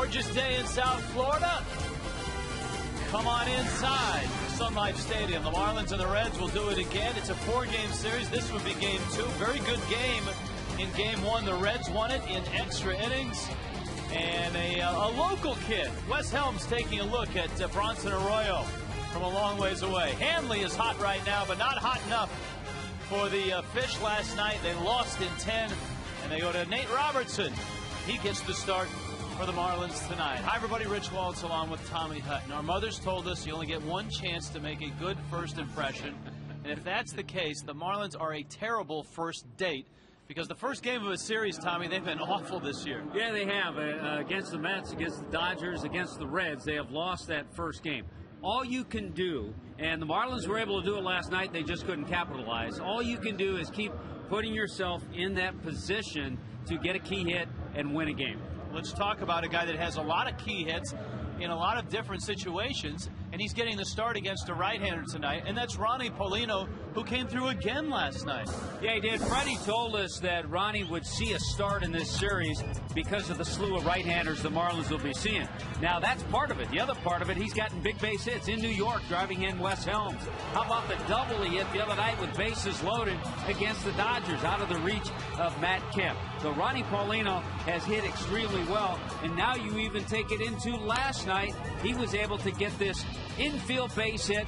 gorgeous day in South Florida. Come on inside Sun Life Stadium. The Marlins and the Reds will do it again. It's a 4-game series. This would be game 2. Very good game in game 1. The Reds won it in extra innings. And a local kid, Wes Helms, taking a look at Bronson Arroyo from a long ways away. Hanley is hot right now, but not hot enough for the Fish last night. They lost in 10, and they go to Nate Robertson. He gets the start for the Marlins tonight. Hi, everybody. Rich Waltz along with Tommy Hutton. Our mothers told us you only get one chance to make a good first impression. And if that's the case, the Marlins are a terrible first date. Because the first game of a series, Tommy, they've been awful this year. Yeah, they have. Against the Mets, against the Dodgers, against the Reds, they have lost that first game. All you can do, and the Marlins were able to do it last night, they just couldn't capitalize. All you can do is keep putting yourself in that position to get a key hit and win a game. Let's talk about a guy that has a lot of key hits in a lot of different situations, and he's getting the start against a right-hander tonight, and that's Ronnie Paulino, who came through again last night. Yeah, he did. Freddie told us that Ronnie would see a start in this series because of the slew of right-handers the Marlins will be seeing. Now, that's part of it. The other part of it, he's gotten big base hits in New York, driving in Wes Helms. How about the double he hit the other night with bases loaded against the Dodgers, out of the reach of Matt Kemp? So Ronnie Paulino has hit extremely well, and now you even take it into last night. He was able to get this infield base hit.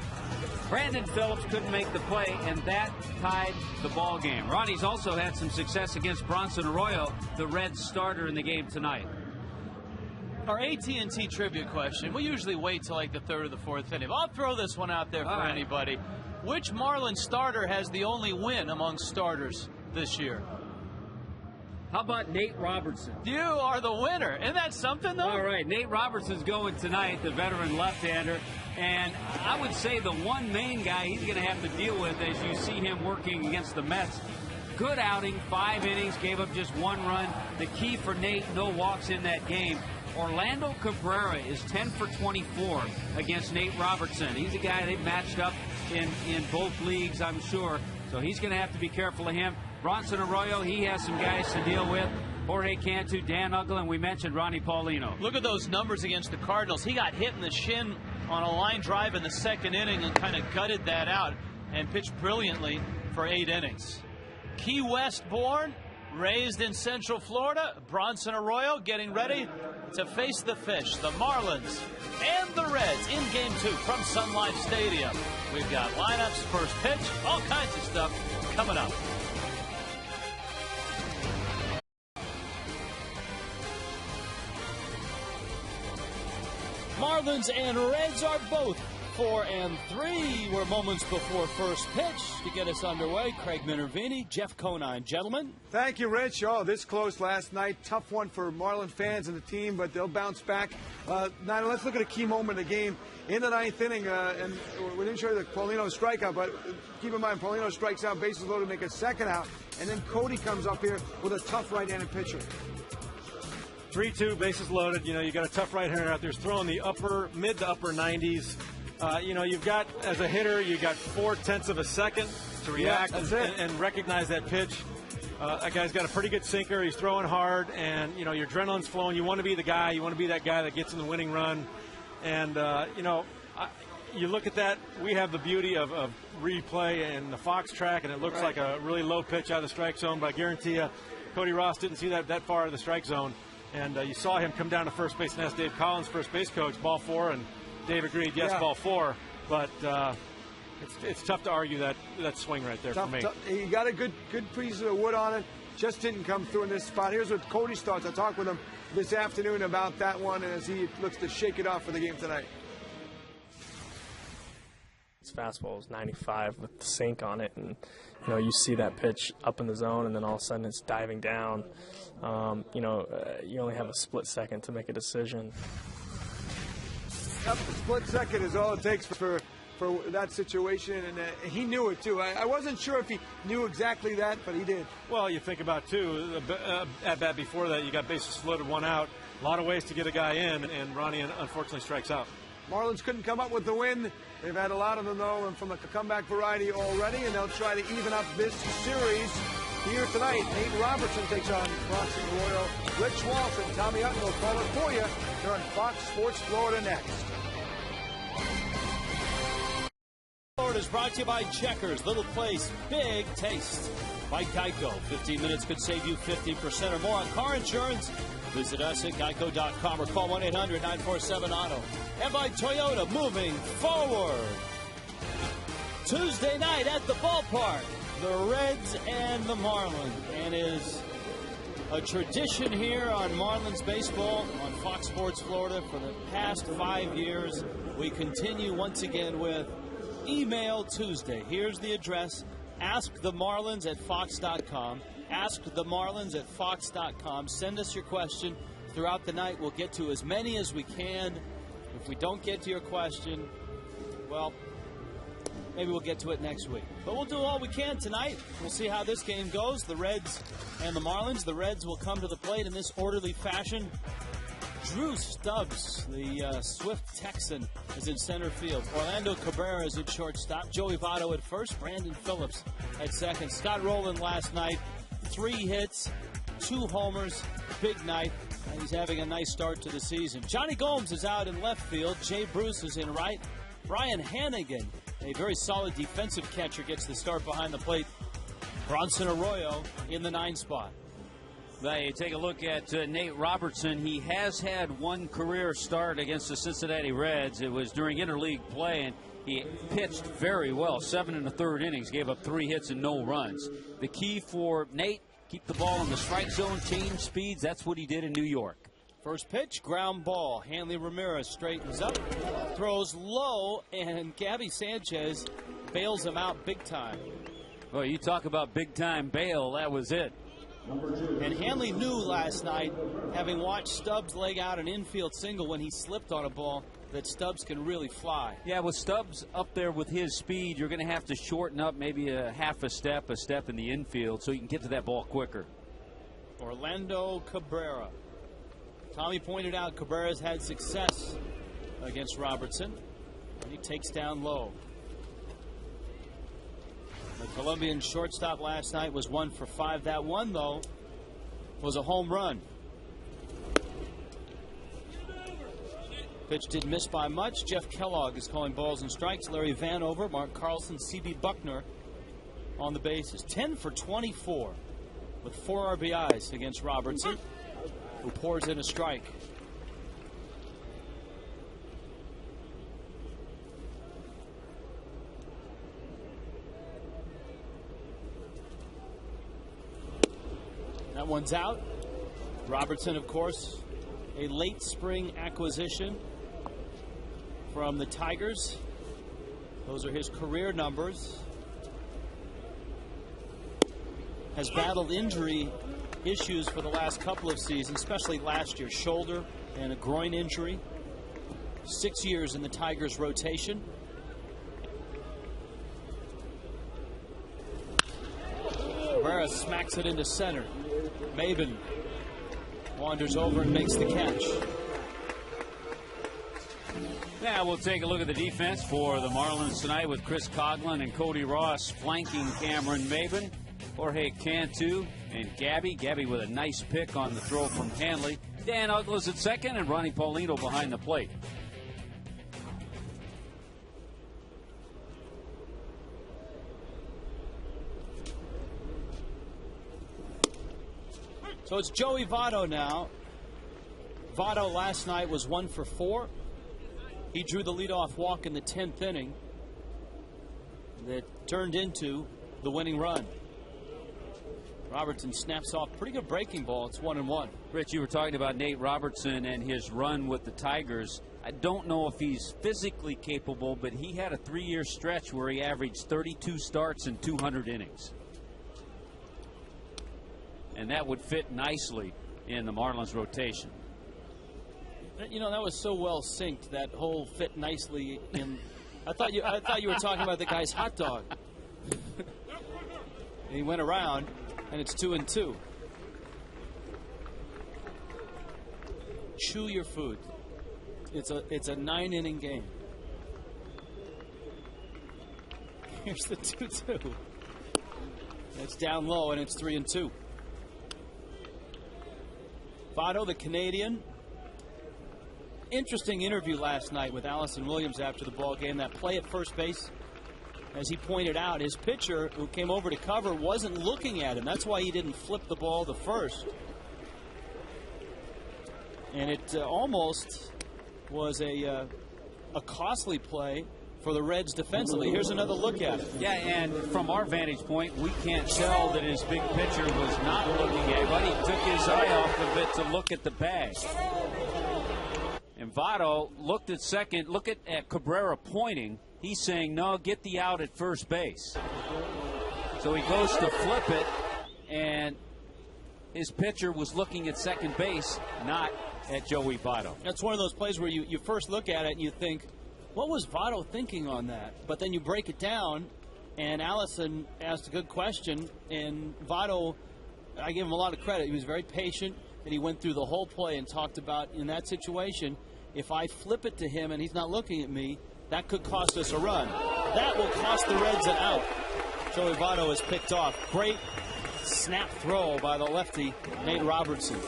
Brandon Phillips couldn't make the play, and that tied the ball game. Ronnie's also had some success against Bronson Arroyo, the Reds starter in the game tonight. Our AT&T trivia question, we usually wait till like the 3rd or the 4th inning. I'll throw this one out there for anybody. Which Marlins starter has the only win among starters this year? How about Nate Robertson? You are the winner. Isn't that something, though? All right, Nate Robertson's going tonight, the veteran left-hander. And I would say the one main guy he's going to have to deal with as you see him working against the Mets. Good outing, 5 innings, gave up just 1 run. The key for Nate, no walks in that game. Orlando Cabrera is 10 for 24 against Nate Robertson. He's a guy they've matched up in both leagues, I'm sure. So he's going to have to be careful of him. Bronson Arroyo, he has some guys to deal with. Jorge Cantu, Dan Uggla, and we mentioned Ronnie Paulino. Look at those numbers against the Cardinals. He got hit in the shin on a line drive in the 2nd inning and kind of gutted that out and pitched brilliantly for 8 innings. Key West born, raised in Central Florida, Bronson Arroyo getting ready to face the Fish, the Marlins, and the Reds in Game 2 from Sun Life Stadium. We've got lineups, first pitch, all kinds of stuff coming up. Marlins and Reds are both 4 and 3. We're moments before first pitch. To get us underway, Craig Minervini, Jeff Conine. Gentlemen. Thank you, Rich. Oh, this close last night. Tough one for Marlin fans and the team, but they'll bounce back. Now let's look at a key moment of the game. In the 9th inning, and we didn't show you the Paulino strikeout, but keep in mind, Paulino strikes out, bases loaded, make a 2nd out, and then Cody comes up here with a tough right-handed pitcher. 3-2, bases loaded. You know, you got a tough right-hander out there. He's throwing the mid to upper 90s. You know, you've got, as a hitter, you got 0.4 of a second to react and recognize that pitch. That guy's got a pretty good sinker. He's throwing hard, and, you know, your adrenaline's flowing. You want to be the guy. You want to be that guy that gets in the winning run. And, you know, you look at that. We have the beauty of replay and the Fox track, and it looks like a really low pitch out of the strike zone. But I guarantee you, Cody Ross didn't see that far out of the strike zone. And you saw him come down to first base and ask Dave Collins, first base coach, ball 4, and Dave agreed, yes, ball 4. But it's tough to argue that swing right there for me. He got a good piece of wood on it, just didn't come through in this spot. Here's what Cody's thoughts. I talked with him this afternoon about that one as he looks to shake it off for the game tonight. His fastball is 95 with the sink on it, and you know, you see that pitch up in the zone, and then all of a sudden it's diving down. You know, you only have a split second to make a decision. A split second is all it takes for that situation, and he knew it too. I wasn't sure if he knew exactly that, but he did. Well, you think about too, at bat before that, you got bases loaded, 1 out. A lot of ways to get a guy in, and Ronnie unfortunately strikes out. Marlins couldn't come up with the win. They've had a lot of them, though, and from the comeback variety already, and they'll try to even up this series Here tonight, Nate Robertson takes on Bronson Arroyo. Rich Walsh and Tommy Hutton will call it for you. They're on Fox Sports Florida next. Florida is brought to you by Checkers. Little place, big taste. By Geico. 15 minutes could save you 50% or more on car insurance. Visit us at geico.com or call 1-800-947-AUTO. And by Toyota, moving forward. Tuesday night at the ballpark, the Reds and the Marlins. And it is a tradition here on Marlins baseball on Fox Sports Florida for the past 5 years. We continue once again with Email Tuesday. Here's the address. AskTheMarlins at Fox.com. AskTheMarlins at Fox.com. Send us your question throughout the night. We'll get to as many as we can. If we don't get to your question, well, maybe we'll get to it next week. But we'll do all we can tonight. We'll see how this game goes. The Reds and the Marlins. The Reds will come to the plate in this orderly fashion. Drew Stubbs, the Swift Texan, is in center field. Orlando Cabrera is at shortstop. Joey Votto at first. Brandon Phillips at second. Scott Rowland last night, 3 hits, 2 homers. Big night, and he's having a nice start to the season. Jonny Gomes is out in left field. Jay Bruce is in right. Brian Hanigan, a very solid defensive catcher, gets the start behind the plate. Bronson Arroyo in the 9 spot. Now you take a look at Nate Robertson. He has had 1 career start against the Cincinnati Reds. It was during interleague play, and he pitched very well. 7 1/3 innings, gave up 3 hits and no runs. The key for Nate, keep the ball in the strike zone, change speeds. That's what he did in New York. First pitch, ground ball. Hanley Ramirez straightens up, throws low, and Gabby Sanchez bails him out big time. Well, you talk about big time bail. That was it. And Hanley knew last night, having watched Stubbs leg out an infield single when he slipped on a ball, that Stubbs can really fly. Yeah, with Stubbs up there with his speed, you're going to have to shorten up maybe a half a step in the infield so you can get to that ball quicker. Orlando Cabrera. Tommy pointed out Cabrera's had success against Robertson, and he takes down low. The Colombian shortstop last night was 1 for 5. That one, though, was a home run. Pitch didn't miss by much. Jeff Kellogg is calling balls and strikes. Larry Vanover, Mark Carlson, C.B. Buckner on the bases. 10 for 24 with 4 RBIs against Robertson, who pours in a strike. That one's out. Robertson, of course, a late spring acquisition from the Tigers. Those are his career numbers. Has battled injury issues for the last couple of seasons, especially last year. Shoulder and a groin injury. 6 years in the Tigers rotation. Cabrera smacks it into center. Maben wanders over and makes the catch. Now we'll take a look at the defense for the Marlins tonight with Chris Coughlin and Cody Ross flanking Cameron Maben. Jorge Cantu and Gabby. Gabby with a nice pick on the throw from Hanley. Dan Ugglas at second and Ronnie Paulino behind the plate. So it's Joey Votto now. Votto last night was 1 for 4. He drew the leadoff walk in the 10th inning that turned into the winning run. Robertson snaps off pretty good breaking ball. It's 1-1. Rich, you were talking about Nate Robertson and his run with the Tigers. I don't know if he's physically capable, but he had a 3-year stretch where he averaged 32 starts and 200 innings. And that would fit nicely in the Marlins rotation. You know, that was so well synced, that whole fit nicely in. I thought you were talking about the guy's hot dog. He went around, and it's 2-2. Chew your food. It's a 9-inning game. Here's the 2-2. It's down low, and it's 3-2. Votto, the Canadian. Interesting interview last night with Allison Williams after the ball game. That play at first base, as he pointed out, his pitcher who came over to cover wasn't looking at him. That's why he didn't flip the ball to first. And it almost was a costly play for the Reds defensively. Here's another look at it. Yeah, and from our vantage point, we can't tell that his big pitcher was not looking at it, but he took his eye off of it to look at the bag. And Votto looked at second, look at Cabrera pointing. He's saying, no, get the out at first base. So he goes to flip it, and his pitcher was looking at second base, not at Joey Votto. That's one of those plays where you first look at it and you think, what was Votto thinking on that? But then you break it down, and Allison asked a good question, and Votto, I give him a lot of credit. He was very patient, and he went through the whole play and talked about, in that situation, if I flip it to him and he's not looking at me, that could cost us a run. That will cost the Reds an out. Joey Votto is picked off. Great snap throw by the lefty, Nate Robertson.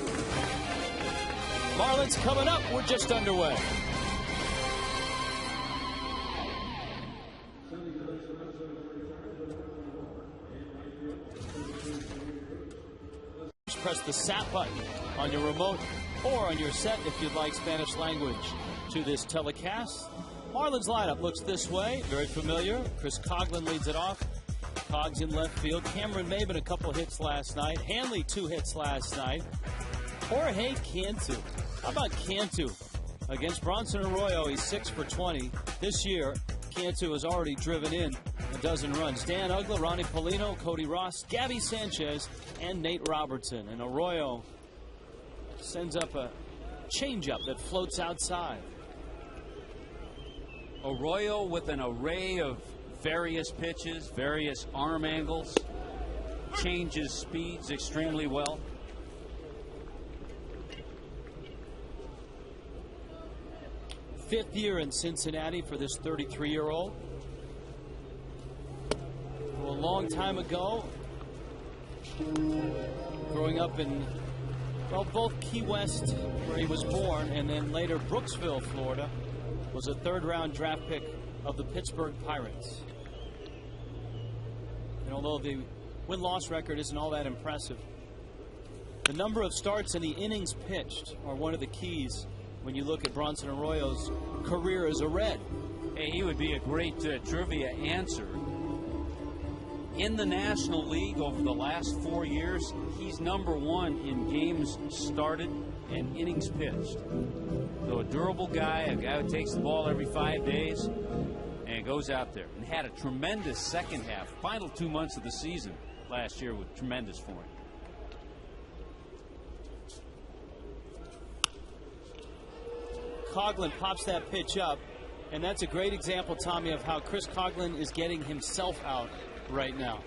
Marlins coming up. We're just underway. Press the SAP button on your remote or on your set if you'd like Spanish language to this telecast. Marlins lineup looks this way. Very familiar. Chris Coghlan leads it off. Cogs in left field. Cameron Maybin, a couple hits last night. Hanley, 2 hits last night. Jorge Cantu. How about Cantu? Against Bronson Arroyo, he's 6 for 20. This year, Cantu has already driven in a dozen runs. Dan Uggla, Ronnie Paulino, Cody Ross, Gabby Sanchez, and Nate Robertson. And Arroyo sends up a changeup that floats outside. Arroyo with an array of various pitches, various arm angles, changes speeds extremely well. Fifth year in Cincinnati for this 33-year-old. A long time ago, growing up in, well, both Key West, where he was born, and then later Brooksville, Florida, was a third-round draft pick of the Pittsburgh Pirates. And although the win-loss record isn't all that impressive, the number of starts and the innings pitched are one of the keys when you look at Bronson Arroyo's career as a Red. Hey, he would be a great trivia answer. In the National League over the last 4 years, he's #1 in games started and innings pitched. So a durable guy, a guy who takes the ball every 5 days and goes out there. And had a tremendous second half. Final 2 months of the season last year were tremendous for him. Coghlan pops that pitch up, and that's a great example, Tommy, of how Chris Coghlan is getting himself out right now.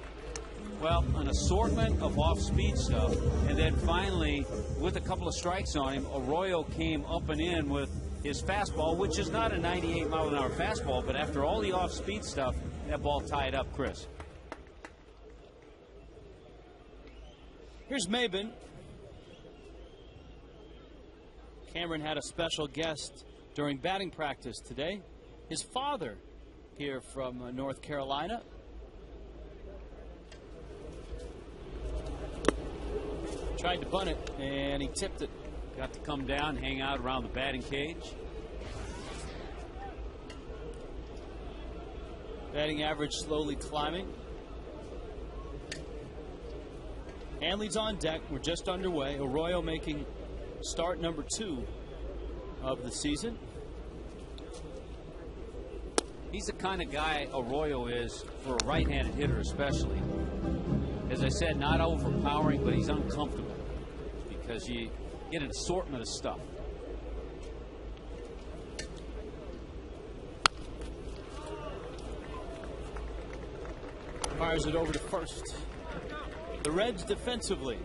Well, an assortment of off-speed stuff, and then finally, with a couple of strikes on him, Arroyo came up and in with his fastball, which is not a 98-mile-an-hour fastball, but after all the off-speed stuff, that ball tied up Chris. Here's Maybin. Cameron had a special guest during batting practice today. His father here from North Carolina. Tried to bunt it, and he tipped it. Got to come down, hang out around the batting cage. Batting average slowly climbing. Hanley's on deck. We're just underway. Arroyo making start number 2 of the season. He's the kind of guy Arroyo is for a right-handed hitter especially. As I said, not overpowering, but he's uncomfortable because you get an assortment of stuff. Fires it over to first. The Reds defensively.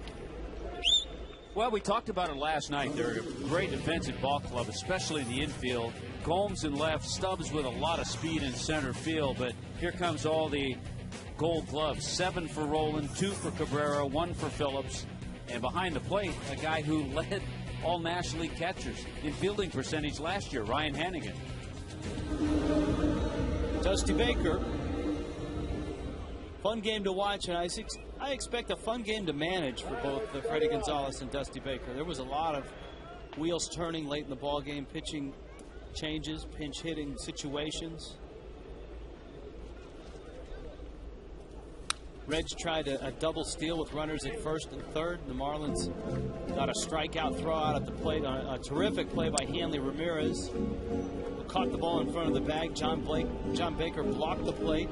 Well, we talked about it last night. They're a great defensive ball club, especially in the infield. Gomes in left, Stubbs with a lot of speed in center field, but here comes all the Gold Gloves, 7 for Rowland, 2 for Cabrera, 1 for Phillips. And behind the plate, a guy who led all National League catchers in fielding percentage last year, Ryan Hanigan. Dusty Baker. Fun game to watch, and I expect a fun game to manage for both Freddie Gonzalez and Dusty Baker. There was a lot of wheels turning late in the ball game, pitching changes, pinch hitting situations. Reds tried a double steal with runners at first and third. The Marlins got a strikeout throw out at the plate on a terrific play by Hanley Ramirez, who caught the ball in front of the bag. John Baker blocked the plate.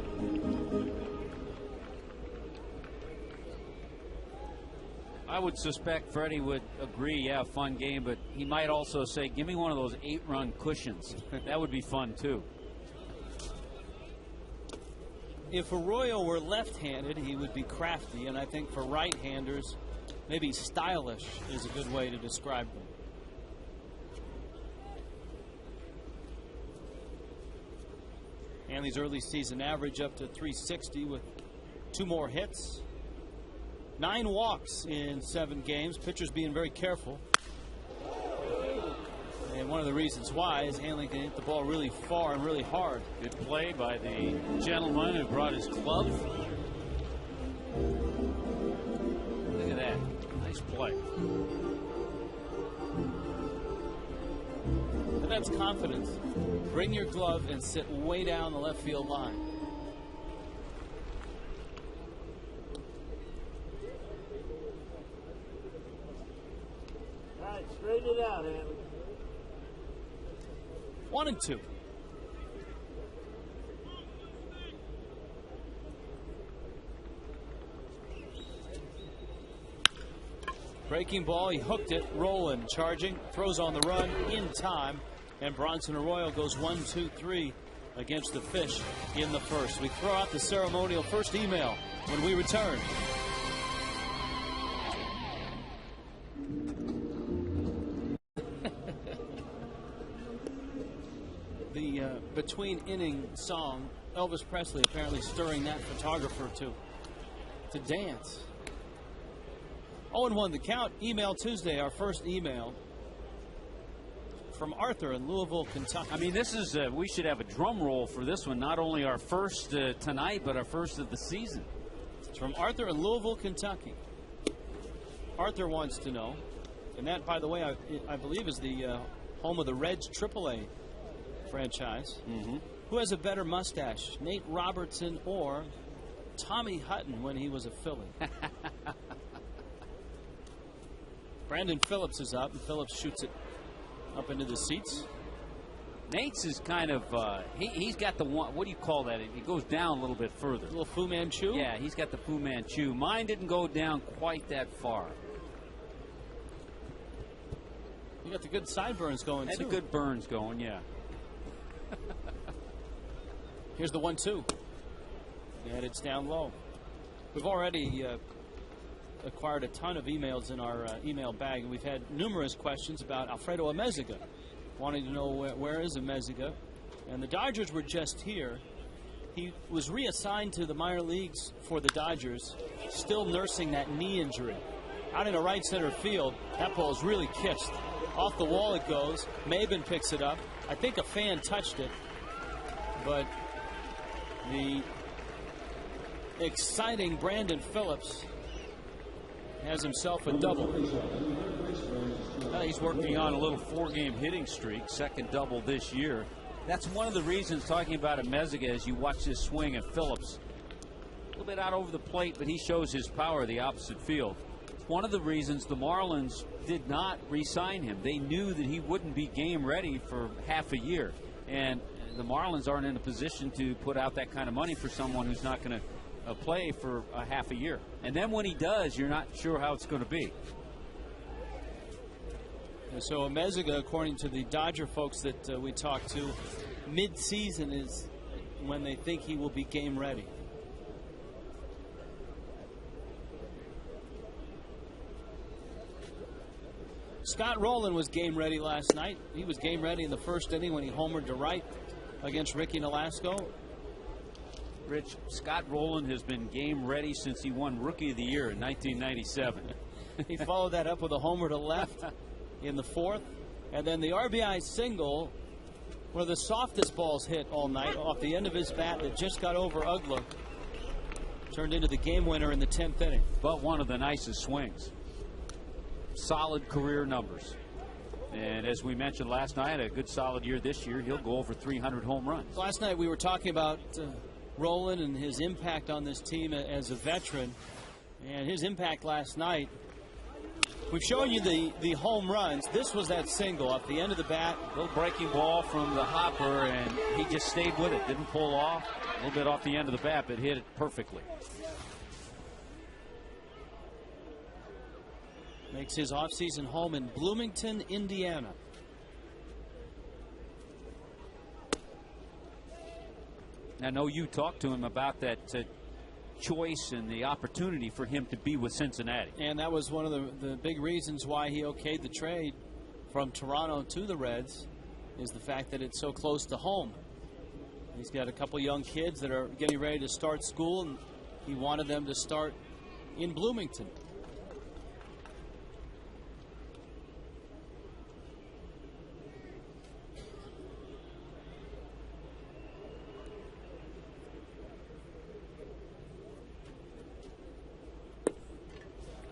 I would suspect Freddie would agree, yeah, fun game, but he might also say, give me one of those 8-run cushions. That would be fun, too. If Arroyo were left-handed, he would be crafty, and I think for right-handers, maybe stylish is a good way to describe them. Hanley's early season average up to 360 with 2 more hits. 9 walks in 7 games. Pitchers being very careful. And one of the reasons why is Hanley can hit the ball really far and really hard. Good play by the gentleman who brought his glove. Look at that. Nice play. And that's confidence. Bring your glove and sit way down the left field line. All right, straighten it out, Hanley. 1-2. Breaking ball, he hooked it. Rowland charging, throws on the run in time, and Bronson Arroyo goes 1-2-3 against the Fish in the first. We throw out the ceremonial first email when we return. The between inning song, Elvis Presley apparently stirring that photographer to dance. 0-1 the count. Email Tuesday, our first email from Arthur in Louisville, Kentucky. I mean, this is we should have a drum roll for this one. Not only our first tonight, but our first of the season. It's from Arthur in Louisville, Kentucky. Arthur wants to know, and that, by the way, I believe is the home of the Reds AAA franchise. Who has a better mustache, Nate Robertson or Tommy Hutton when he was a Philly? Brandon Phillips is up, and Phillips shoots it up into the seats. Nate's is kind of he's got the one. What do you call that? It goes down a little bit further. A little Fu Manchu. Yeah, he's got the Fu Manchu. Mine didn't go down quite that far. You got the good sideburns going Had too. the good burns going, yeah. Here's the 1-2, and it's down low. We've already acquired a ton of emails in our email bag, and we've had numerous questions about Alfredo Amezaga, wanting to know where is Amezaga, and the Dodgers were just here. He was reassigned to the minor leagues for the Dodgers, still nursing that knee injury. Out in a right center field, that ball is really kissed. Off the wall it goes. Maben picks it up. I think a fan touched it, but the exciting Brandon Phillips has himself a double. He's working on a little 4-game hitting streak, second double this year. That's one of the reasons, talking about Amezaga, as you watch this swing at Phillips. A little bit out over the plate, but he shows his power the opposite field. It's one of the reasons the Marlins did not re-sign him. They knew that he wouldn't be game ready for half a year. And the Marlins aren't in a position to put out that kind of money for someone who's not going to play for a half a year. And then when he does, you're not sure how it's going to be. And so Amezaga, according to the Dodger folks that we talked to, mid-season is when they think he will be game ready. Scott Rowland was game ready last night. He was game ready in the first inning when he homered to right against Ricky Nolasco. Rich, Scott Rowland has been game ready since he won Rookie of the Year in 1997. He followed that up with a homer to left in the 4th. And then the RBI single, one of the softest balls hit all night off the end of his bat that just got over Ugla. Turned into the game winner in the 10th inning. But one of the nicest swings. Solid career numbers. And as we mentioned last night, a good solid year this year. He'll go over 300 home runs. Last night we were talking about Rowland and his impact on this team as a veteran. And his impact last night, we've shown you the home runs. This was that single off the end of the bat. Little breaking ball from the hopper, and he just stayed with it. Didn't pull off. A little bit off the end of the bat, but hit it perfectly. Makes his offseason home in Bloomington, Indiana. I know you talked to him about that choice and the opportunity for him to be with Cincinnati. And that was one of the big reasons why he okayed the trade from Toronto to the Reds, is the fact that it's so close to home. He's got a couple young kids that are getting ready to start school, and he wanted them to start in Bloomington.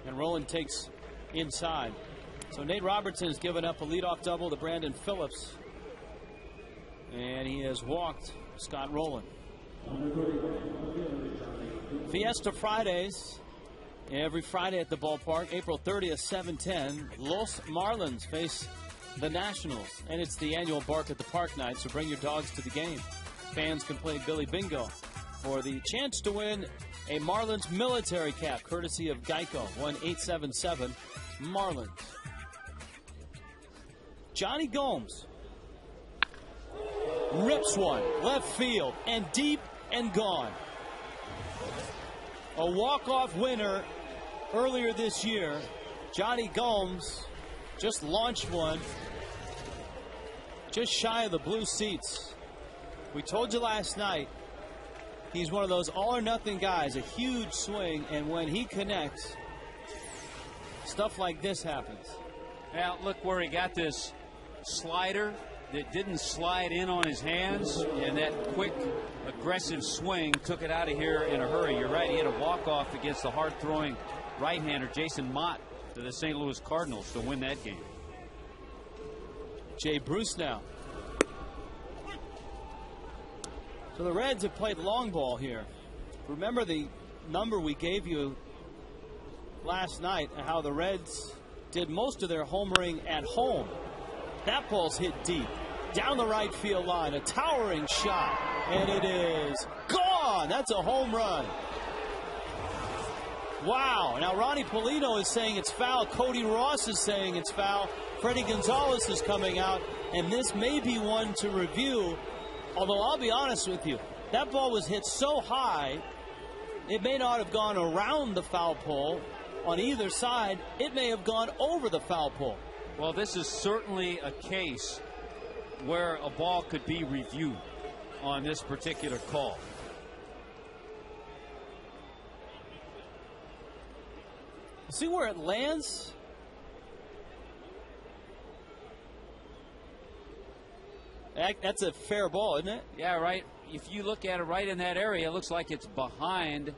And Rowland takes inside. So Nate Robertson has given up a leadoff double to Brandon Phillips. And he has walked Scott Rowland. Fiesta Fridays. Every Friday at the ballpark. April 30th, 7:10. Los Marlins face the Nationals. And it's the annual Bark at the Park night, so bring your dogs to the game. Fans can play Billy Bingo for the chance to win a Marlins military cap, courtesy of Geico. 1-877-Marlins. Jonny Gomes rips one left field and deep and gone. A walk-off winner earlier this year. Jonny Gomes just launched one just shy of the blue seats. We told you last night, he's one of those all-or-nothing guys, a huge swing, and when he connects, stuff like this happens. Now, look where he got this slider that didn't slide in on his hands, and that quick, aggressive swing took it out of here in a hurry. You're right, he had a walk-off against the hard-throwing right-hander Jason Mott to the St. Louis Cardinals to win that game. Jay Bruce now. So the Reds have played long ball here. Remember the number we gave you last night, how the Reds did most of their homering at home. That ball's hit deep down the right field line, a towering shot, and it is gone. That's a home run. Wow. Now Ronnie Polino is saying it's foul. Cody Ross is saying it's foul. Freddie Gonzalez is coming out, and this may be one to review. Although I'll be honest with you, that ball was hit so high, it may not have gone around the foul pole on either side. It may have gone over the foul pole. Well, this is certainly a case where a ball could be reviewed on this particular call. See where it lands? That's a fair ball, isn't it? Yeah, right. If you look at it right in that area, it looks like it's behind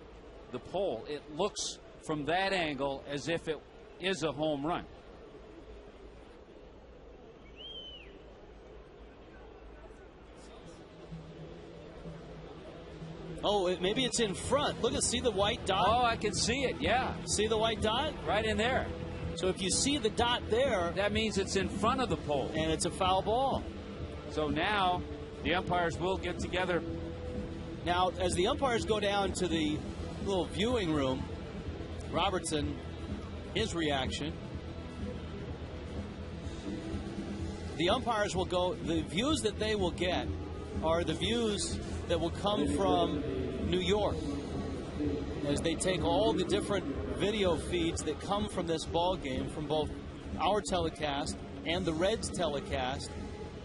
the pole. It looks from that angle as if it is a home run. Oh, maybe it's in front. Look, see the white dot? Oh, I can see it, yeah. See the white dot? Right in there. So if you see the dot there, that means it's in front of the pole. And it's a foul ball. So now the umpires will get together. Now, as the umpires go down to the little viewing room, Robertson, his reaction. The umpires will go, the views that they will get are the views that will come from New York, as they take all the different video feeds that come from this ball game, from both our telecast and the Reds telecast,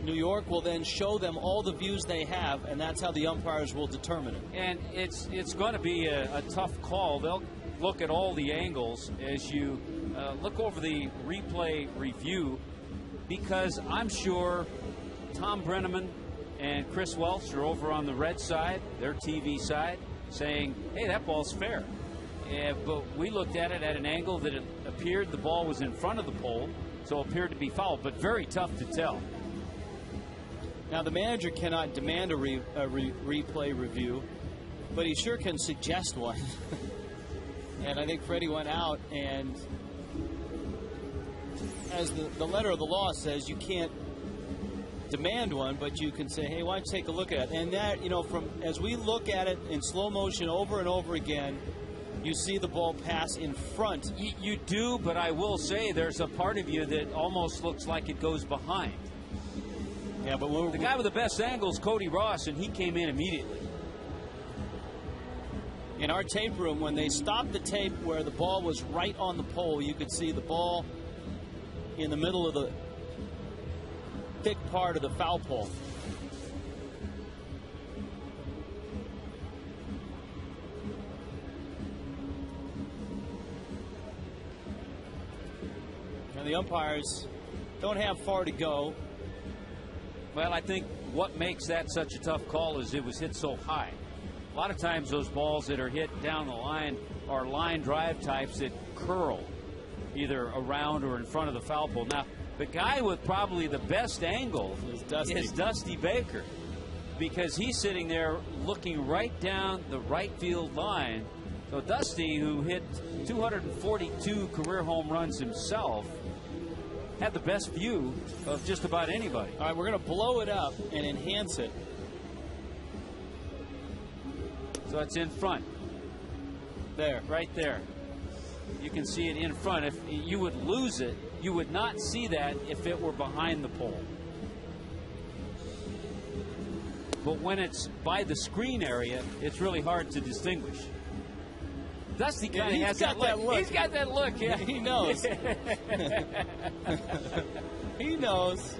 New York will then show them all the views they have, and that's how the umpires will determine it. And it's going to be a tough call. They'll look at all the angles as you look over the replay review, because I'm sure Tom Brenneman and Chris Welch are over on the Red side, their TV side, saying, hey, that ball's fair. But we looked at it at an angle that it appeared the ball was in front of the pole, so it appeared to be foul, but very tough to tell. Now, the manager cannot demand a replay review, but he sure can suggest one. And I think Freddie went out, and as the letter of the law says, you can't demand one, but you can say, hey, why don't you take a look at it? And that, as we look at it in slow motion over and over again, you see the ball pass in front. You do, but I will say there's a part of you that almost looks like it goes behind. Yeah, but the guy with the best angle is Cody Ross, and he came in immediately. In our tape room, when they stopped the tape where the ball was right on the pole, you could see the ball in the middle of the thick part of the foul pole. And the umpires don't have far to go. Well, I think what makes that such a tough call is it was hit so high. A lot of times those balls that are hit down the line are line drive types that curl either around or in front of the foul pole. Now, the guy with probably the best angle is Dusty Baker, because he's sitting there looking right down the right field line. So Dusty, who hit 242 career home runs himself, had the best view of just about anybody. All right, we're going to blow it up and enhance it. So it's in front. There. Right there. You can see it in front. If you would lose it, you would not see that if it were behind the pole. But when it's by the screen area, it's really hard to distinguish. Dusty kind of has that look. He's got that look. Yeah, he knows. He knows.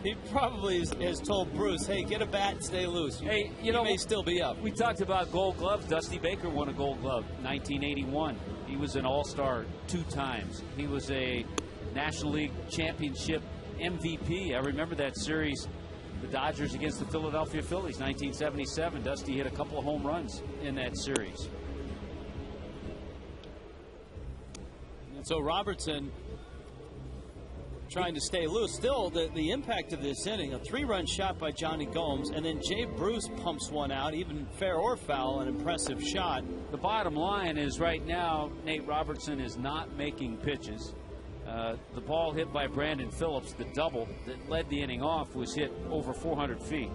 He probably has told Bruce, hey, get a bat and stay loose. Hey, he may still be up. We talked about Gold Gloves. Dusty Baker won a Gold Glove 1981. He was an All-Star 2 times. He was a National League Championship MVP. I remember that series, the Dodgers against the Philadelphia Phillies, 1977. Dusty hit a couple of home runs in that series. And so Robertson trying to stay loose. Still, the impact of this inning, a 3-run shot by Jonny Gomes, and then Jay Bruce pumps one out, even fair or foul, an impressive shot. The bottom line is right now, Nate Robertson is not making pitches. The ball hit by Brandon Phillips, the double that led the inning off, was hit over 400 feet.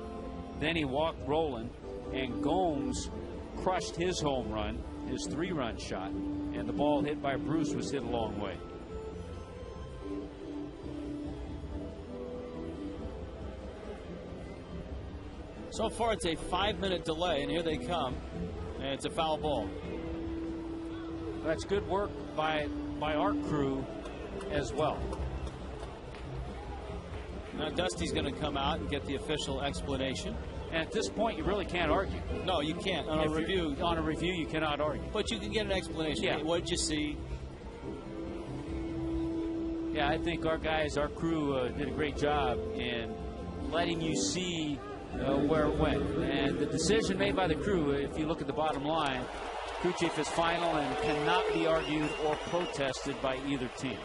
Then he walked Roland, and Gomes crushed his home run, his 3-run shot, and the ball hit by Bruce was hit a long way. So far, it's a 5-minute delay, and here they come, and it's a foul ball. That's good work by our crew as well. Now Dusty's going to come out and get the official explanation. And at this point, you really can't argue. No, you can't. On a review, you cannot argue. But you can get an explanation. Yeah. Hey, what did you see? Yeah, I think our guys, our crew, did a great job in letting you see where it went. And the decision made by the crew, if you look at the bottom line, crew chief is final and cannot be argued or protested by either team.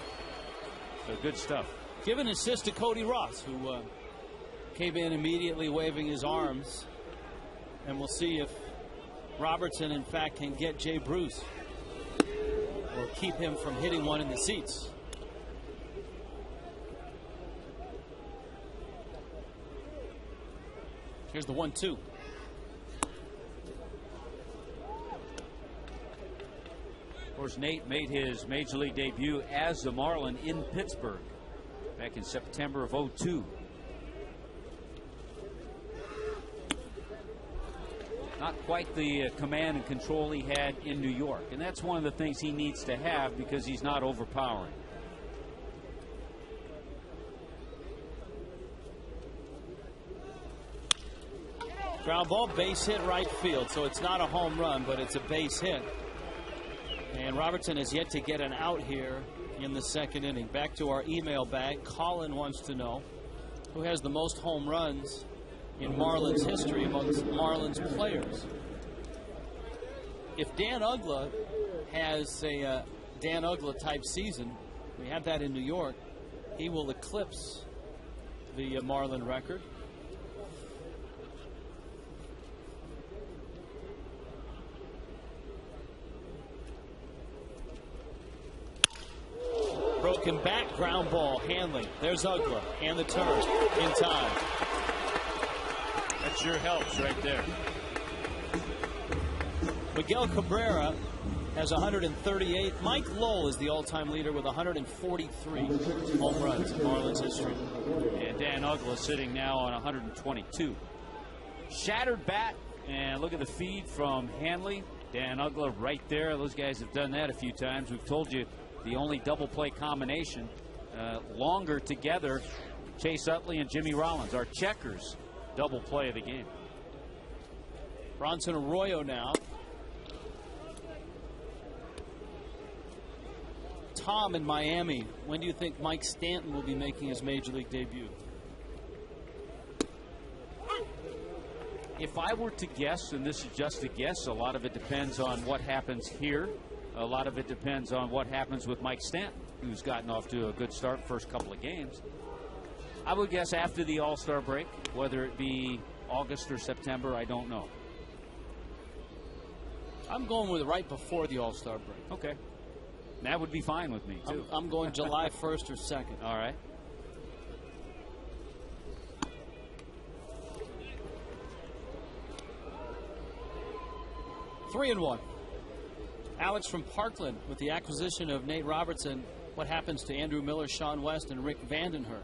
So good stuff. Give an assist to Cody Ross, who came in immediately waving his arms. And we'll see if Robertson, in fact, can get Jay Bruce or keep him from hitting one in the seats. Here's the 1-2. Of course, Nate made his Major League debut as a Marlin in Pittsburgh back in September of '02. Not quite the command and control he had in New York. And that's one of the things he needs to have because he's not overpowering. Ground ball, base hit right field. So it's not a home run, but it's a base hit. And Robertson has yet to get an out here in the second inning. Back to our email bag. Colin wants to know who has the most home runs in Marlins history amongst Marlins players. If Dan Uggla has a Dan Uggla type season, we have that in New York, he will eclipse the Marlin record. Broken back, ground ball, Hanley. There's Uggla, and the turn in time. That sure helps right there. Miguel Cabrera has 138. Mike Lowell is the all-time leader with 143 home runs in Marlins history. And Dan Uggla sitting now on 122. Shattered bat, and look at the feed from Hanley. Dan Uggla right there. Those guys have done that a few times. We've told you the only double play combination longer together, Chase Utley and Jimmy Rollins, our checkers double play of the game. Bronson Arroyo now. Tom in Miami, when do you think Mike Stanton will be making his major league debut? If I were to guess, and this is just a guess, a lot of it depends on what happens here. A lot of it depends on what happens with Mike Stanton, who's gotten off to a good start first couple of games. I would guess after the All-Star break, whether it be August or September, I don't know. I'm going with right before the All-Star break. Okay. That would be fine with me, too. I'm going July 1st or 2nd. All right. Three and one. Alex from Parkland with the acquisition of Nate Robertson. What happens to Andrew Miller, Sean West, and Rick Vandenhurst?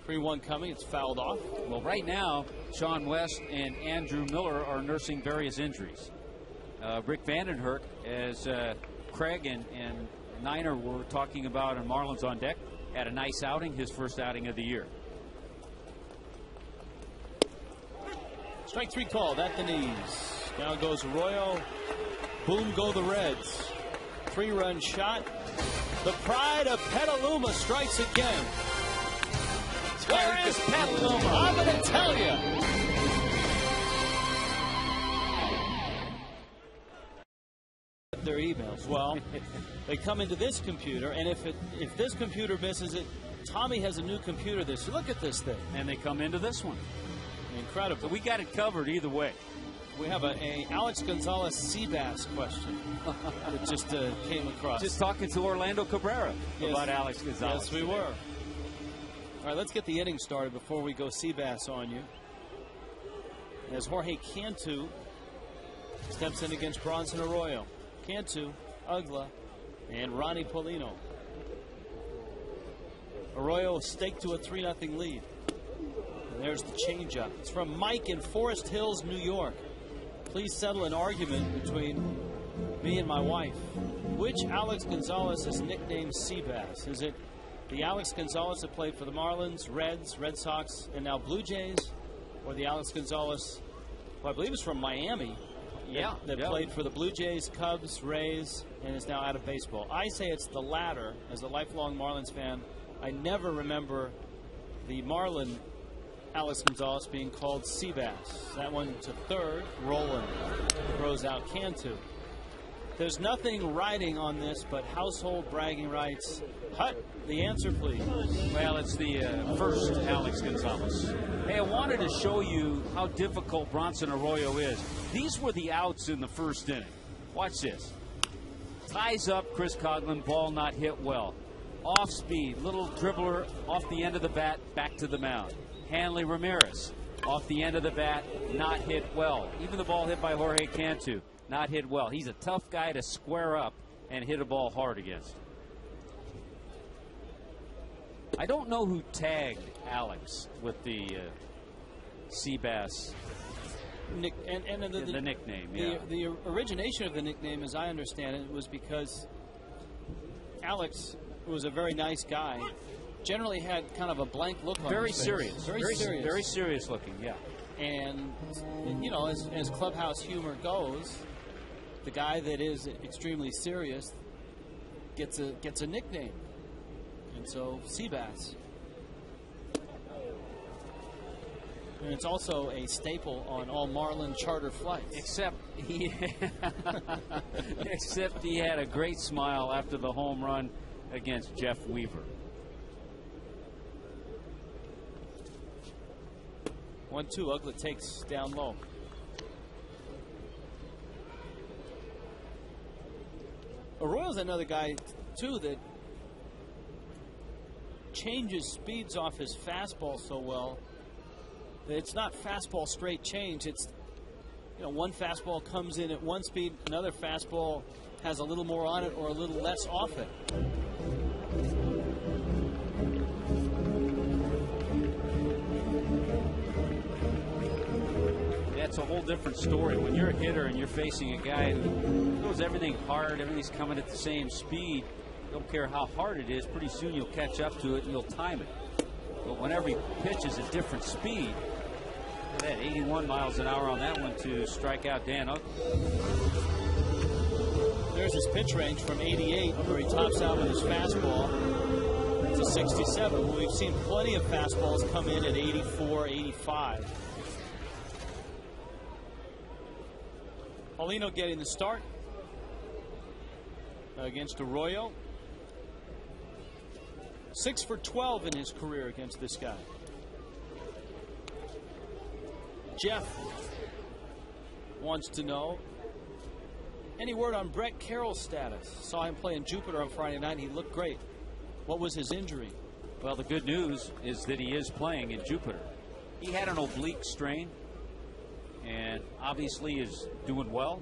3-1 coming. It's fouled off. Well, right now, Sean West and Andrew Miller are nursing various injuries. Rick Vandenhurst, as Craig and Niner were talking about in Marlins on Deck, had a nice outing, his first outing of the year. Strike three called at the knees. Down goes Arroyo. Boom go the Reds. 3-run shot. The pride of Petaluma strikes again. Where is Petaluma? I'm going to tell you. Their emails. Well, they come into this computer, and if this computer misses it, Tommy has a new computer this year. Look at this thing. And they come into this one. Incredible. So we got it covered either way. We have a Alex Gonzalez Seabass question that just came across. Just talking to Orlando Cabrera about Alex Gonzalez. Yes, we were. All right, let's get the inning started before we go Seabass on you. As Jorge Cantu steps in against Bronson Arroyo. Cantu, Uggla, and Ronnie Polino. Arroyo staked to a 3-0 lead. And there's the changeup. It's from Mike in Forest Hills, New York. Please settle an argument between me and my wife. Which Alex Gonzalez is nicknamed Seabass? Is it the Alex Gonzalez that played for the Marlins, Reds, Red Sox, and now Blue Jays? Or the Alex Gonzalez, who I believe is from Miami, that played for the Blue Jays, Cubs, Rays, and is now out of baseball? I say it's the latter. As a lifelong Marlins fan, I never remember the Marlin Alex Gonzalez being called Seabass. That one to third. Roland throws out Cantu. There's nothing writing on this but household bragging rights. Hut, the answer, please. Well, it's the first Alex Gonzalez. Hey, I wanted to show you how difficult Bronson Arroyo is. These were the outs in the first inning. Watch this. Ties up Chris Coghlan, ball not hit well. Off speed, little dribbler off the end of the bat, back to the mound. Hanley Ramirez, off the end of the bat, not hit well. Even the ball hit by Jorge Cantu, not hit well. He's a tough guy to square up and hit a ball hard against. I don't know who tagged Alex with the Seabass. The nickname, yeah. The origination of the nickname, as I understand it, was because Alex was a very nice guy, generally had kind of a blank look on Very his face. serious. Very serious looking, yeah. And, you know, as clubhouse humor goes, the guy that is extremely serious gets a nickname. And so, Seabass. And it's also a staple on all Marlin charter flights. Except he had a great smile after the home run against Jeff Weaver. 1-2, Uglet takes down low. Arroyo's another guy, too, that changes speeds off his fastball so well. It's not fastball straight change. It's, you know, one fastball comes in at one speed, another fastball has a little more on it or a little less off it. That's a whole different story. When you're a hitter and you're facing a guy who throws everything hard, everything's coming at the same speed, don't care how hard it is, pretty soon you'll catch up to it and you'll time it. But whenever he pitches at different speed, look at that, 81 miles an hour on that one to strike out Dan Uglet. There's his pitch range from 88, where he tops out with his fastball, to 67. We've seen plenty of fastballs come in at 84, 85. Paulino getting the start against Arroyo. 6 for 12 in his career against this guy. Jeff wants to know, any word on Brett Carroll's status? Saw him play in Jupiter on Friday night. He looked great. What was his injury? Well, the good news is that he is playing in Jupiter. He had an oblique strain and obviously is doing well,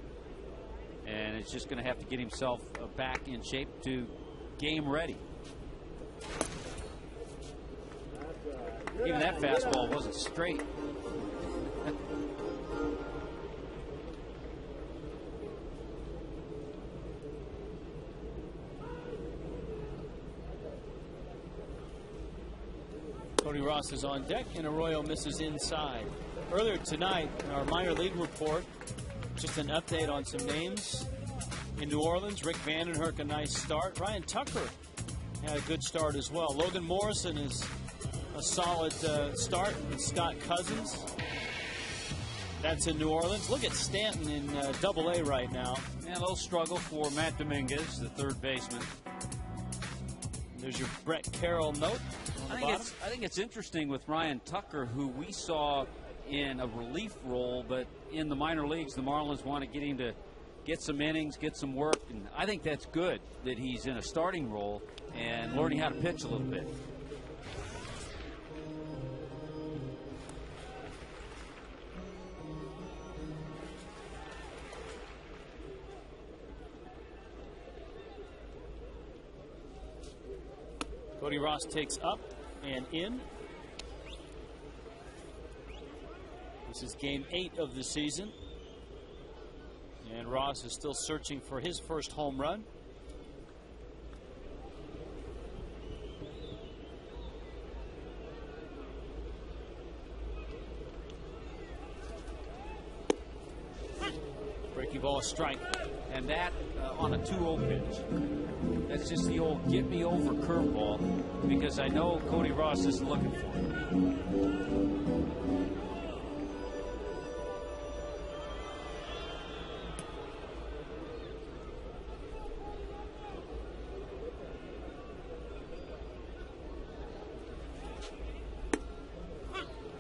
and is just going to have to get himself back in shape to game ready. Even that fastball wasn't straight. Cody Ross is on deck, and Arroyo misses inside. Earlier tonight, in our minor league report, just an update on some names in New Orleans. Rick Vandenherk, a nice start. Ryan Tucker had a good start as well. Logan Morrison is a solid start. And Scott Cousins, that's in New Orleans. Look at Stanton in Double-A right now. And a little struggle for Matt Dominguez, the third baseman. There's your Brett Carroll note. I think it's interesting with Ryan Tucker, who we saw in a relief role, but in the minor leagues, the Marlins want to get him to get some innings, get some work, and I think that's good that he's in a starting role and learning how to pitch a little bit. Cody Ross takes up and in. This is game 8 of the season. And Ross is still searching for his first home run. Breaking ball, a strike. And that on a 2-0 pitch. That's just the old get me over curveball, because I know Cody Ross isn't looking for it.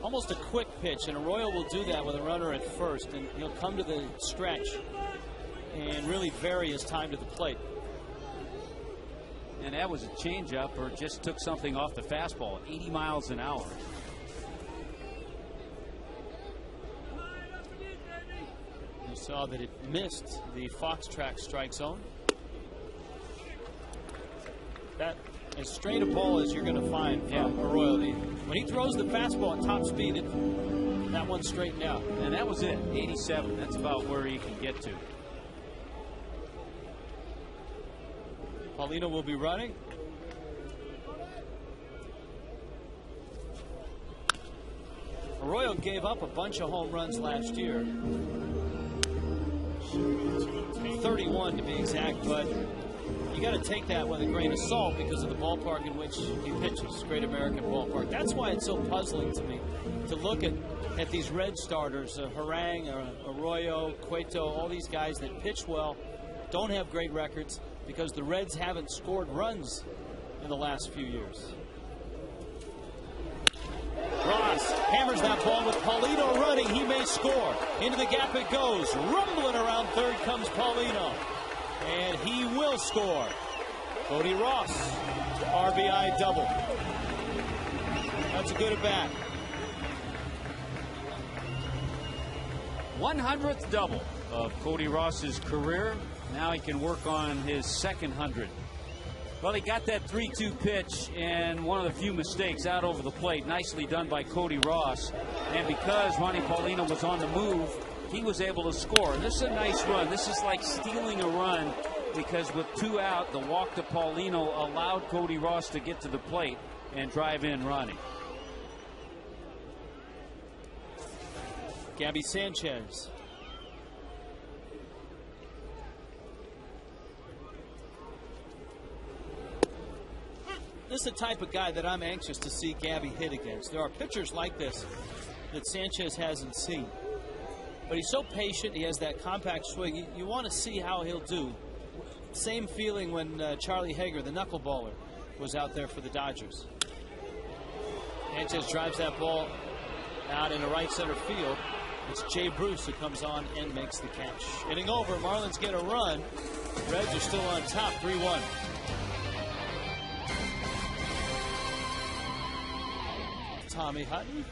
Almost a quick pitch, and Arroyo will do that with a runner at first, and he'll come to the stretch and really vary his time to the plate. And that was a changeup, or just took something off the fastball, 80 miles an hour. You saw that it missed the Fox track strike zone. That as straight a ball as you're going to find from Arroyo. When he throws the fastball at top speed, that one's straightened out. And that was it, 87. That's about where he can get to. Paulino will be running. Arroyo gave up a bunch of home runs last year. 31 to be exact, but you got to take that with a grain of salt because of the ballpark in which he pitches. Great American Ballpark. That's why it's so puzzling to me to look at these Red starters, Harang, Arroyo, Cueto, all these guys that pitch well, don't have great records because the Reds haven't scored runs in the last few years. Ross hammers that ball with Paulino running. He may score. Into the gap it goes. Rumbling around third comes Paulino. And he will score. Cody Ross, RBI double. That's a good at bat. 100th double of Cody Ross's career. Now he can work on his second 100. Well, he got that 3-2 pitch and one of the few mistakes out over the plate. Nicely done by Cody Ross. And because Ronnie Paulino was on the move, he was able to score. And this is a nice run. This is like stealing a run because with 2 out, the walk to Paulino allowed Cody Ross to get to the plate and drive in Ronnie. Gabby Sanchez. This is the type of guy that I'm anxious to see Gabby hit against. There are pitchers like this that Sanchez hasn't seen. But he's so patient. He has that compact swing. You want to see how he'll do. Same feeling when Charlie Hager, the knuckleballer, was out there for the Dodgers. Sanchez drives that ball out into right center field. It's Jay Bruce who comes on and makes the catch. Hitting over, Marlins get a run. Reds are still on top, 3-1. Tommy Hutton,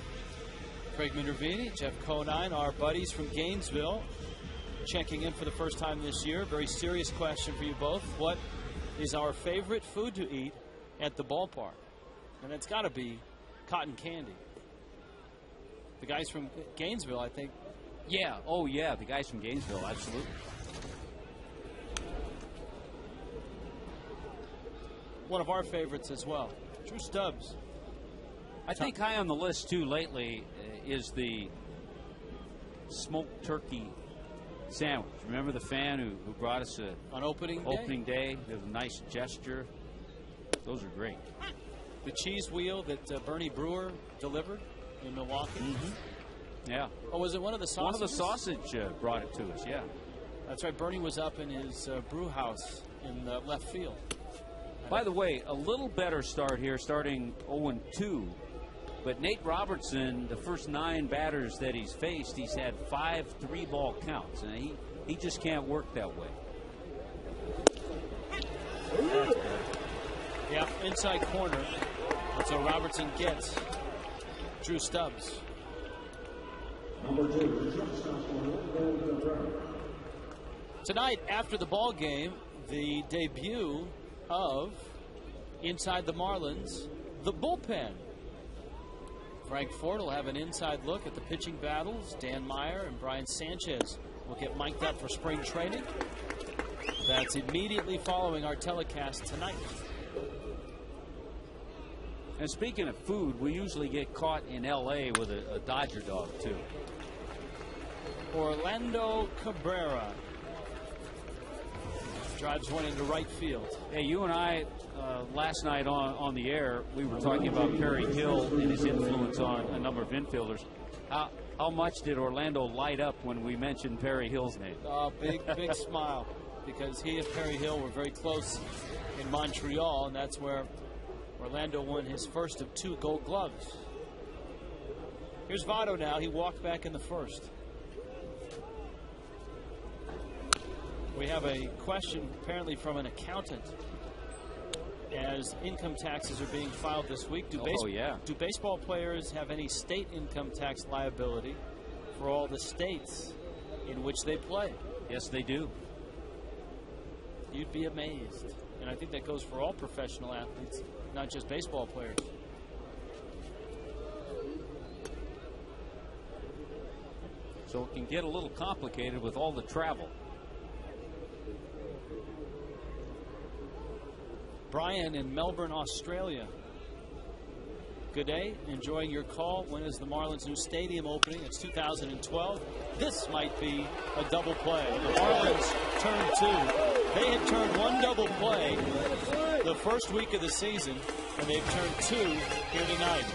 Craig Minervini, Jeff Conine, our buddies from Gainesville, checking in for the first time this year. Very serious question for you both. What is our favorite food to eat at the ballpark? And it's got to be cotton candy. The guys from Gainesville, I think. Yeah, oh yeah, the guys from Gainesville, absolutely. One of our favorites as well, Drew Stubbs. I think high on the list too lately is the smoked turkey sandwich. Remember the fan who brought us on opening day? It was a nice gesture. Those are great. The cheese wheel that Bernie Brewer delivered in Milwaukee. Mm-hmm. Yeah. Oh, was it one of the sausages? One of the sausage brought it to us, yeah. That's right. Bernie was up in his brew house in left field. By the way, a little better start here, starting 0-2. But Nate Robertson, the first 9 batters that he's faced, he's had 5 3-ball counts. And he just can't work that way. Yeah, inside corner. That's what Robertson gets. Drew Stubbs. Tonight, after the ball game, the debut of Inside the Marlins, the bullpen. Frank Ford will have an inside look at the pitching battles. Dan Meyer and Brian Sanchez will get mic'd up for spring training. That's immediately following our telecast tonight. And speaking of food, we usually get caught in L.A. with a Dodger dog, too. Orlando Cabrera drives one into right field. Hey, you and I, last night on the air, we were talking about Perry Hill and his influence on a number of infielders. How much did Orlando light up when we mentioned Perry Hill's name? Big smile, because he and Perry Hill were very close in Montreal, and that's where Orlando won his first of 2 Gold Gloves. Here's Votto now. He walked back in the first. We have a question apparently from an accountant as income taxes are being filed this week. Do baseball players have any state income tax liability for all the states in which they play? Yes, they do. You'd be amazed. And I think that goes for all professional athletes, not just baseball players. So it can get a little complicated with all the travel. Brian in Melbourne, Australia. Good day. Enjoying your call. When is the Marlins' new stadium opening? It's 2012. This might be a double play. The Marlins turn 2. They had turned 1 double play the first week of the season, and they've turned 2 here tonight.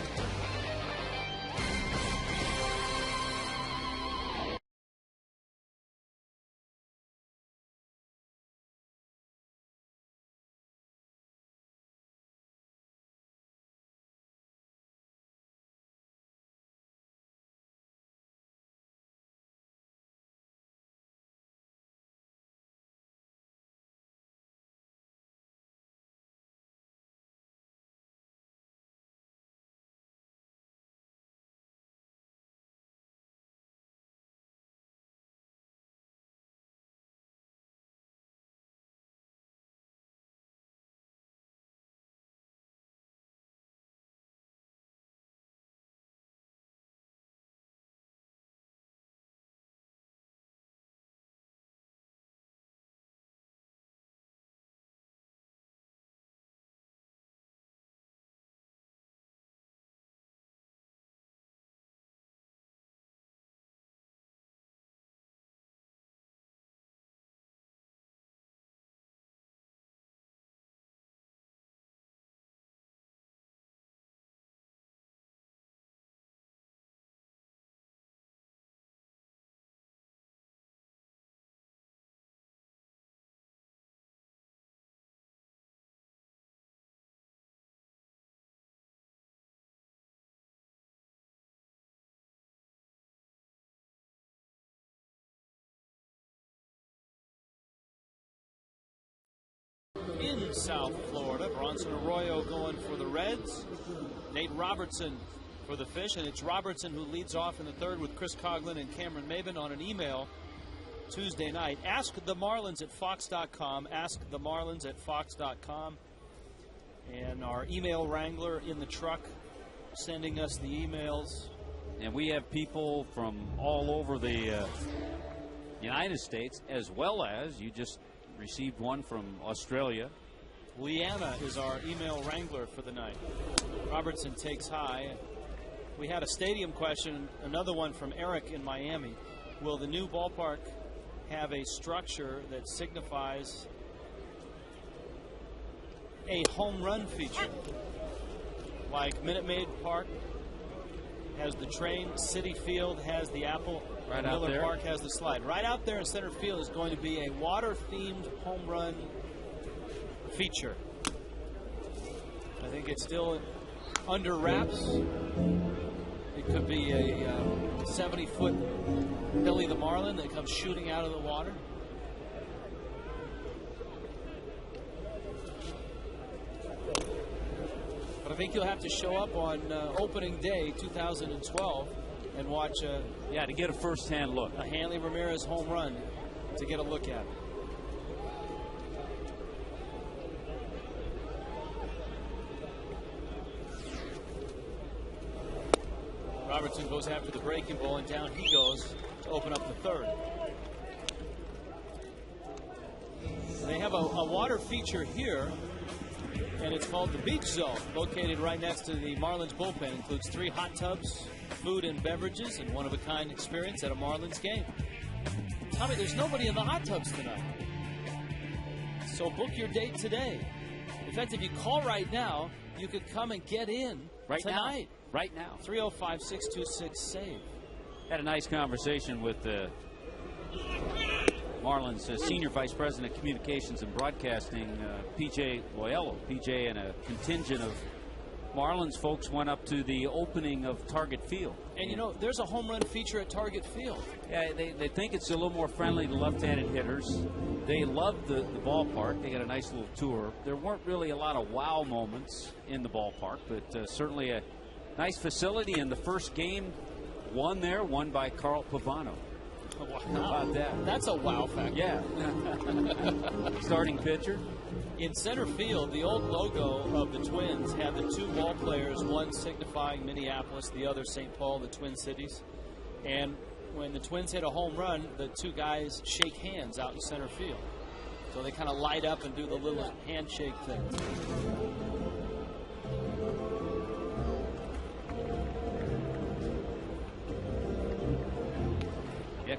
In South Florida, Bronson Arroyo going for the Reds. Nate Robertson for the Fish, and it's Robertson who leads off in the third with Chris Coghlan and Cameron Maben on an email Tuesday night. Ask the Marlins at Fox.com. Ask the Marlins at Fox.com. And our email wrangler in the truck sending us the emails. And we have people from all over the United States, as well as you just received one from Australia. Leanna is our email wrangler for the night. Robertson takes high. We had a stadium question, another one from Eric in Miami. Will the new ballpark have a structure that signifies a home run feature? Like Minute Maid Park has the train, Citi Field has the apple, right out Miller there. Park has the slide. Right out there in center field is going to be a water-themed home run feature. I think it's still under wraps. It could be a 70-foot Billy the Marlin that comes shooting out of the water. But I think you'll have to show up on opening day 2012 and watch to get a first-hand look. A Hanley Ramirez home run to get a look at it. Robertson goes after the breaking ball, and down he goes to open up the third. They have a water feature here, and it's called the Beach Zone, located right next to the Marlins bullpen. Includes 3 hot tubs, food and beverages, and one-of-a-kind experience at a Marlins game. Tommy, there's nobody in the hot tubs tonight, so book your date today. In fact, if you call right now, you could come and get in tonight. Right now. 305-626-SAVE. Had a nice conversation with the Marlins Senior Vice President of Communications and Broadcasting, P.J. Loyello. P.J. and a contingent of Marlins folks went up to the opening of Target Field. And, you know, there's a home run feature at Target Field. Yeah, they think it's a little more friendly to left-handed hitters. They love the ballpark. They got a nice little tour. There weren't really a lot of wow moments in the ballpark, but certainly a nice facility. In the first game, won by Carl Pavano. Wow. How about that? That's a wow factor. Yeah. Starting pitcher. In center field, the old logo of the Twins had the 2 ball players, one signifying Minneapolis, the other St. Paul, the Twin Cities. And when the Twins hit a home run, the 2 guys shake hands out in center field. So they kind of light up and do the little handshake thing.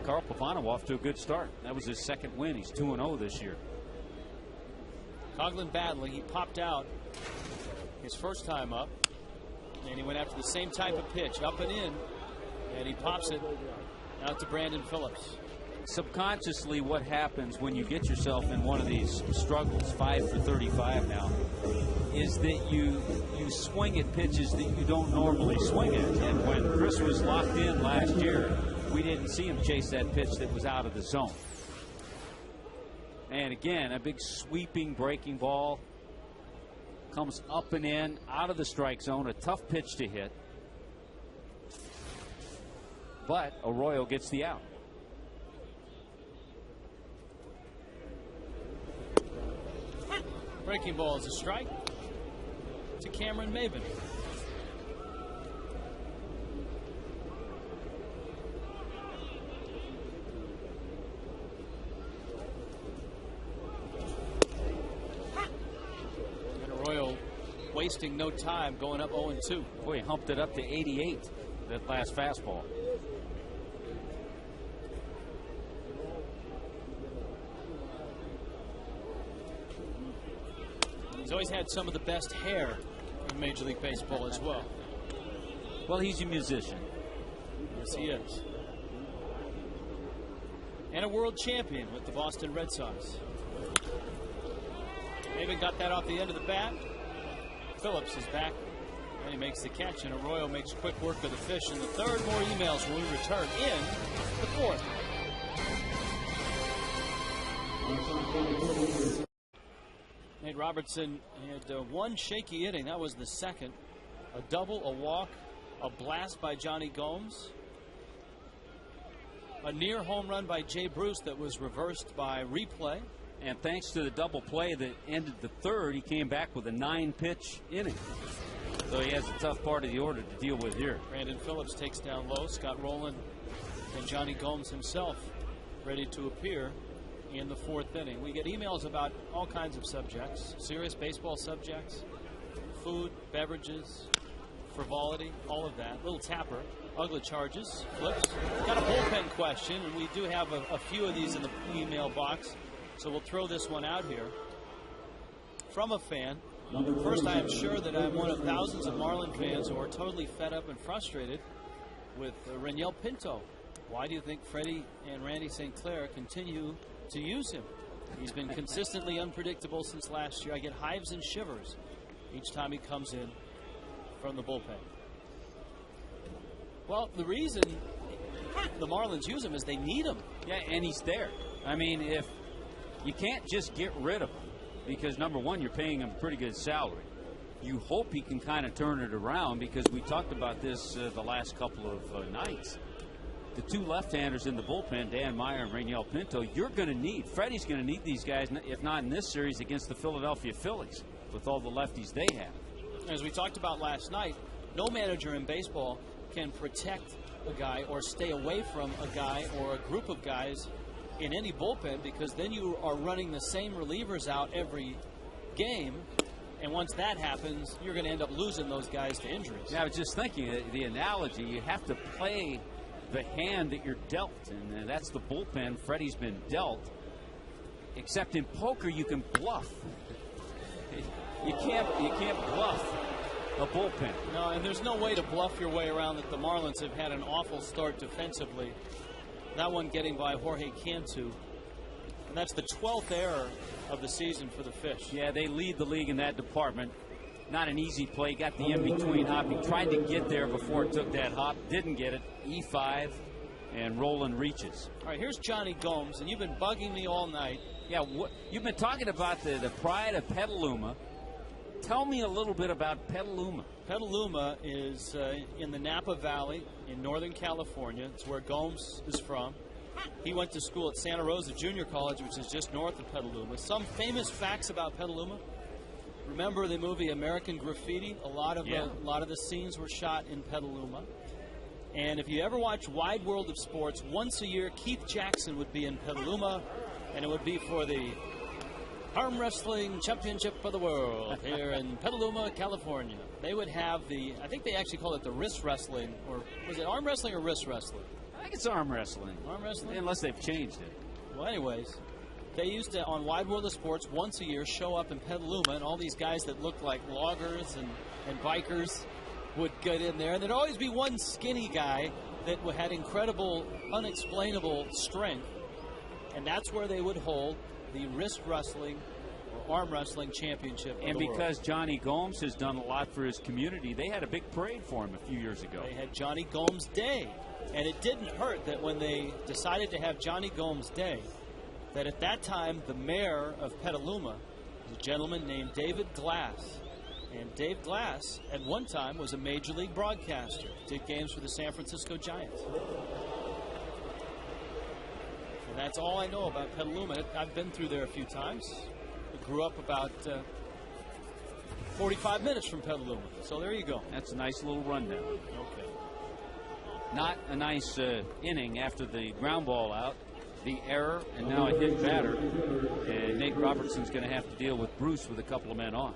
Carl Pavano off to a good start. That was his second win. He's 2-0 this year. Coghlan battling. He popped out his first time up, and he went after the same type of pitch, up and in, and he pops it out to Brandon Phillips. Subconsciously, what happens when you get yourself in one of these struggles, 5 for 35 now, is that you swing at pitches that you don't normally swing at. And when Chris was locked in last year, we didn't see him chase that pitch that was out of the zone. And again, a big sweeping breaking ball comes up and in, out of the strike zone, a tough pitch to hit. But Arroyo gets the out. Breaking ball is a strike to Cameron Maben. And Arroyo wasting no time, going up 0-2. Boy, he humped it up to 88, that last fastball. He's always had some of the best hair in Major League Baseball as well. Well, he's a musician. Yes, he is. And a world champion with the Boston Red Sox. Maben got that off the end of the bat. Phillips is back, and he makes the catch, and Arroyo makes quick work of the fish in the third. More emails when we return in the fourth. Nate Robertson had one shaky inning. That was the second. A double, a walk, a blast by Jonny Gomes. A near home run by Jay Bruce that was reversed by replay. And thanks to the double play that ended the third, he came back with a 9-pitch inning. So he has a tough part of the order to deal with here. Brandon Phillips takes down low. Scott Rowland and Jonny Gomes himself ready to appear in the fourth inning. We get emails about all kinds of subjects, serious baseball subjects, food, beverages, frivolity, all of that. Little tapper, ugly charges, flips. Got a bullpen question, and we do have a few of these in the email box, so we'll throw this one out here. From a fan. First, I am sure that I'm one of thousands of Marlin fans who are totally fed up and frustrated with Reniel Pinto. Why do you think Freddie and Randy St. Clair continue to use him? He's been consistently unpredictable since last year. I get hives and shivers each time he comes in from the bullpen. Well, the reason the Marlins use him is they need him. Yeah, and he's there. I mean, if you can't just get rid of him, because number one, you're paying him a pretty good salary. You hope he can kind of turn it around, because we talked about this the last couple of nights. The two left-handers in the bullpen, Dan Meyer and Reniel Pinto, you're going to need. Freddie's going to need these guys, if not in this series, against the Philadelphia Phillies with all the lefties they have. As we talked about last night, no manager in baseball can protect a guy or stay away from a guy or a group of guys in any bullpen, because then you are running the same relievers out every game, and once that happens, you're going to end up losing those guys to injuries. Yeah, I was just thinking, the analogy, you have to play the hand that you're dealt, and that's the bullpen Freddie's been dealt. Except in poker, you can bluff. You can't bluff a bullpen. No, and there's no way to bluff your way around that. The Marlins have had an awful start defensively. That one getting by Jorge Cantu, and that's the 12th error of the season for the Fish. Yeah, they lead the league in that department. Not an easy play. Got the in-between hop. He tried to get there before it took that hop. Didn't get it. E5, and Roland reaches. All right, here's Jonny Gomes, and you've been bugging me all night. Yeah, you've been talking about the pride of Petaluma. Tell me a little bit about Petaluma. Petaluma is in the Napa Valley in Northern California. It's where Gomes is from. He went to school at Santa Rosa Junior College, which is just north of Petaluma. Some famous facts about Petaluma. Remember the movie American Graffiti? A lot of the scenes were shot in Petaluma. And if you ever watch Wide World of Sports, once a year Keith Jackson would be in Petaluma, and it would be for the Arm Wrestling Championship of the World here in Petaluma, California. They would have I think they actually call it the wrist wrestling, or was it arm wrestling or wrist wrestling? think it's arm wrestling. Arm wrestling? Unless they've changed it. Well, anyways, they used to, on Wide World of Sports, once a year show up in Petaluma, and all these guys that looked like loggers and bikers would get in there. And there'd always be one skinny guy that had incredible, unexplainable strength. And that's where they would hold the wrist wrestling or arm wrestling championship. And because Jonny Gomes has done a lot for his community, they had a big parade for him a few years ago. They had Jonny Gomes Day. And it didn't hurt that when they decided to have Jonny Gomes Day, that at that time the mayor of Petaluma was a gentleman named David Glass. And Dave Glass at one time was a major league broadcaster, did games for the San Francisco Giants. And that's all I know about Petaluma. I've been through there a few times. I grew up about 45 minutes from Petaluma. So there you go. That's a nice little rundown. Okay. Not a nice inning after the ground ball out, the error, and now a hit batter. And Nate Robertson's going to have to deal with Bruce with a couple of men on.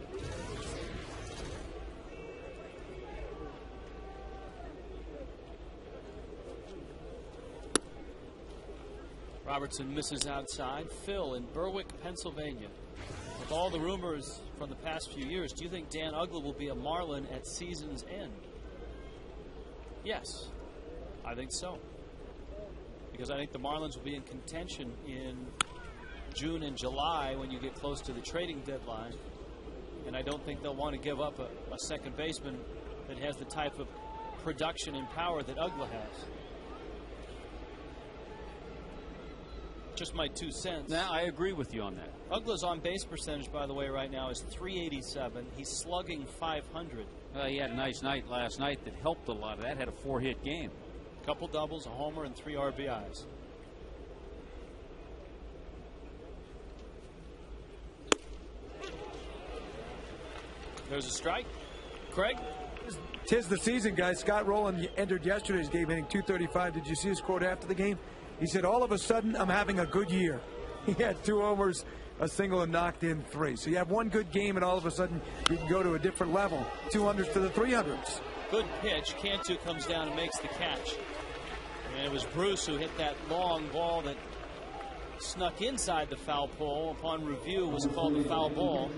Robertson misses outside. Phil in Berwick, Pennsylvania. With all the rumors from the past few years, do you think Dan Uggla will be a Marlin at season's end? Yes, I think so. Because I think the Marlins will be in contention in June and July when you get close to the trading deadline. And I don't think they'll want to give up a second baseman that has the type of production and power that Uggla has. Just my 2 cents. Now, I agree with you on that. Uggla's on base percentage, by the way, right now is .387. He's slugging .500. He had a nice night last night that helped a lot of that. Had a 4-hit game. Couple doubles, a homer, and 3 RBIs. There's a strike. Craig? Tis the season, guys. Scott Rowland entered yesterday's game hitting .235. Did you see his quote after the game? He said, all of a sudden, I'm having a good year. He had 2 homers, a single, and knocked in 3. So you have one good game, and all of a sudden, you can go to a different level. 200s to the 300s. Good pitch. Cantu comes down and makes the catch. And it was Bruce who hit that long ball that snuck inside the foul pole. Upon review, was called a foul ball.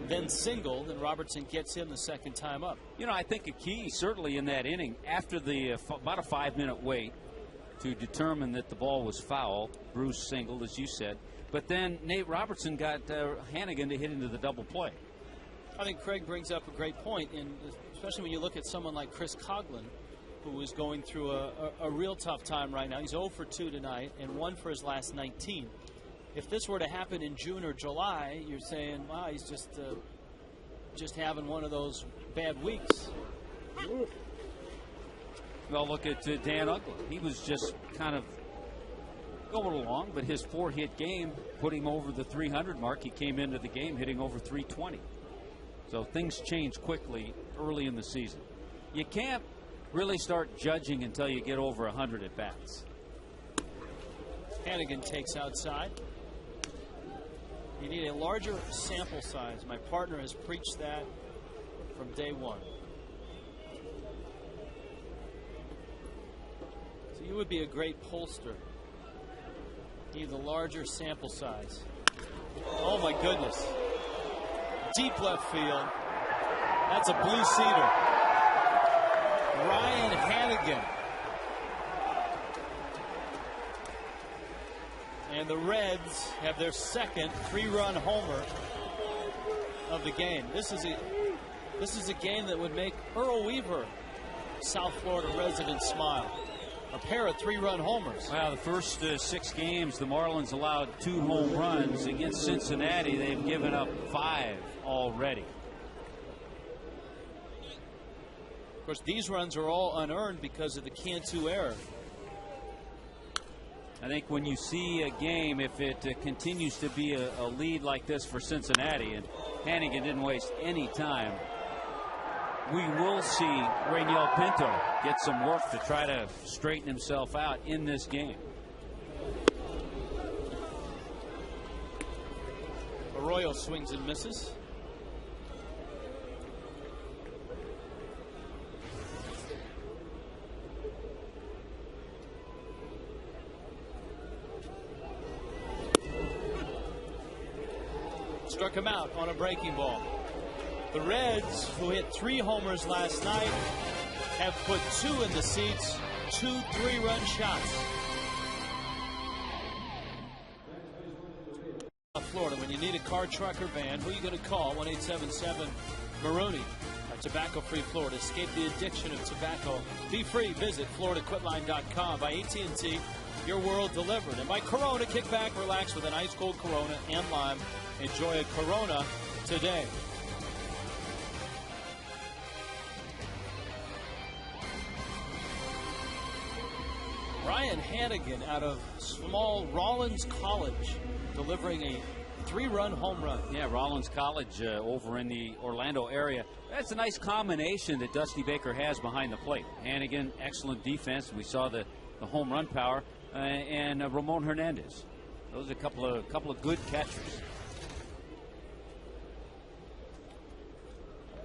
Then singled, and Robertson gets him the second time up. You know, I think a key, certainly in that inning, after the about a 5-minute wait to determine that the ball was foul, Bruce singled, as you said. But then Nate Robertson got Hanigan to hit into the double play. I think Craig brings up a great point, and especially when you look at someone like Chris Coghlan, who is going through a real tough time right now. He's 0 for 2 tonight and 1 for his last 19. If this were to happen in June or July, you're saying, wow, he's just having one of those bad weeks. Well, look at Dan Uggla. He was just kind of going along, but his 4-hit game put him over the 300 mark. He came into the game hitting over 320. So things change quickly early in the season. You can't really start judging until you get over 100 at bats. Hanigan takes outside. You need a larger sample size. My partner has preached that from day one. So you would be a great pollster. You need a larger sample size. Oh my goodness. Deep left field. That's a blue seater. Ryan Hanigan. And the Reds have their second 3-run homer of the game. This is a game that would make Earl Weaver, South Florida resident, smile. A pair of 3-run homers. Well, the first 6 games, the Marlins allowed 2 home runs. Against Cincinnati, they've given up 5 already. Of course, these runs are all unearned because of the Cantu error. I think when you see a game, if it continues to be a lead like this for Cincinnati, and Hanigan didn't waste any time, we will see Raniel Pinto get some work to try to straighten himself out in this game. Arroyo swings and misses. struck him out on a breaking ball. The Reds, who hit 3 homers last night, have put 2 in the seats, 2 3-run shots. Florida, when you need a car, truck, or van, who are you going to call? 1-877-MAROONY. Tobacco-free Florida. Escape the addiction of tobacco. Be free. Visit FloridaQuitline.com. By AT&T, your world delivered. And by Corona, kick back, relax with an ice-cold Corona and lime. Enjoy a Corona today. Ryan Hanigan out of small Rollins College, delivering a 3-run home run. Yeah, Rollins College over in the Orlando area. That's a nice combination that Dusty Baker has behind the plate. Hanigan, excellent defense. We saw the home run power, and Ramon Hernandez. Those are a couple of good catchers.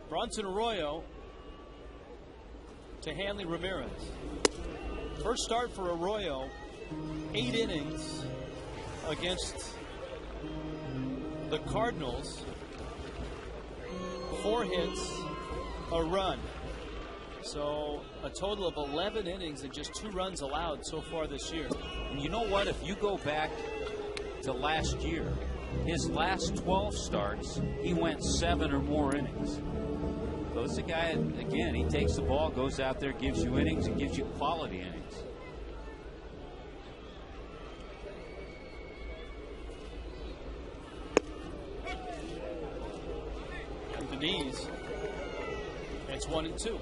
Bronson Arroyo to Hanley Ramirez. First start for Arroyo, 8 innings against the Cardinals, 4 hits, a run. So a total of 11 innings and just 2 runs allowed so far this year. And you know what? If you go back to last year, his last 12 starts, he went 7 or more innings. So it's a guy, again, he takes the ball, goes out there, gives you innings, and gives you quality innings. The knees. It's 1-2.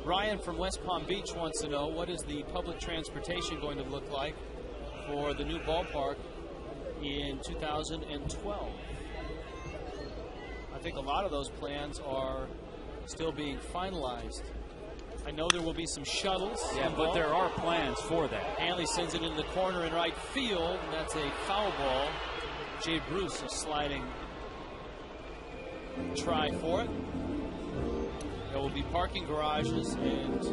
Brian from West Palm Beach wants to know, what is the public transportation going to look like for the new ballpark in 2012? I think a lot of those plans are still being finalized. I know there will be some shuttles. Yeah, but there are plans for that. Hanley sends it into the corner in right field, and that's a foul ball. Jay Bruce, a sliding try for it. There will be parking garages, and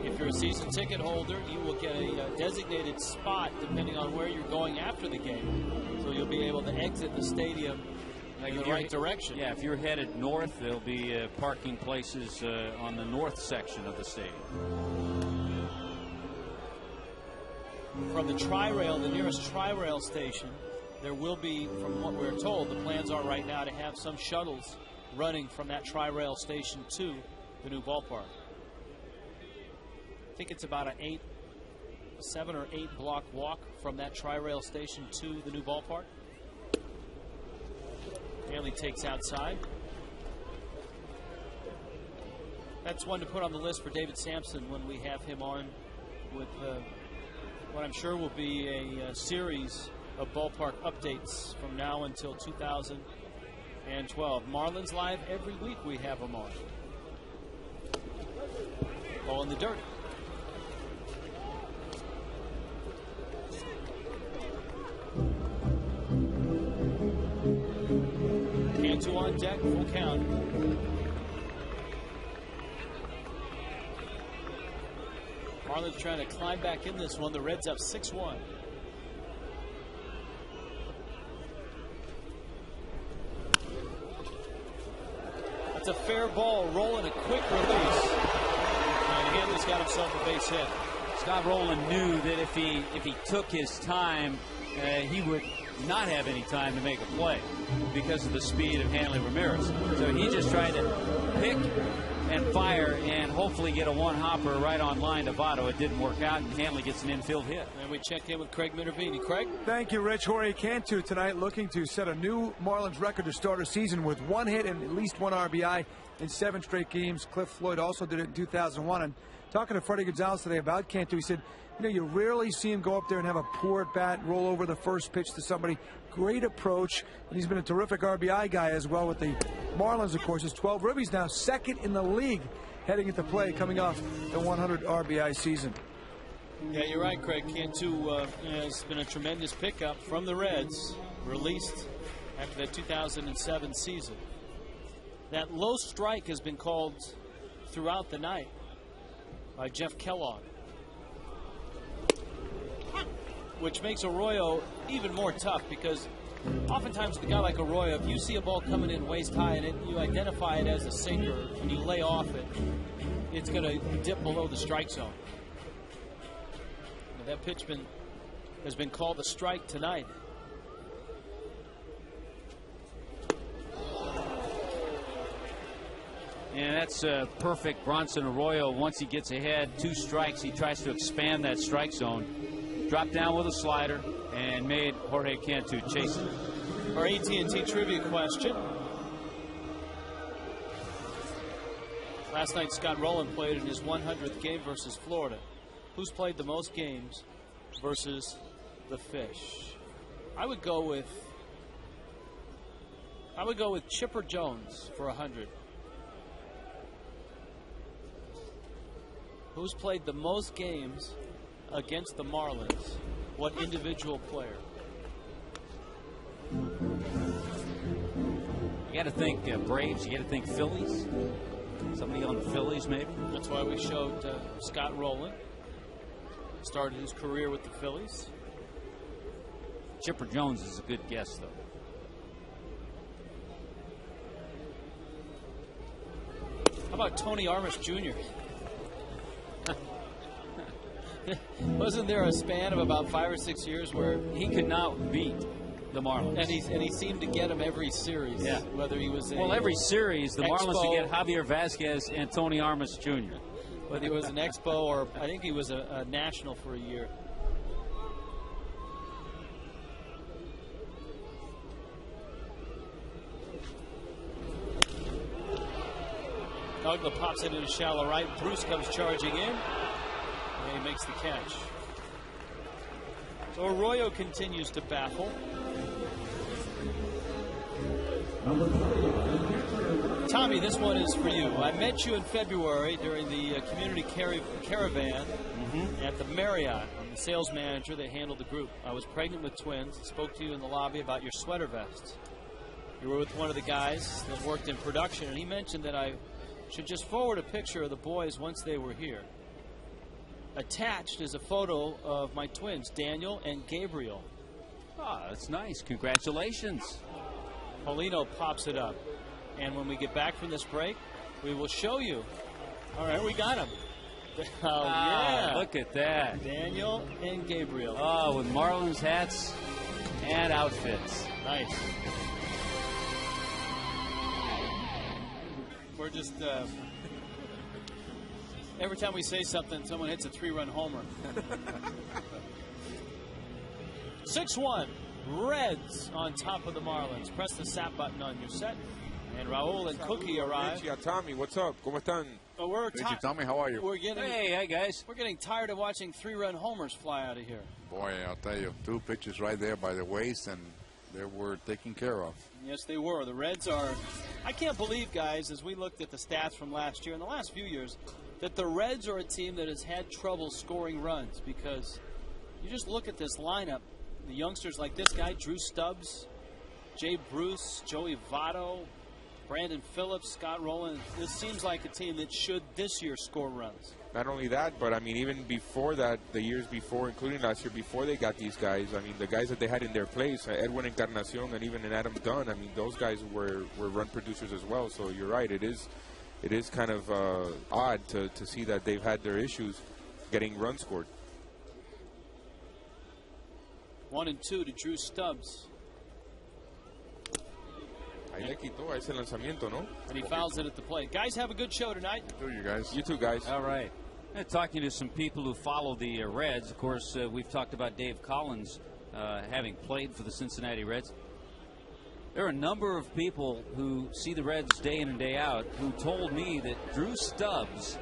if you're a season ticket holder, you will get a designated spot depending on where you're going after the game. So you'll be able to exit the stadium in the right direction. Yeah, if you're headed north, there'll be parking places on the north section of the stadium. From the Tri-Rail, the nearest Tri-Rail station, there will be, from what we're told, the plans are right now to have some shuttles running from that Tri-Rail station to the new ballpark. I think it's about a 7 or 8 block walk from that Tri-Rail station to the new ballpark. Hanley takes outside. That's one to put on the list for David Sampson when we have him on with what I'm sure will be a series of ballpark updates from now until 2012. Marlins Live every week we have them on. Ball in the dirt. Cantu on deck, full count. Marlins trying to climb back in this one. The Reds up 6-1. It's a fair ball, rolling a quick release. And Hanley's got himself a base hit. Scott Rowland knew that if he took his time, he would not have any time to make a play because of the speed of Hanley Ramirez. So he just tried to pick and fire and hopefully get a one-hopper right on line to Votto. It didn't work out, and Hanley gets an infield hit. And we check in with Craig Minervini. Craig? Thank you, Rich. Jorge Cantu tonight looking to set a new Marlins record to start a season with 1 hit and at least 1 RBI in 7 straight games. Cliff Floyd also did it in 2001. And talking to Freddie Gonzalez today about Cantu, he said, you know, you rarely see him go up there and have a poor at bat, roll over the first pitch to somebody. Great approach. And he's been a terrific RBI guy as well with the Marlins, of course. His 12 ribbies now, second in the league heading into play, coming off the 100 RBI season. Yeah, you're right, Craig. Cantu has been a tremendous pickup from the Reds, released after that 2007 season. That low strike has been called throughout the night by Jeff Kellogg, which makes Arroyo even more tough because Oftentimes, with a guy like Arroyo, if you see a ball coming in waist high and you identify it as a sinker and you lay off it, it's going to dip below the strike zone. Now, that pitch has been called a strike tonight. And that's perfect. Bronson Arroyo, once he gets ahead, 2 strikes, he tries to expand that strike zone. Dropped down with a slider and made Jorge Cantu chase it. Our AT&T trivia question. Last night, Scott Rowland played in his 100th game versus Florida. Who's played the most games versus the Fish? I would go with Chipper Jones for 100. Who's played the most games against the Marlins? What individual player? You got to think Braves. You got to think Phillies. Somebody on the Phillies, maybe. That's why we showed Scott Rowland. Started his career with the Phillies. Chipper Jones is a good guess, though. How about Tony Armas Jr.? Wasn't there a span of about 5 or 6 years where he could not beat the Marlins? And he seemed to get them every series. Yeah. Whether he was every series, the Expo, Marlins would get Javier Vasquez and Tony Armas Jr. Whether he was an Expo or I think he was a national for a year. Douglas pops it into shallow right. Bruce comes charging in. And he makes the catch. So Arroyo continues to baffle. Tommy, this one is for you. I met you in February during the community caravan at the Marriott. I'm the sales manager that handled the group. I was pregnant with twins. Spoke to you in the lobby about your sweater vests. You were with one of the guys that worked in production, and he mentioned that I should just forward a picture of the boys once they were here. Attached is a photo of my twins, Daniel and Gabriel. Ah, that's nice. Congratulations. Paulino pops it up. And when we get back from this break, we will show you. All right, we got them. Oh, yeah. Look at that. Daniel and Gabriel. Oh, with Marlins hats and outfits. Nice. We're just... every time we say something, someone hits a 3-run homer. 6-1. Reds on top of the Marlins. Press the SAP button on your set. And Raul and Cookie arrive. Richie, Tommy, what's up? ¿Cómo están? Oh, we're Richie, Tommy, how are you? Hey, guys. We're getting tired of watching 3-run homers fly out of here. Boy, I'll tell you, 2 pitches right there by the waist, and they were taken care of. Yes, they were. The Reds are... I can't believe, guys, as we looked at the stats from last year and the last few years, that the Reds are a team that has had trouble scoring runs, because you just look at this lineup. The youngsters like this guy, Drew Stubbs, Jay Bruce, Joey Votto, Brandon Phillips, Scott Rowland. This seems like a team that should this year score runs. Not only that, but I mean, even before that, the years before, including last year, before they got these guys, I mean, the guys that they had in their place, Edwin Encarnacion and even Adam Dunn, I mean, those guys were run producers as well. So you're right, it is kind of odd to see that they've had their issues getting runs scored. 1-2 to Drew Stubbs. Ahí le quitó a ese lanzamiento, ¿no? And he fouls it at the plate. Guys, have a good show tonight. You guys. You too, guys. All right. Talking to some people who follow the Reds. Of course, we've talked about Dave Collins having played for the Cincinnati Reds. There are a number of people who see the Reds day in and day out who told me that Drew Stubbs,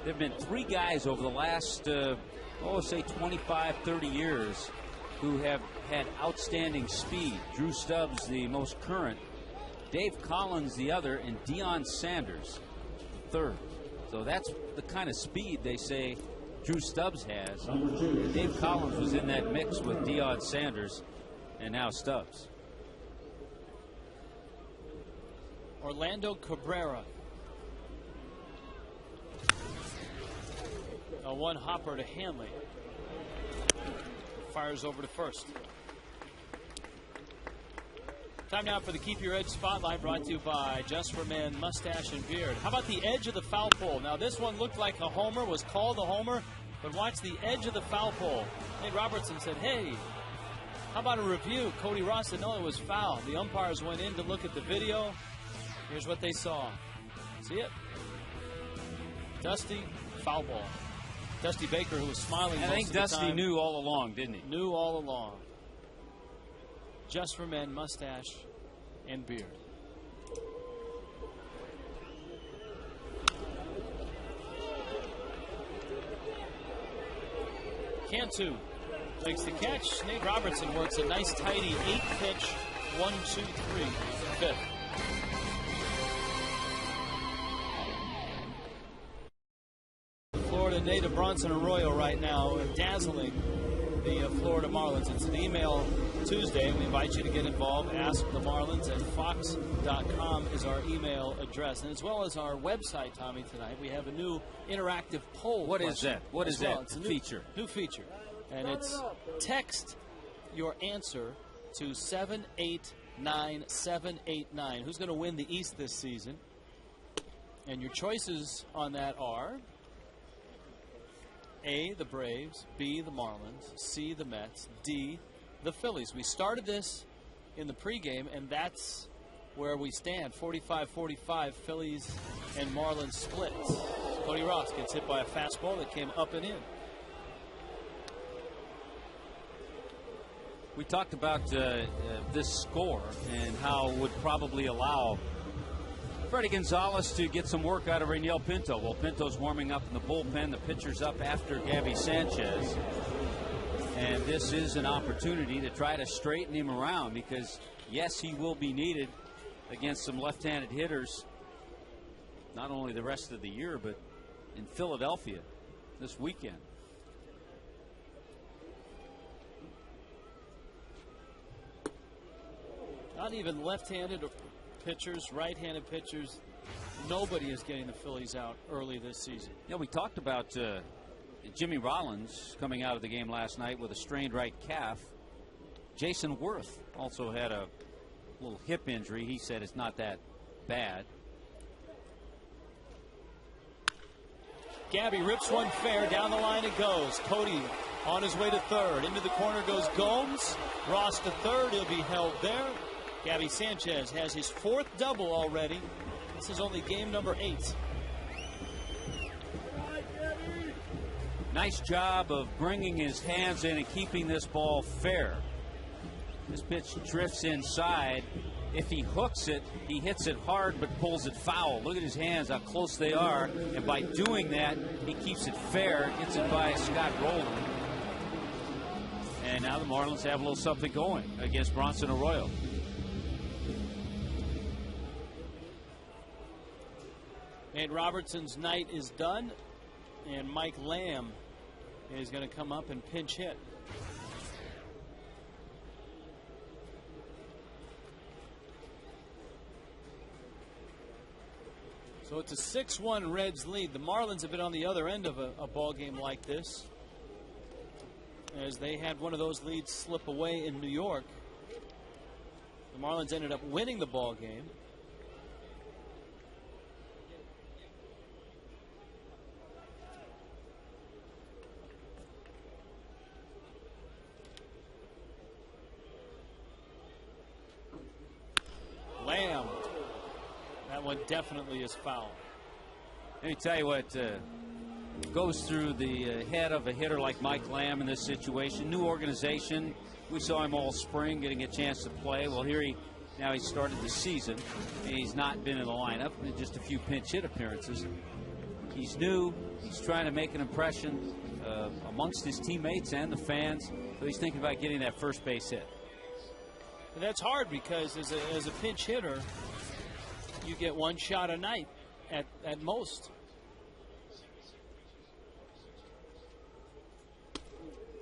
there have been 3 guys over the last, say 25, 30 years who have had outstanding speed. Drew Stubbs, the most current, Dave Collins, the other, and Deion Sanders, the third. So that's the kind of speed they say Drew Stubbs has. Dave Collins was in that mix with Deion Sanders, and now Stubbs. Orlando Cabrera. A 1 hopper to Hanley. Fires over to first. Time now for the Keep Your Edge Spotlight, brought to you by Just for Men Mustache and Beard. How about the edge of the foul pole? Now, this one looked like a homer, was called a homer, but watch the edge of the foul pole. Nate Robertson said, hey, how about a review? Cody Ross said, no, it was foul. The umpires went in to look at the video. Here's what they saw. See it? Dusty, foul ball. Dusty Baker, who was smiling most I think of the Dusty time, knew all along, didn't he? Knew all along. Just for Men, mustache and beard. Cantu makes the catch. Nate Robertson works a nice tidy 8-pitch 1-2-3 fifth. Florida native Bronson Arroyo right now dazzling the Florida Marlins. It's an email Tuesday. We invite you to get involved. Ask the Marlins at fox.com is our email address. And as well as our website, Tommy, tonight, we have a new interactive poll. What is that? What is that feature? New feature. And it's text your answer to 789-789. Who's going to win the East this season? And your choices on that are A, the Braves, B, the Marlins, C, the Mets, D, the Phillies. We started this in the pregame, and that's where we stand. 45-45, Phillies and Marlins split. Cody Ross gets hit by a fastball that came up and in. We talked about this score and how it would probably allow Freddie Gonzalez to get some work out of Reynel Pinto. Well, Pinto's warming up in the bullpen. The pitcher's up after Gabby Sanchez. And this is an opportunity to try to straighten him around because, yes, he will be needed against some left-handed hitters, not only the rest of the year, but in Philadelphia this weekend. Not even left-handed pitchers, right-handed pitchers. Nobody is getting the Phillies out early this season. Yeah, we talked about Jimmy Rollins coming out of the game last night with a strained right calf. Jason Worth also had a little hip injury. He said it's not that bad. Gabby rips one fair. Down the line it goes. Cody on his way to third. Into the corner goes Gomes. Ross to third. He'll be held there. Gabby Sanchez has his fourth double already. This is only game number 8. Nice job of bringing his hands in and keeping this ball fair. This pitch drifts inside. If he hooks it, he hits it hard but pulls it foul. Look at his hands, how close they are. And by doing that, he keeps it fair, gets it by Scott Rowland. And now the Marlins have a little something going against Bronson Arroyo. Nate Robertson's night is done, and Mike Lamb is going to come up and pinch hit. So it's a 6-1 Reds lead. The Marlins have been on the other end of a ball game like this, as they had one of those leads slip away in New York. The Marlins ended up winning the ball game. Lamb. That one definitely is foul. Let me tell you what goes through the head of a hitter like Mike Lamb in this situation. New organization. We saw him all spring getting a chance to play. Well, now he started the season, and he's not been in the lineup. Just a few pinch hit appearances. He's new. He's trying to make an impression amongst his teammates and the fans. So he's thinking about getting that first base hit. And that's hard because as a pinch hitter, you get one shot a night at most.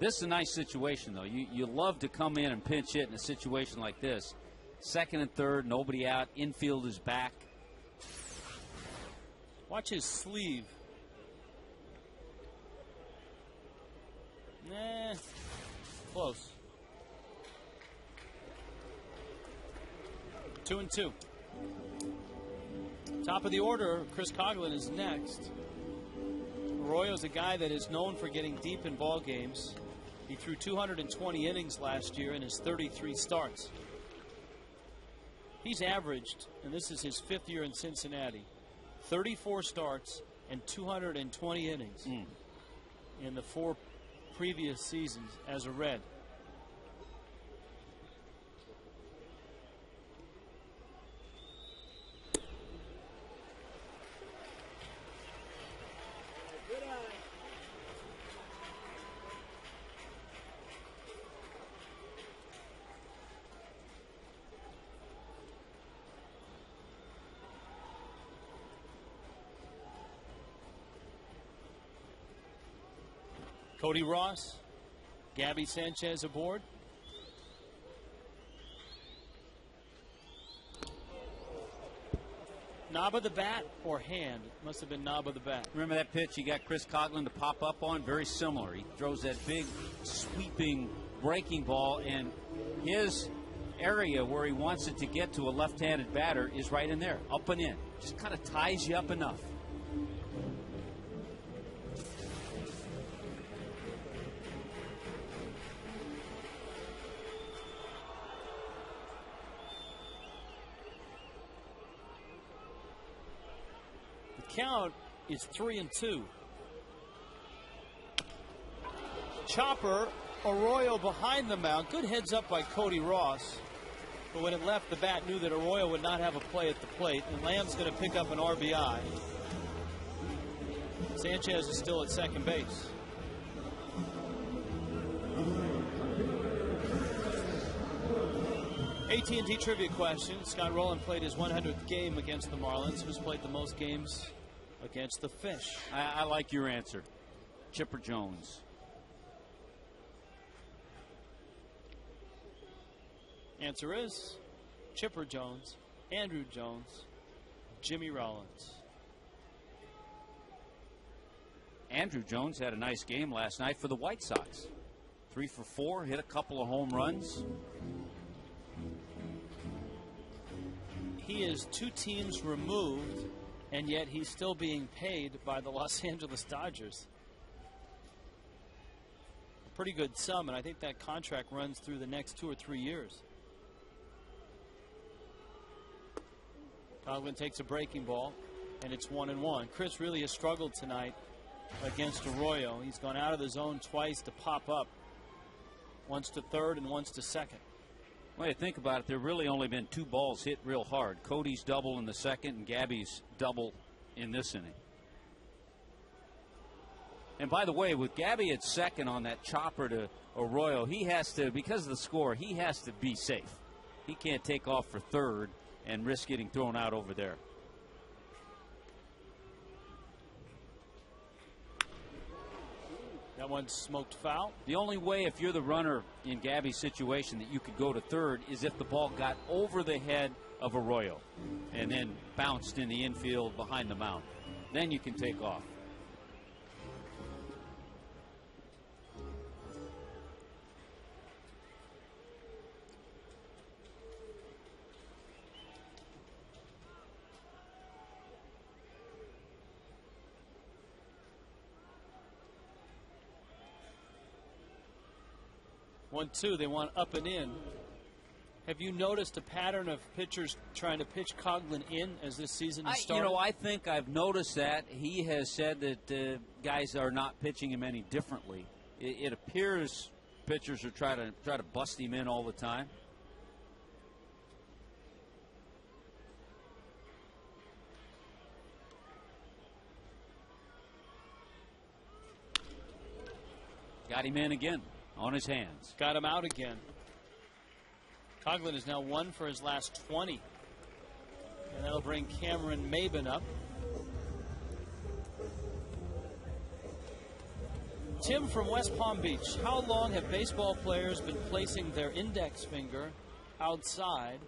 This is a nice situation, though. You love to come in and pinch hit in a situation like this. Second and third, nobody out. Infield is back. Watch his sleeve. Close. 2-2. Top of the order, Chris Coghlan is next. Arroyo's a guy that is known for getting deep in ball games. He threw 220 innings last year in his 33 starts. He's averaged, and this is his 5th year in Cincinnati, 34 starts and 220 innings in the 4 previous seasons as a Red. Cody Ross, Gabby Sanchez aboard. Knob of the bat or hand? Must have been knob of the bat. Remember that pitch you got Chris Coghlan to pop up on? Very similar. He throws that big sweeping breaking ball, and his area where he wants it to get to a left-handed batter is right in there, up and in. Just kind of ties you up enough. Count is 3-2. Chopper, Arroyo behind the mound. Good heads up by Cody Ross. But when it left, the bat knew that Arroyo would not have a play at the plate, and Lamb's going to pick up an RBI. Sanchez is still at second base. AT&T trivia question. Scott Rowland played his 100th game against the Marlins. Who's played the most games against the Fish? I like your answer. Chipper Jones. Answer is Chipper Jones, Andrew Jones, Jimmy Rollins. Andrew Jones had a nice game last night for the White Sox. 3 for 4, hit a couple of home runs. He is 2 teams removed, and yet he's still being paid by the Los Angeles Dodgers. A pretty good sum, and I think that contract runs through the next 2 or 3 years. Coghlan takes a breaking ball, and it's 1-1. Chris really has struggled tonight against Arroyo. He's gone out of the zone twice to pop up, once to third and once to second. Well, you think about it, there really only been 2 balls hit real hard. Cody's double in the second and Gabby's double in this inning. And by the way, with Gabby at second on that chopper to Arroyo, he has to, because of the score, he has to be safe. He can't take off for third and risk getting thrown out over there. That one's smoked foul. The only way, if you're the runner in Gabby's situation, that you could go to third is if the ball got over the head of Arroyo and then bounced in the infield behind the mound. Then you can take off. One, two, they want up and in. Have you noticed a pattern of pitchers trying to pitch Coghlan in as this season has started? I think I've noticed that. He has said that guys are not pitching him any differently. It appears pitchers are trying to bust him in all the time. Got him in again. On his hands. Got him out again. Coghlan is now 1 for his last 20. And that'll bring Cameron Maben up. Tim from West Palm Beach. How long have baseball players been placing their index finger outside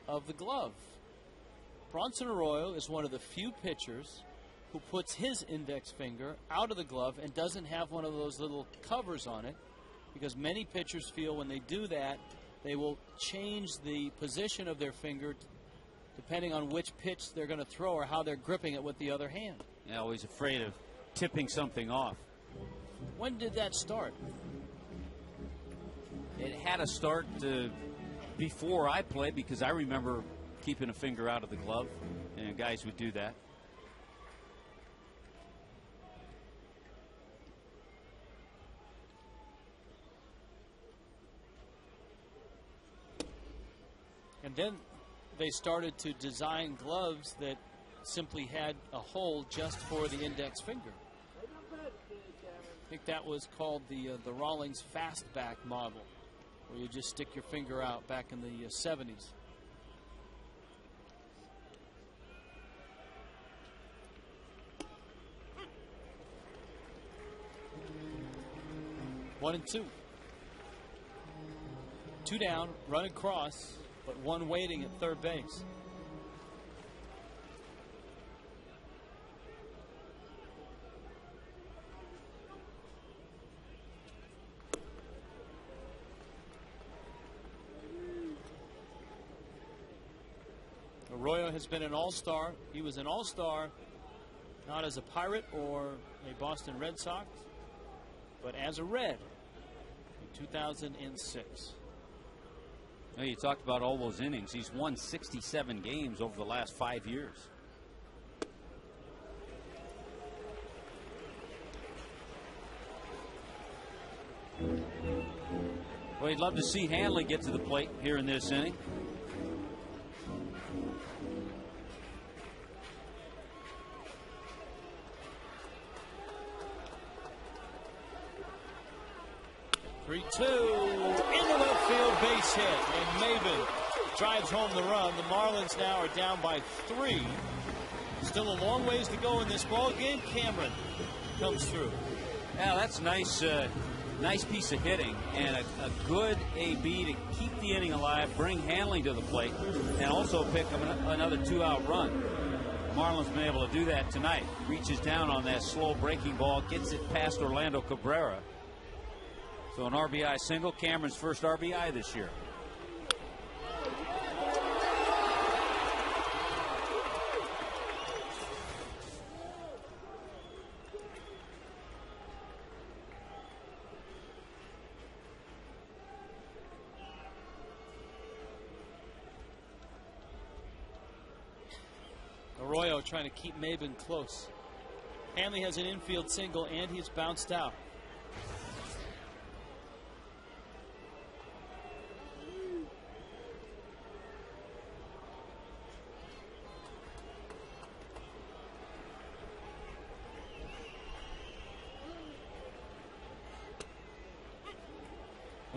of the glove? Bronson Arroyo is one of the few pitchers who puts his index finger out of the glove and doesn't have one of those little covers on it, because many pitchers feel when they do that, they will change the position of their finger depending on which pitch they're going to throw or how they're gripping it with the other hand. Yeah, always afraid of tipping something off. When did that start? It had to start before I played, because I remember keeping a finger out of the glove, and guys would do that. And then they started to design gloves that simply had a hole just for the index finger. I think that was called the Rawlings fastback model, where you just stick your finger out back in the 70s. One and two. Two down, run across, but one waiting at third base. Arroyo has been an all-star. He was an all-star not as a Pirate or a Boston Red Sox, but as a Red in 2006. Well, you talked about all those innings. He's won 67 games over the last 5 years. Well, you'd love to see Hanley get to the plate here in this inning. Into left field, base hit, and Maben drives home the run. The Marlins now are down by 3. Still a long ways to go in this ball game. Cameron comes through. Yeah, that's nice. Nice piece of hitting, and a good AB to keep the inning alive, bring Hanley to the plate, and also pick up another 2-out run. Marlins been able to do that tonight. Reaches down on that slow breaking ball, gets it past Orlando Cabrera. So an RBI single, Cameron's first RBI this year. Arroyo trying to keep Maben close. Hanley has an infield single, and he's bounced out.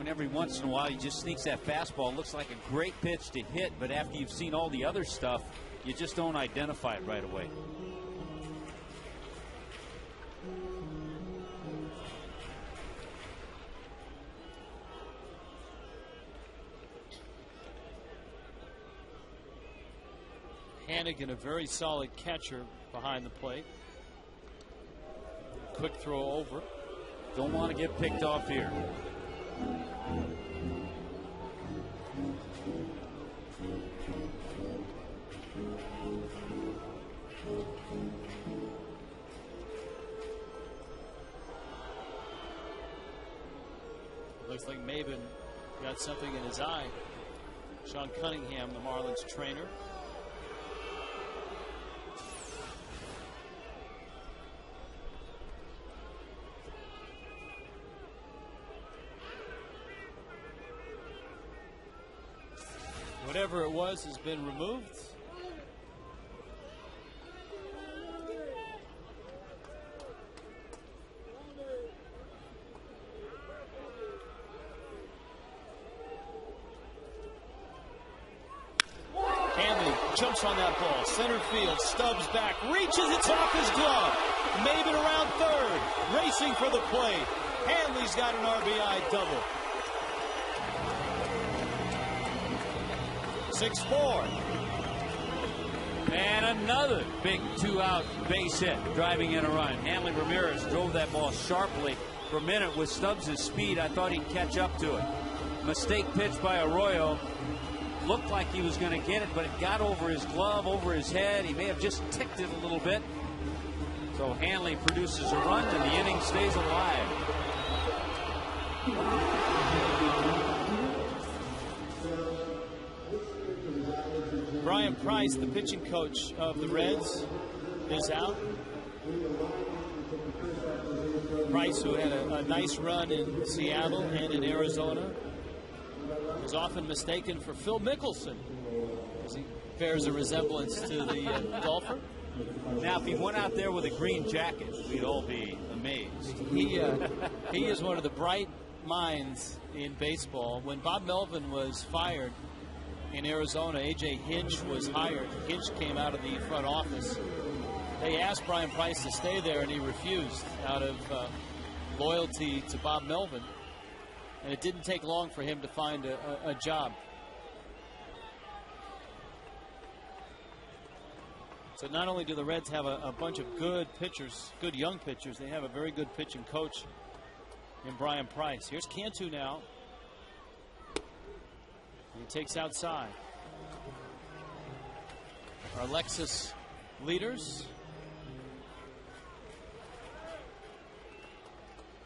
Every once in a while he just sneaks that fastball. Looks like a great pitch to hit, but after you've seen all the other stuff, you just don't identify it right away. Hanigan, a very solid catcher behind the plate. Quick throw over. Don't want to get picked off here. Looks like Maben got something in his eye. Sean Cunningham, the Marlins trainer. Whatever it was has been removed. Hanley jumps on that ball. Center field. Stubbs back. Reaches. It's off his glove. Maben around third. Racing for the plate. Hanley's got an RBI double. 6-4. And another big 2-out base hit, driving in a run. Hanley Ramirez drove that ball sharply. For a minute with Stubbs' speed, I thought he'd catch up to it. Mistake pitch by Arroyo. looked like he was going to get it, but it got over his glove, over his head. He may have just ticked it a little bit. So Hanley produces a run, and the inning stays alive. Brian Price, the pitching coach of the Reds, is out. Price, who had a nice run in Seattle and in Arizona, is often mistaken for Phil Mickelson, as he bears a resemblance to the golfer. Now, if he went out there with a green jacket, we'd all be amazed. He is one of the bright minds in baseball. When Bob Melvin was fired in Arizona, A.J. Hinch was hired. Hinch came out of the front office. They asked Brian Price to stay there, and he refused out of loyalty to Bob Melvin. And it didn't take long for him to find a job. So not only do the Reds have a bunch of good pitchers, good young pitchers, they have a very good pitching coach in Brian Price. Here's Cantu now. He takes outside. Our Lexus leaders.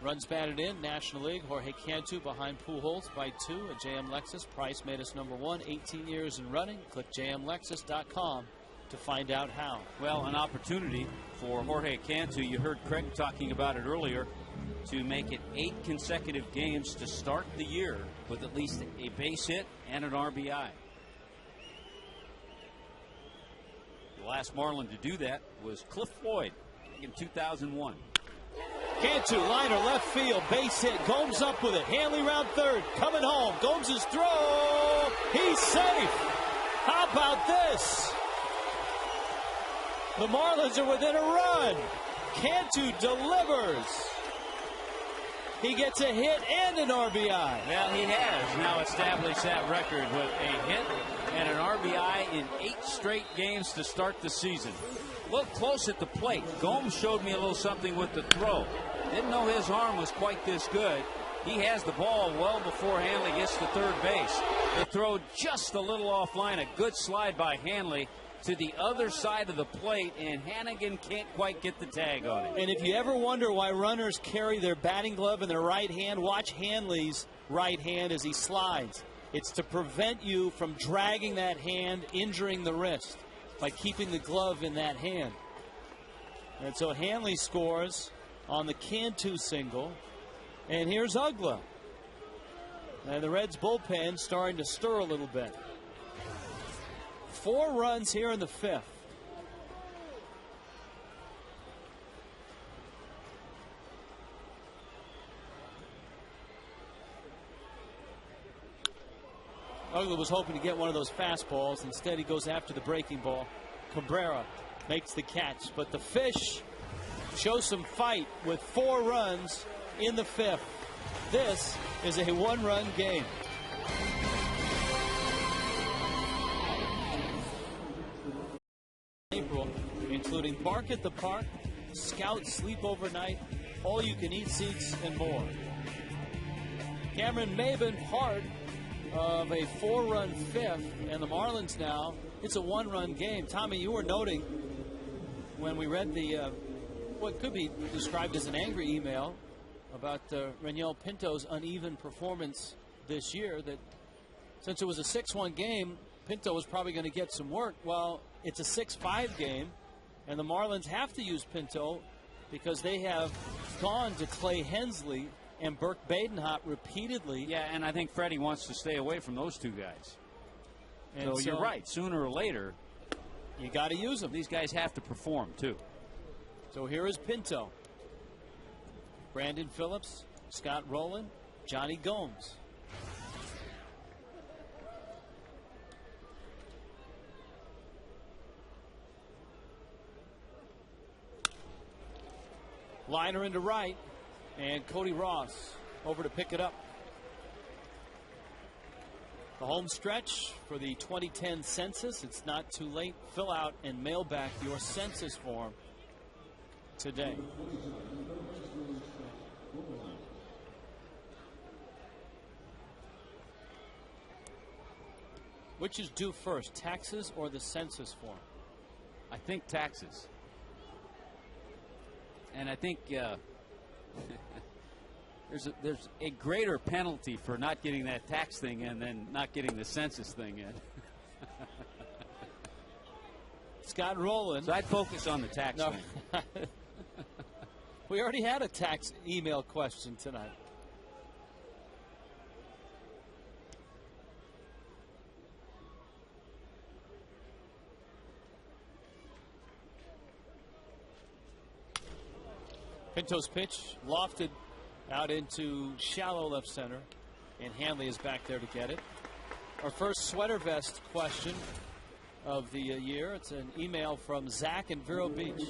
Runs batted in, National League. Jorge Cantu behind Pujols by 2 at JM Lexus. Price made us #1, 18 years in running. Click jmlexus.com to find out how. Well, an opportunity for Jorge Cantu. You heard Craig talking about it earlier, to make it 8 consecutive games to start the year with at least a base hit and an RBI. The last Marlin to do that was Cliff Floyd in 2001. Cantu, liner, left field, base hit. Gomes up with it. Hanley round third, coming home. Gomes' throw. He's safe. How about this? The Marlins are within a run. Cantu delivers. He gets a hit and an RBI. Well, he has now established that record with a hit and an RBI in 8 straight games to start the season. Look close at the plate. Gomes showed me a little something with the throw. Didn't know his arm was quite this good. He has the ball well before Hanley gets to third base. The throw just a little offline. A good slide by Hanley to the other side of the plate, and Hanigan can't quite get the tag on it. And if you ever wonder why runners carry their batting glove in their right hand, watch Hanley's right hand as he slides. It's to prevent you from dragging that hand, injuring the wrist, by keeping the glove in that hand. And so Hanley scores on the Cantu single. And here's Ugla. And the Reds bullpen starting to stir a little bit. 4 runs here in the 5th. Ugla was hoping to get one of those fastballs. Instead, he goes after the breaking ball. Cabrera makes the catch, but the Fish show some fight with 4 runs in the 5th. This is a 1-run game. April, including Bark at the Park, Scout Sleep Overnight, all-you-can-eat seats, and more. Cameron Maben, part of a 4-run 5th, and the Marlins now, it's a 1-run game. Tommy, you were noting when we read the what could be described as an angry email about Reniel Pinto's uneven performance this year, that since it was a 6-1 game, Pinto was probably going to get some work. Well, it's a 6-5 game, and the Marlins have to use Pinto because they have gone to Clay Hensley and Burke Badenhot repeatedly. Yeah, and I think Freddie wants to stay away from those 2 guys. And so you're right. Sooner or later, you got to use them. These guys have to perform, too. So here is Pinto. Brandon Phillips, Scott Rowland, Jonny Gomes. Liner into right, and Cody Ross over to pick it up. The home stretch for the 2010 census. It's not too late. Fill out and mail back your census form today. Which is due first, taxes or the census form? I think taxes. And I think there's a greater penalty for not getting that tax thing in than not getting the census thing in. Scott Rowland. So I'd focus on the tax thing. We already had a tax email question tonight. Pinto's pitch lofted out into shallow left center, and Hanley is back there to get it. Our first sweater vest question of the year. It's an email from Zach in Vero Beach.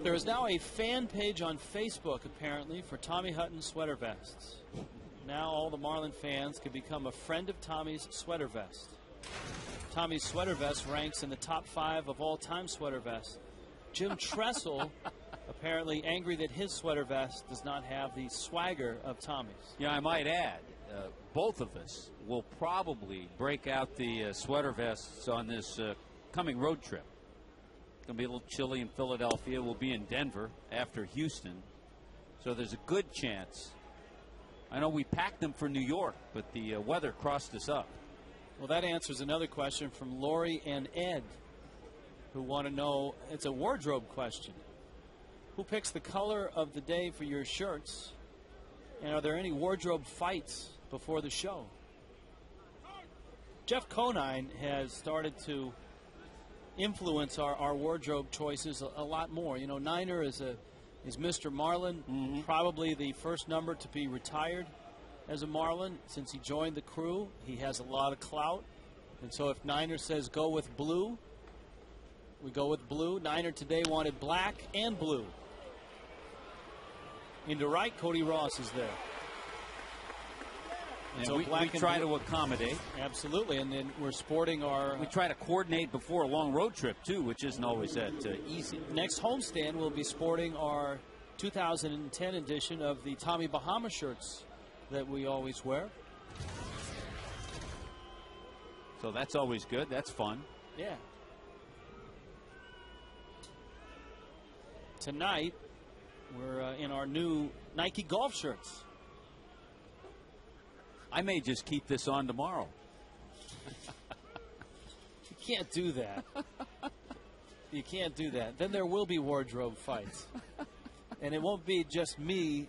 There is now a fan page on Facebook, apparently, for Tommy Hutton's sweater vests. Now all the Marlin fans can become a friend of Tommy's sweater vest. Tommy's sweater vest ranks in the top 5 of all-time sweater vests. Jim Tressel apparently angry that his sweater vest does not have the swagger of Tommy's. Yeah, I might add, both of us will probably break out the sweater vests on this coming road trip. It's going to be a little chilly in Philadelphia. We'll be in Denver after Houston. So there's a good chance. I know we packed them for New York, but the weather crossed us up. Well, that answers another question from Lori and Ed, who want to know, it's a wardrobe question. Who picks the color of the day for your shirts? And are there any wardrobe fights before the show? Jeff Conine has started to influence our wardrobe choices a lot more. You know, Niner is Mr. Marlin, probably the first number to be retired as a Marlin since he joined the crew. He has a lot of clout. And so if Niner says go with blue, we go with blue. Niner today wanted black and blue. Into right, Cody Ross is there. And so we try to accommodate. Absolutely, and then we're sporting our... We try to coordinate before a long road trip, too, which isn't always that easy. Next homestand, we'll be sporting our 2010 edition of the Tommy Bahama shirts that we always wear. So that's always good. That's fun. Yeah. Tonight, we're in our new Nike golf shirts. I may just keep this on tomorrow. You can't do that. You can't do that. Then there will be wardrobe fights. And it won't be just me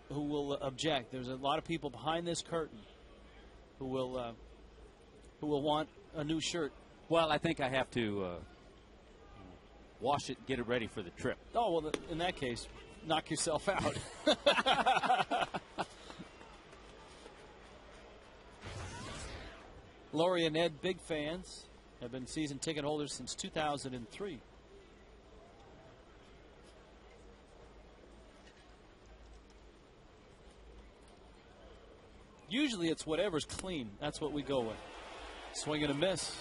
who will object. There's a lot of people behind this curtain who will want a new shirt. Well, I think I have to wash it and get it ready for the trip. Oh, well, in that case, knock yourself out. Lori and Ed, big fans, have been season ticket holders since 2003. Usually it's whatever's clean. That's what we go with. Swing and a miss.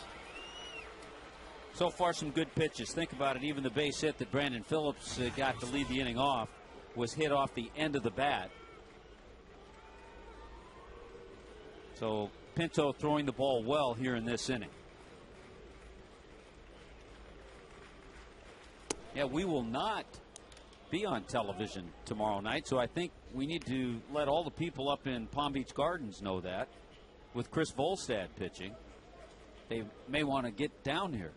So far, some good pitches. Think about it. Even the base hit that Brandon Phillips got to lead the inning off was hit off the end of the bat. So Pinto throwing the ball well here in this inning. Yeah, we will not be on television tomorrow night, so I think we need to let all the people up in Palm Beach Gardens know that. With Chris Volstad pitching, they may want to get down here.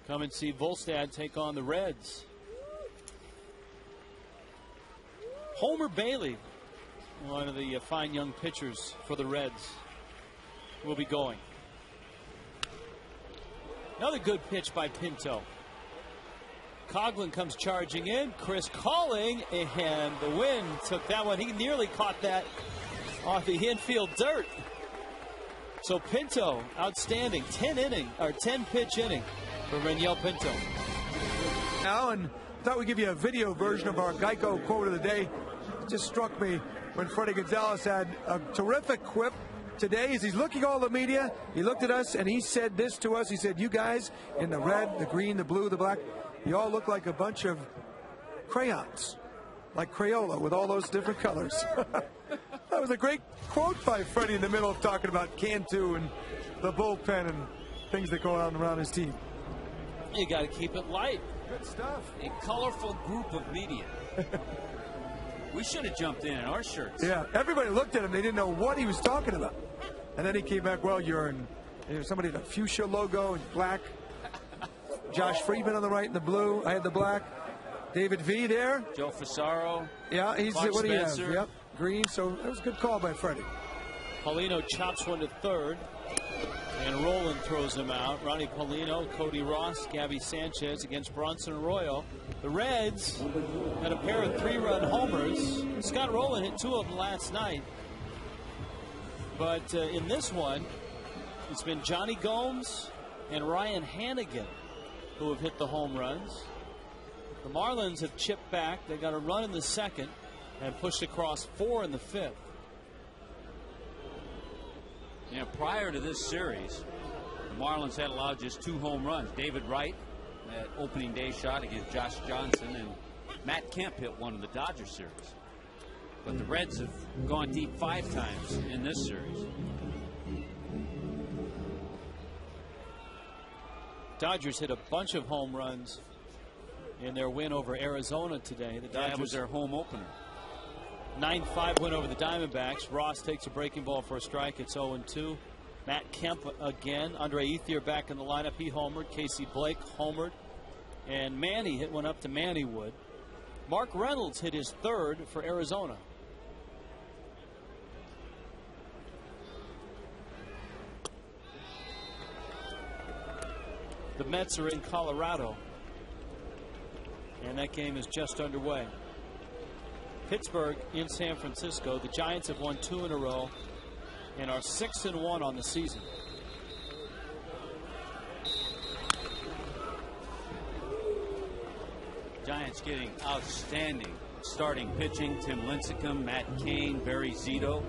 Come and see Volstad take on the Reds. Homer Bailey, one of the fine young pitchers for the Reds, will be going. Another good pitch by Pinto. Coghlan comes charging in. Chris calling, and the wind took that one. He nearly caught that off the infield dirt. So Pinto, outstanding. 10-pitch inning for Reniel Pinto. Now, and I thought we'd give you a video version of our Geico quote of the day. It just struck me when Freddie Gonzalez had a terrific quip today as he's looking at all the media. He looked at us and he said this to us. He said, you guys in the red, the green, the blue, the black, you all look like a bunch of crayons. like Crayola with all those different colors. That was a great quote by Freddie in the middle of talking about Cantu and the bullpen and things that go on around his team. You got to keep it light. Good stuff. A colorful group of media. We should have jumped in our shirts. Yeah, everybody looked at him. They didn't know what he was talking about. And then he came back, well, you're somebody had a fuchsia logo in black. Josh Friedman on the right in the blue. I had the black. David V there. Joe Fasaro. Yeah, he's Mark what do you have? Spencer. Yep, green. So that was a good call by Freddie. Paulino chops one to third. And Roland throws him out. Ronnie Paulino, Cody Ross, Gabby Sanchez against Bronson Arroyo. The Reds had a pair of 3-run homers. Scott Rowland hit 2 of them last night. But in this one, it's been Jonny Gomes and Ryan Hanigan who have hit the home runs. The Marlins have chipped back. They got a run in the second and pushed across 4 in the 5th. Yeah, prior to this series, the Marlins had allowed just 2 home runs. David Wright, that opening day shot against Josh Johnson, and Matt Kemp hit one in the Dodgers series. But the Reds have gone deep 5 times in this series. Dodgers hit a bunch of home runs in their win over Arizona today. The Dodgers, that was their home opener. 9-5 win over the Diamondbacks. Ross takes a breaking ball for a strike. It's 0-2. Matt Kemp again. Andre Ethier back in the lineup. He homered. Casey Blake homered. And Manny hit one up to Mannywood. Mark Reynolds hit his 3rd for Arizona. The Mets are in Colorado. And that game is just underway. Pittsburgh in San Francisco. The Giants have won 2 in a row and are 6-1 on the season. Giants getting outstanding starting pitching. Tim Lincecum, Matt Cain, Barry Zito.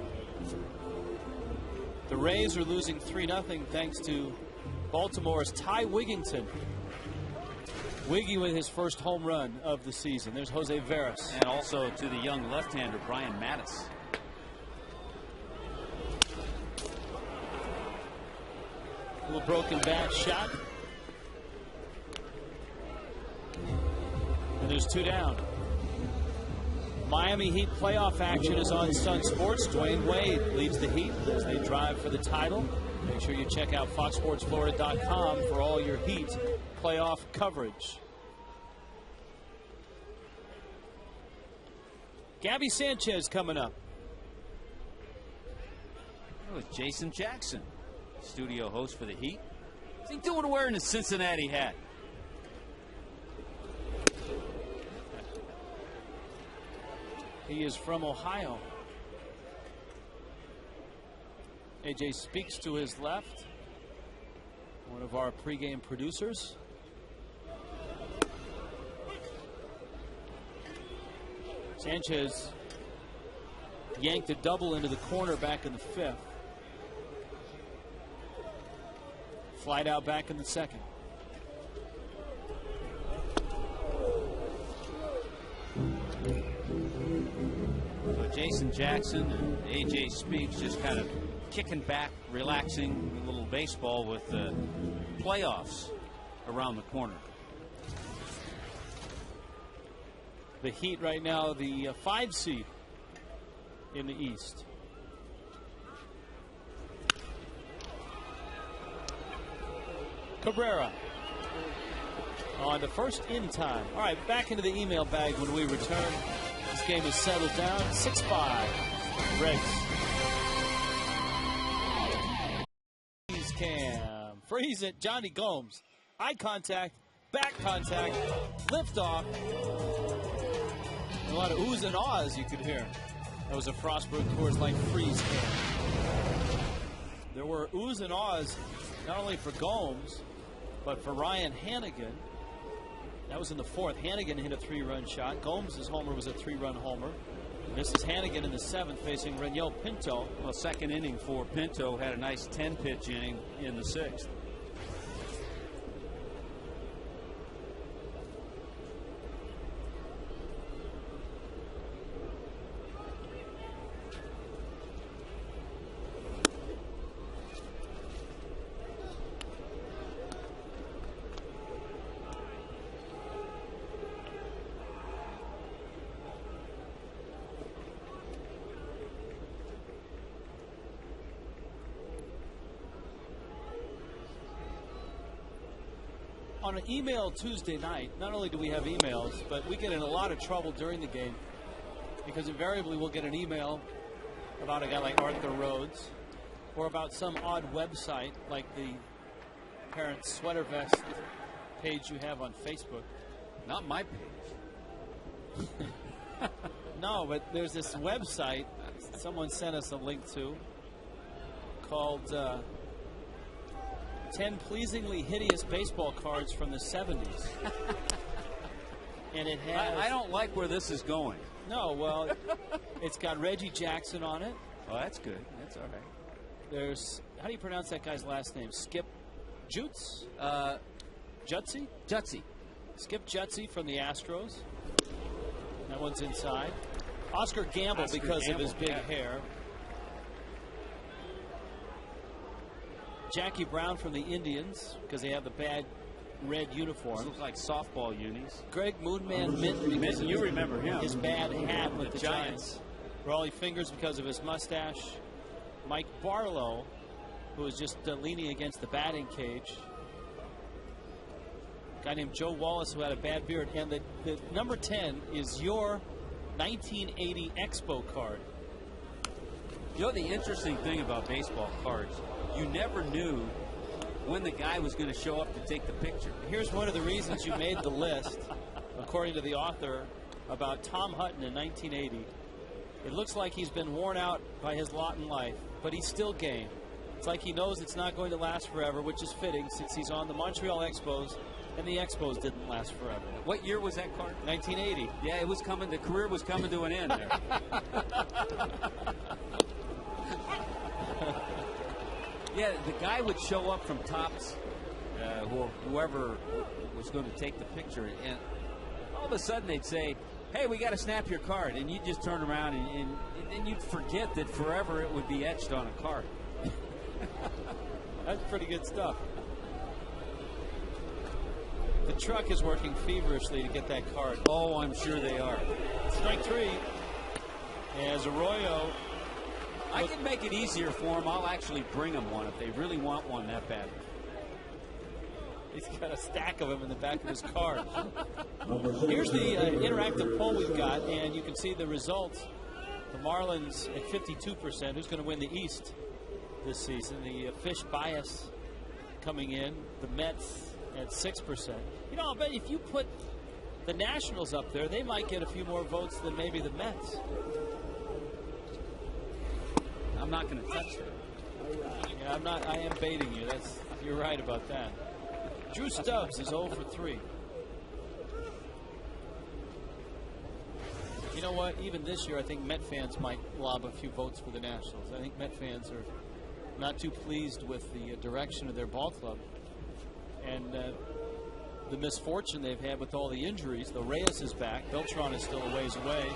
The Rays are losing 3-0 thanks to Baltimore's Ty Wigginton. Wiggy with his first home run of the season. There's Jose Veras. And also to the young left-hander, Brian Mattis. A little broken bat shot. And there's 2 down. Miami Heat playoff action is on Sun Sports. Dwayne Wade leads the Heat as they drive for the title. Make sure you check out foxsportsflorida.com for all your Heat playoff coverage. Gabby Sanchez coming up. That was Jason Jackson, studio host for the Heat. What's he doing wearing a Cincinnati hat? He is from Ohio. AJ Speaks to his left, one of our pregame producers. Sanchez yanked a double into the corner back in the 5th. Flied out back in the 2nd. So Jason Jackson and AJ Speaks just kind of kicking back, relaxing a little baseball with the playoffs around the corner. The Heat right now, the 5 seed in the East. Cabrera on the first in time. All right, back into the email bag when we return. This game is settled down. 6-5 Reds. Freeze cam. Freeze it. Jonny Gomes. Eye contact. Back contact. Lift off. A lot of oohs and ahs you could hear. That was a Frostburg Coors Light freeze cam. There were oohs and ahs not only for Gomes, but for Ryan Hanigan. That was in the 4th. Hanigan hit a 3-run shot. Gomes' homer was a 3-run homer. And this is Hanigan in the 7th facing Reniel Pinto. Well, second inning for Pinto, had a nice 10-pitch inning in the 6th. on an email Tuesday night, not only do we have emails, but we get in a lot of trouble during the game because invariably we'll get an email about a guy like Arthur Rhodes or about some odd website like the parent sweater vest page you have on Facebook. Not my page. No, but there's this website someone sent us a link to called 10 Pleasingly Hideous Baseball Cards from the 70s. And it has... I don't like where this is going. No, well, it's got Reggie Jackson on it. Oh, that's good. That's all right. There's... How do you pronounce that guy's last name? Skip Jutz? Jutzy? Jutzy. Skip Jutzy from the Astros. That one's inside. Oscar Gamble because of his big hair. Jackie Brown from the Indians because they have the bad red uniform. Looks like softball unis. Greg Moonman Minton because you remember him. His bad hat with the Giants. Raleigh Fingers because of his mustache. Mike Barlow, who was just leaning against the batting cage. A guy named Joe Wallace who had a bad beard. And the number 10 is your 1980 Expo card. You know the interesting thing about baseball cards, you never knew when the guy was going to show up to take the picture. Here's one of the reasons you made the list, according to the author, about Tom Hutton in 1980. It looks like he's been worn out by his lot in life, but he's still game. It's like he knows it's not going to last forever, which is fitting since he's on the Montreal Expos, and the Expos didn't last forever. What year was that card? 1980. Yeah, it was coming. The career was coming to an end there. Yeah, the guy would show up from Topps, whoever was going to take the picture, and all of a sudden they'd say, "Hey, we got to snap your card," and you'd just turn around and then you'd forget that forever it would be etched on a card. That's pretty good stuff. The truck is working feverishly to get that card. Oh, I'm sure they are. Strike three. As Arroyo. I can make it easier for them. I'll actually bring them one if they really want one that bad. He's got a stack of them in the back of his car. Here's the interactive poll we've got, and you can see the results. The Marlins at 52%. Who's going to win the East this season? The Fish bias coming in. The Mets at 6%. You know, I'll bet if you put the Nationals up there, they might get a few more votes than maybe the Mets. I'm not going to touch that. Yeah, I'm not. I am baiting you. You're right about that. Drew Stubbs is 0 for 3. You know what? Even this year, I think Met fans might lob a few votes for the Nationals. I think Met fans are not too pleased with the direction of their ball club and the misfortune they've had with all the injuries. The Reyes is back. Beltran is still a ways away.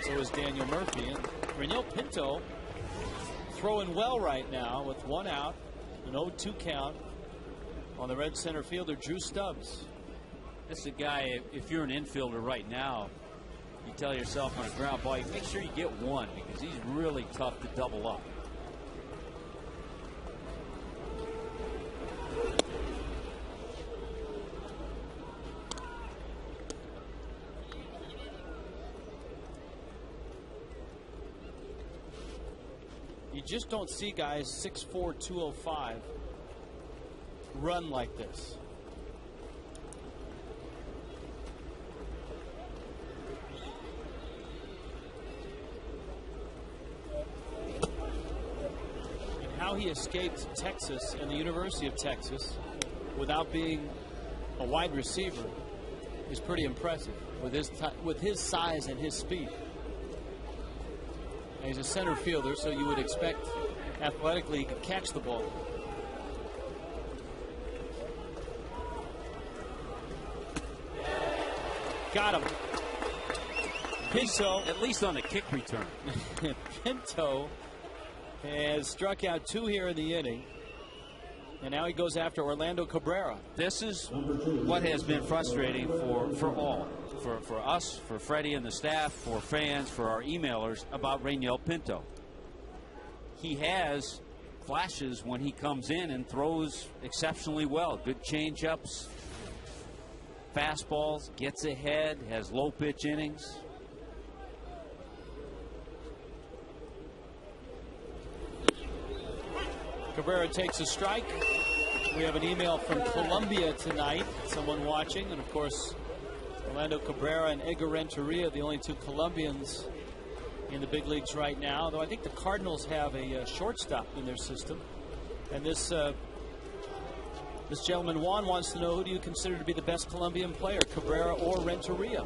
So is Daniel Murphy. And Raniel Pinto throwing well right now with one out, an 0-2 count on the Red center fielder, Drew Stubbs. This is a guy, if you're an infielder right now, you tell yourself on a ground ball, you make sure you get one because he's really tough to double up. You just don't see guys 6'4", 205 run like this. And how he escaped Texas and the University of Texas without being a wide receiver is pretty impressive with his size and his speed. And he's a center fielder, so you would expect athletically he could catch the ball. Got him. Pinto. At least on the kick return. Pinto has struck out 2 here in the inning. And now he goes after Orlando Cabrera. This is what has been frustrating for all. For us, for Freddie and the staff, for fans, for our emailers about Raniel Pinto. He has flashes when he comes in and throws exceptionally well. Good change-ups, fastballs, gets ahead, has low pitch innings. Cabrera takes a strike. We have an email from Colombia tonight, someone watching, and of course Orlando Cabrera and Edgar Renteria, the only two Colombians in the big leagues right now, though I think the Cardinals have a shortstop in their system. And this gentleman Juan wants to know, who do you consider to be the best Colombian player, Cabrera or Renteria?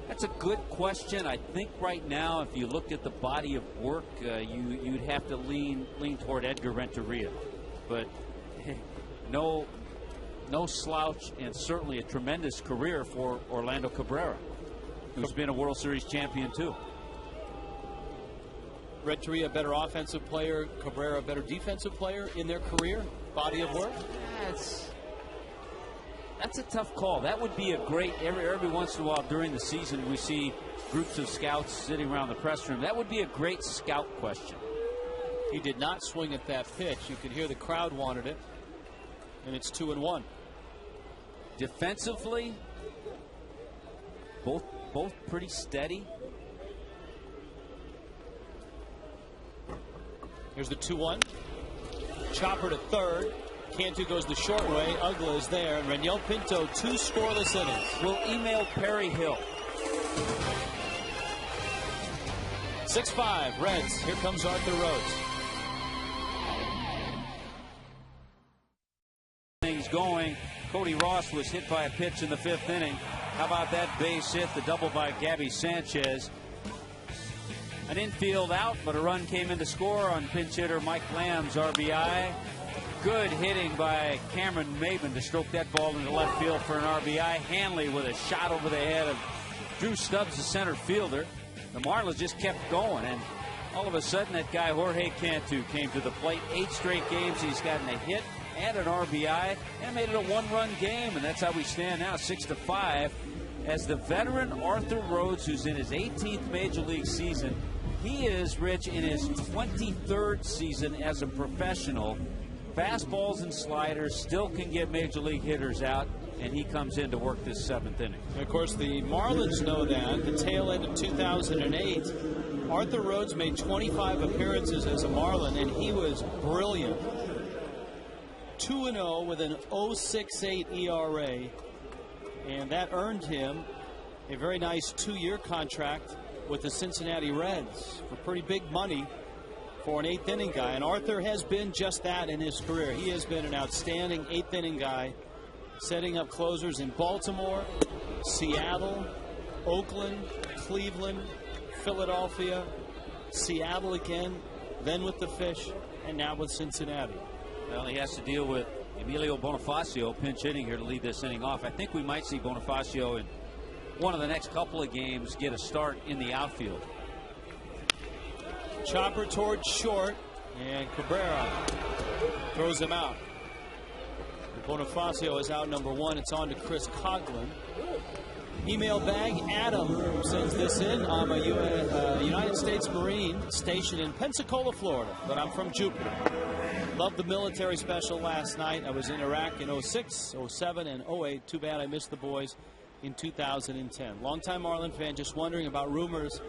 That's a good question. I think right now, if you looked at the body of work, you'd have to lean toward Edgar Renteria. But no slouch, and certainly a tremendous career for Orlando Cabrera, who's been a World Series champion too. Renteria a better offensive player, Cabrera a better defensive player in their career, body of work? That's a tough call. That would be a great, every once in a while during the season we see groups of scouts sitting around the press room. That would be a great scout question. He did not swing at that pitch. You could hear the crowd wanted it, and it's 2-1. Defensively, both pretty steady. Here's the 2-1. Chopper to third. Cantu goes the short way. Ugla is there. And Reniel Pinto, 2 scoreless innings. We'll email Perry Hill. 6-5 Reds. Here comes Arthur Rhodes. Things going. Cody Ross was hit by a pitch in the 5th inning. How about that base hit? The double by Gabby Sanchez. An infield out, but a run came in to score on pinch hitter Mike Lamb's RBI. Good hitting by Cameron Maben to stroke that ball into left field for an RBI. Hanley with a shot over the head of Drew Stubbs, the center fielder. The Marlins just kept going, and all of a sudden that guy Jorge Cantu came to the plate. 8 straight games he's gotten a hit and an RBI and made it a 1-run game, and that's how we stand now, 6-5, as the veteran Arthur Rhodes, who's in his 18th Major League season. He is, Rich, in his 23rd season as a professional. Fastballs and sliders still can get Major League hitters out, and he comes in to work this 7th inning. And of course, the Marlins know that. The tail end of 2008, Arthur Rhodes made 25 appearances as a Marlin, and he was brilliant. 2-0 with an 0.68 ERA, and that earned him a very nice 2-year contract with the Cincinnati Reds for pretty big money for an 8th inning guy. And Arthur has been just that in his career. He has been an outstanding 8th inning guy, setting up closers in Baltimore, Seattle, Oakland, Cleveland, Philadelphia, Seattle again, then with the Fish, and now with Cincinnati. Well, he has to deal with Emilio Bonifacio pinch hitting here to lead this inning off. I think we might see Bonifacio in one of the next couple of games get a start in the outfield. Chopper towards short, and Cabrera throws him out. Bonifacio is out number 1. It's on to Chris Coghlan. Email bag, Adam sends this in. I'm a United States Marine stationed in Pensacola, Florida, but I'm from Jupiter. Loved the military special last night. I was in Iraq in 06, 07, and 08. Too bad I missed the boys in 2010. Longtime Marlin fan, just wondering about rumors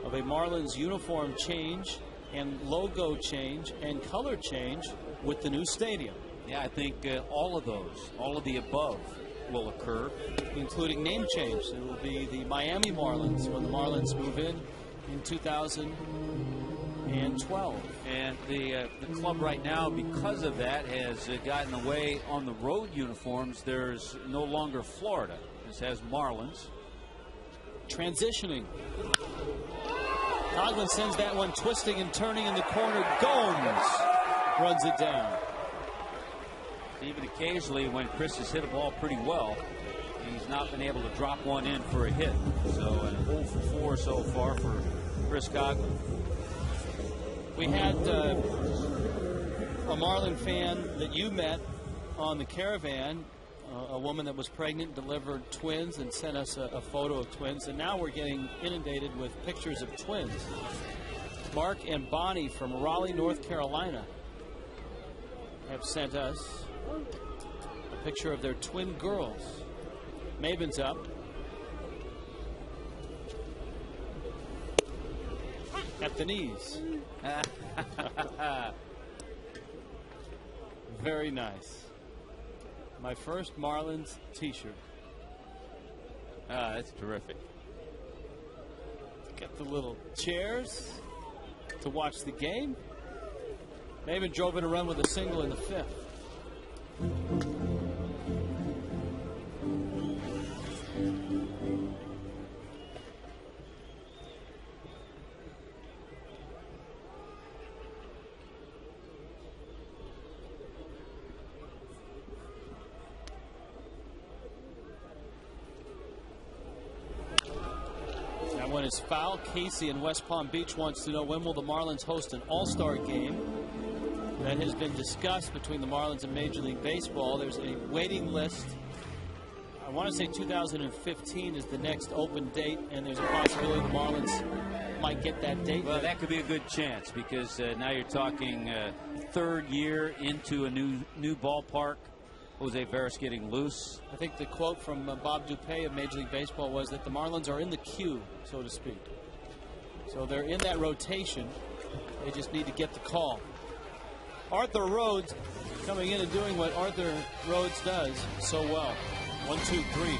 of a Marlins uniform change and logo change and color change with the new stadium. Yeah, I think all of those, all of the above will occur. Including name change. It will be the Miami Marlins when the Marlins move in 2012. And the club right now, because of that, has gotten away on the road uniforms. There's no longer Florida. This has Marlins. Transitioning. Coghlan sends that one twisting and turning in the corner. Gomes runs it down. Even occasionally when Chris has hit a ball pretty well, he's not been able to drop one in for a hit. So an 0 for 4 so far for Chris Coghlan. We had a Marlin fan that you met on the Caravan, a woman that was pregnant, delivered twins and sent us a photo of twins, and now we're getting inundated with pictures of twins. Mark and Bonnie from Raleigh, North Carolina have sent us a Picture of their twin girls. Maven's up. At the knees. Very nice. My first Marlins t-shirt. That's terrific. Get the little chairs to watch the game. Maven drove in a run with a single in the 5th. That one is foul. Casey in West Palm Beach wants to know, when will the Marlins host an all-star game? That has been discussed between the Marlins and Major League Baseball. There's a waiting list. I want to say 2015 is the next open date, and there's a possibility the Marlins might get that date. Well, that could be a good chance, because now you're talking third year into a new ballpark. Jose Veras getting loose. I think the quote from Bob Dupay of Major League Baseball was that the Marlins are in the queue, so to speak. So they're in that rotation. They just need to get the call. Arthur Rhodes coming in and doing what Arthur Rhodes does so well. 1, 2, 3.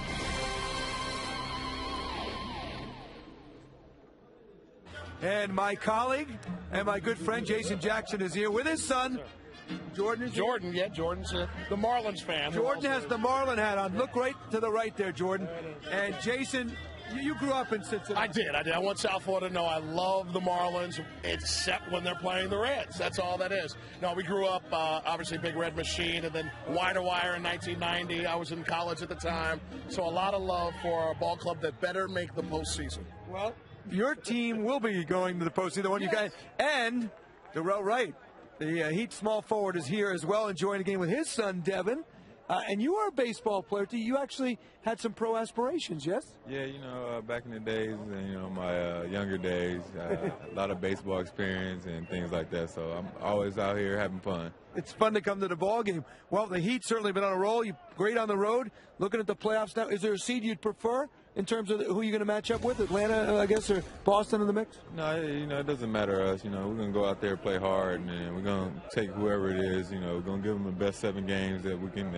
And my colleague and my good friend Jason Jackson is here with his son. Jordan is Jordan, yeah, Jordan's the Marlins fan. Jordan has the Marlin hat on. Look right to the right there, Jordan. And Jason, you grew up in Cincinnati. I did. I want South Florida to know I love the Marlins, except when they're playing the Reds. That's all that is. No, we grew up, obviously, Big Red Machine, and then Wire to Wire in 1990. I was in college at the time. So a lot of love for a ball club that better make the postseason. Well, your team will be going to the postseason, the one you got. And Darrell Wright, the Heat small forward, is here as well, enjoying the game with his son, Devin. And you are a baseball player, too. You actually had some pro aspirations, yes? Yeah, back in the days, my younger days, a lot of baseball experience and things like that. So I'm always out here having fun. It's fun to come to the ball game. Well, the Heat certainly been on a roll. You're great on the road. Looking at the playoffs now, is there a seed you'd prefer in terms of who you're going to match up with? Atlanta, I guess, or Boston in the mix? No, it doesn't matter to us. We're going to go out there, play hard, and we're going to take whoever it is. We're going to give them the best 7 games that we can,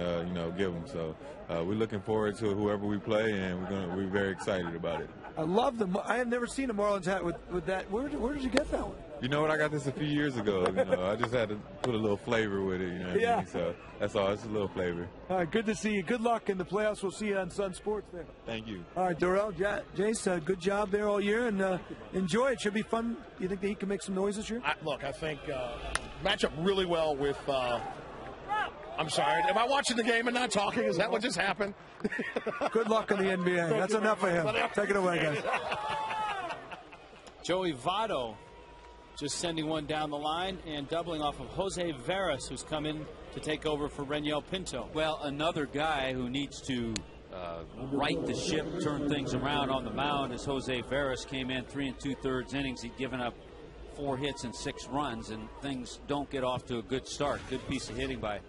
give them. So we're looking forward to whoever we play, and we're very excited about it. I love them. I have never seen a Marlins hat with that. Where did you get that one? You know what? I got this a few years ago. I just had to put a little flavor with it. What I mean? So that's all. It's a little flavor. All right, good to see you. Good luck in the playoffs. We'll see you on Sun Sports there. Thank you. All right, Darrell, Jace, good job there all year, and enjoy it. Should be fun. You think the Heat can make some noise this year? I think match up really well with. I'm sorry. Am I watching the game and not talking? Is that what just happened? Good luck in the NBA. That's enough for him. Take it away, guys. Joey Votto just sending one down the line and doubling off of Jose Veras, who's come in to take over for Reniel Pinto. Well, another guy who needs to right the ship, turn things around on the mound, as Jose Veras came in 3 2/3 innings. He'd given up 4 hits and 6 runs, and things don't get off to a good start. Good piece of hitting by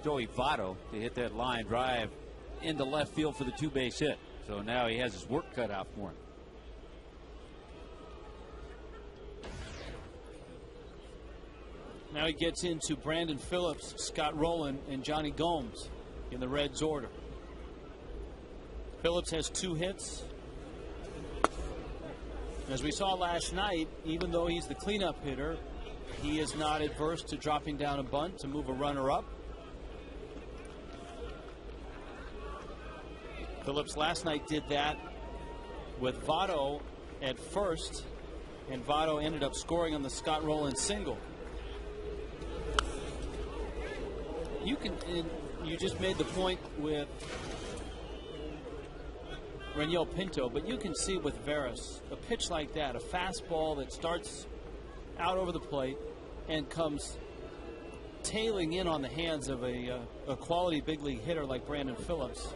Joey Votto to hit that line drive into left field for the 2-base hit. So now he has his work cut out for him. Now he gets into Brandon Phillips, Scott Rowland, and Jonny Gomes in the Reds order. Phillips has 2 hits. As we saw last night, even though he's the cleanup hitter, he is not adverse to dropping down a bunt to move a runner up. Phillips last night did that with Votto at first, and Votto ended up scoring on the Scott Rowland single. You just made the point with Reniel Pinto, but you can see with Veras, a pitch like that, a fastball that starts out over the plate and comes tailing in on the hands of a quality big league hitter like Brandon Phillips.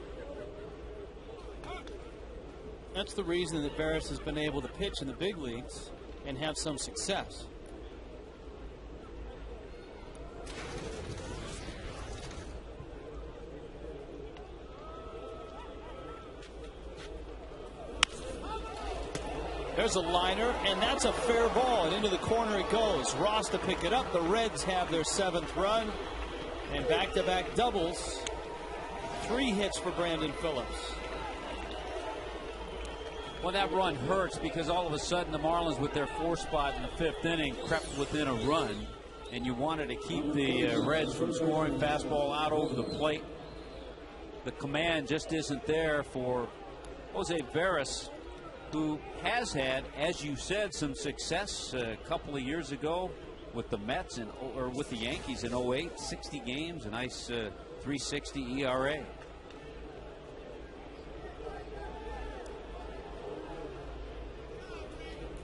That's the reason that Veras has been able to pitch in the big leagues and have some success. There's a liner, and that's a fair ball, and into the corner it goes. Ross to pick it up. The Reds have their 7th run, and back-to-back doubles. 3 hits for Brandon Phillips. Well, that run hurts because all of a sudden the Marlins, with their 4 spot in the 5th inning, crept within a run, and you wanted to keep the Reds from scoring. Fastball out over the plate. The command just isn't there for Jose Veras, who has had, as you said, some success a couple of years ago with the Mets or with the Yankees in 08, 60 games, a nice 3.60 ERA.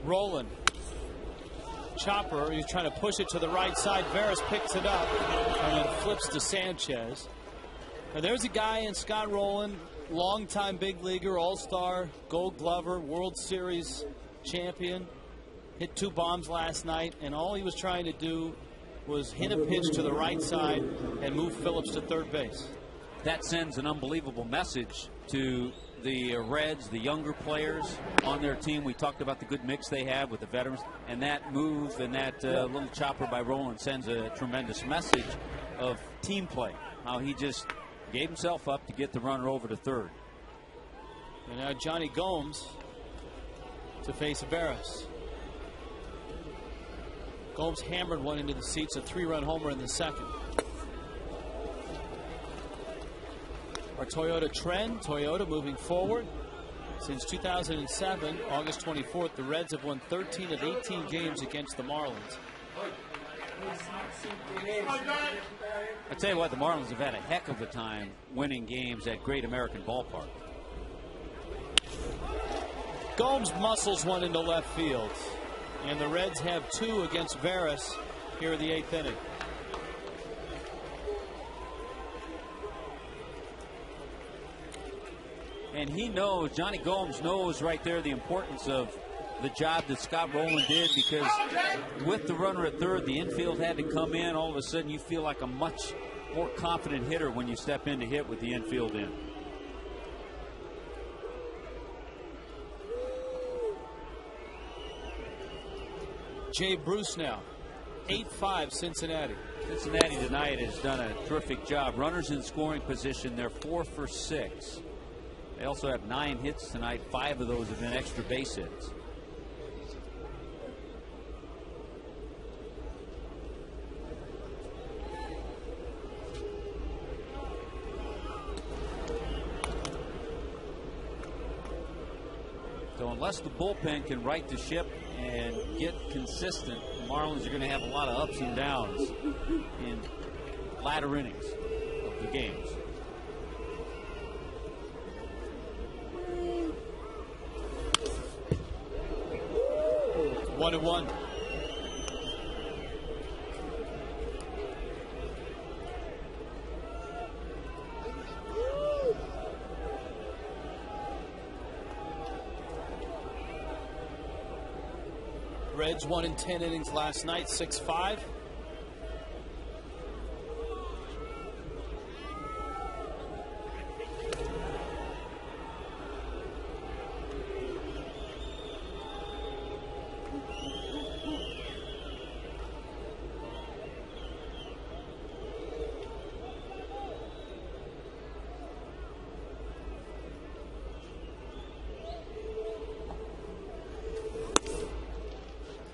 Roland. Chopper, he's trying to push it to the right side. Veras picks it up and then flips to Sanchez. Now there's a guy in Scott Rowland, longtime big leaguer, all-star, Gold Glover, World Series champion. Hit 2 bombs last night, and all he was trying to do was hit a pitch to the right side and move Phillips to third base. That sends an unbelievable message to the Reds, the younger players on their team. We talked about the good mix they have with the veterans, and that move and that little chopper by Roland sends a tremendous message of team play. How he just gave himself up to get the runner over to third. And now Jonny Gomes to face Veras. Gomes hammered one into the seats, a 3-run homer in the 2nd. Our Toyota trend, Toyota moving forward. Since 2007, August 24th, the Reds have won 13 of 18 games against the Marlins. I tell you what, the Marlins have had a heck of a time winning games at Great American Ballpark. Gomes muscles one into left field, and the Reds have 2 against Veras here in the 8th inning. And he knows, Jonny Gomes knows right there the importance of the job that Scott Rowland did, because with the runner at third, the infield had to come in. All of a sudden, you feel like a much more confident hitter when you step in to hit with the infield in. Jay Bruce now, 8-5 Cincinnati. Cincinnati tonight has done a terrific job. Runners in scoring position, they're 4 for 6. They also have 9 hits tonight. 5 of those have been extra base hits. So unless the bullpen can right the ship and get consistent, the Marlins are going to have a lot of ups and downs in latter innings of the games. One and one. Reds won in 10 innings last night, 6-5.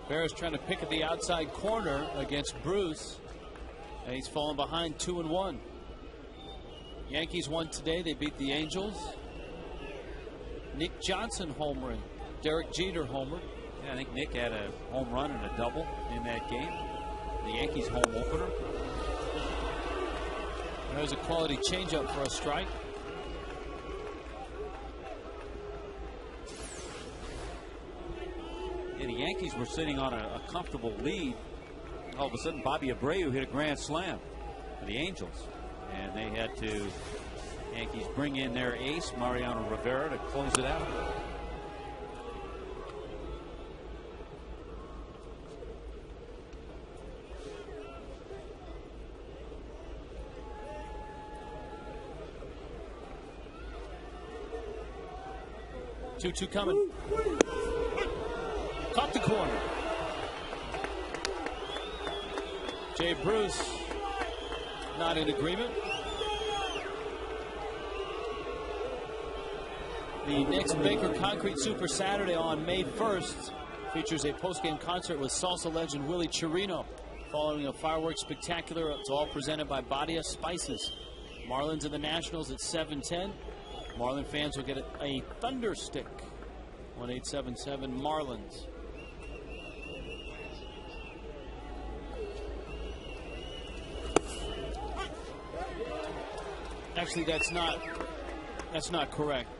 Bears trying to pick at the outside corner against Bruce, and he's fallen behind 2-1. Yankees won today. They beat the Angels. Nick Johnson homering. Derek Jeter homer. Yeah, I think Nick had a home run and a double in that game. The Yankees home opener. There's a quality changeup for a strike. The Yankees were sitting on a comfortable lead. All of a sudden, Bobby Abreu hit a grand slam for the Angels, and they had to, Yankees bring in their ace, Mariano Rivera, to close it out. Two coming. Caught the corner. Jay Bruce not in agreement. The next Baker Concrete Super Saturday on May 1st features a post-game concert with salsa legend Willie Chirino. Following a fireworks spectacular, it's all presented by Badia Spices. Marlins and the Nationals at 7:10. Marlin fans will get a thunder stick. 1-877 Marlins. Actually, that's not correct.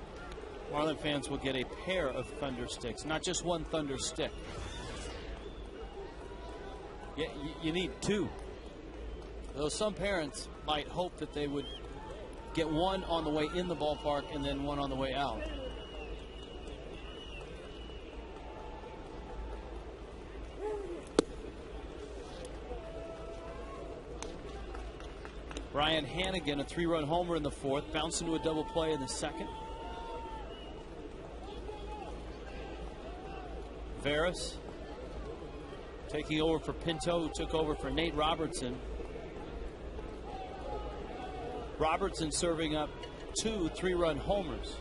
Marlin fans will get a pair of thunder sticks, not just one thunder stick. Yeah, you need two. Though some parents might hope that they would get one on the way in the ballpark and then one on the way out. Brian Hanigan, a 3-run homer in the fourth, bounced into a double play in the second. Veras taking over for Pinto, who took over for Nate Robertson. Robertson serving up 2 3-run homers.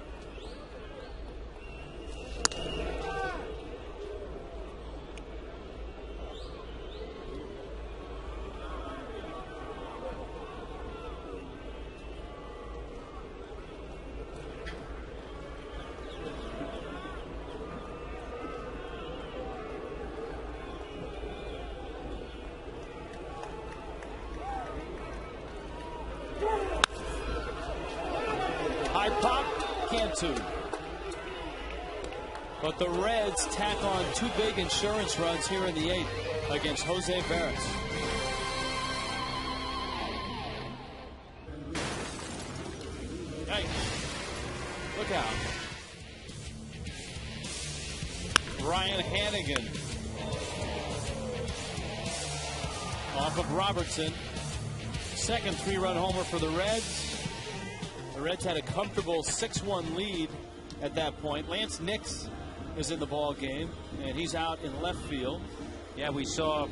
But the Reds tack on 2 big insurance runs here in the 8th against Jose Veras. Hey, look out. Ryan Hanigan off of Robertson. Second 3-run homer for the Reds. The Reds had a comfortable 6-1 lead at that point. Lance Nix is in the ball game, and he's out in left field. Yeah, we saw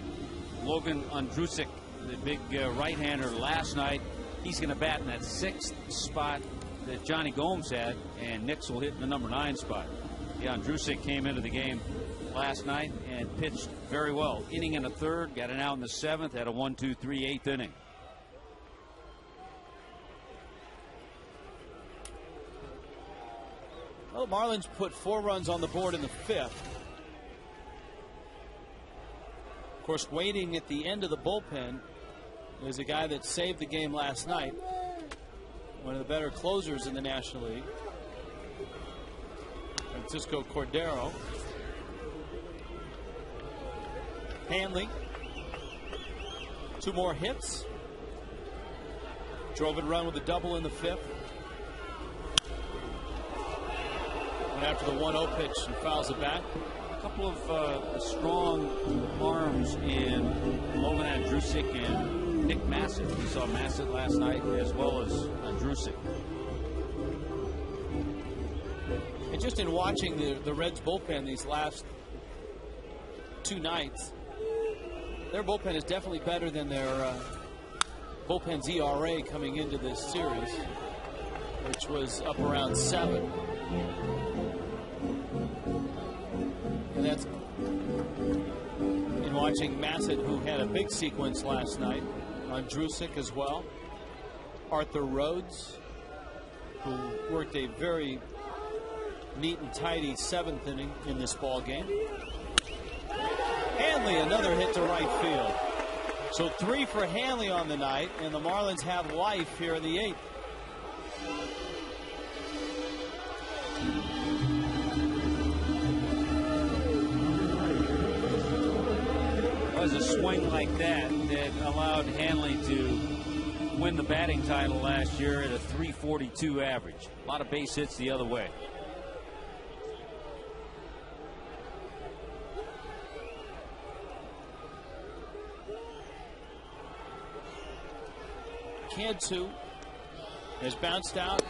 Logan Ondrusek, the big right-hander, last night. He's going to bat in that 6th spot that Jonny Gomes had, and Nix will hit in the number 9 spot. Yeah, Ondrusek came into the game last night and pitched very well. Inning in the 3rd, got an out in the 7th, had a 1-2-3 8th inning. Well, the Marlins put 4 runs on the board in the 5th. Of course, waiting at the end of the bullpen is a guy that saved the game last night. One of the better closers in the National League, Francisco Cordero. Hanley, 2 more hits. Drove and run with a double in the 5th. After the 1-0 pitch and fouls it back. A couple of strong arms in Logan Ondrusek and Nick Massett. We saw Massett last night as well as Ondrusek. And just in watching the Reds bullpen these last 2 nights, their bullpen is definitely better than their bullpen's ERA coming into this series, which was up around 7. And that's in watching Massett, who had a big sequence last night, on Ondrusek as well. Arthur Rhodes, who worked a very neat and tidy 7th inning in this ball game. Hanley, another hit to right field. So 3 for Hanley on the night, and the Marlins have life here in the 8th. It was a swing like that that allowed Hanley to win the batting title last year at a .342 average. A lot of base hits the other way. Cantu has bounced out,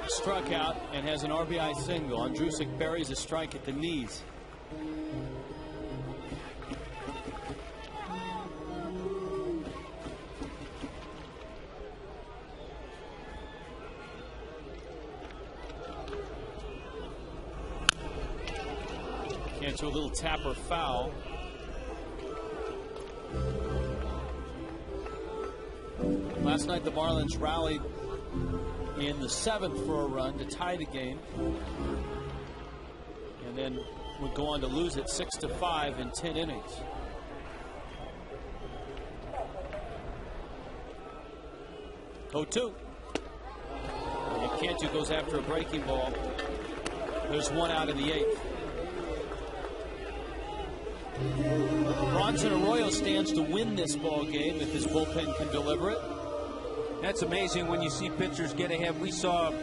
struck out, and has an RBI single. Ondrusek buries a strike at the knees. Into a little tapper foul. Last night the Marlins rallied in the 7th for a run to tie the game, and then would go on to lose it 6-5 in 10 innings. Votto. And Cantu goes after a breaking ball. There's one out in the 8th. Bronson Arroyo stands to win this ball game if his bullpen can deliver it. That's amazing when you see pitchers get ahead. We saw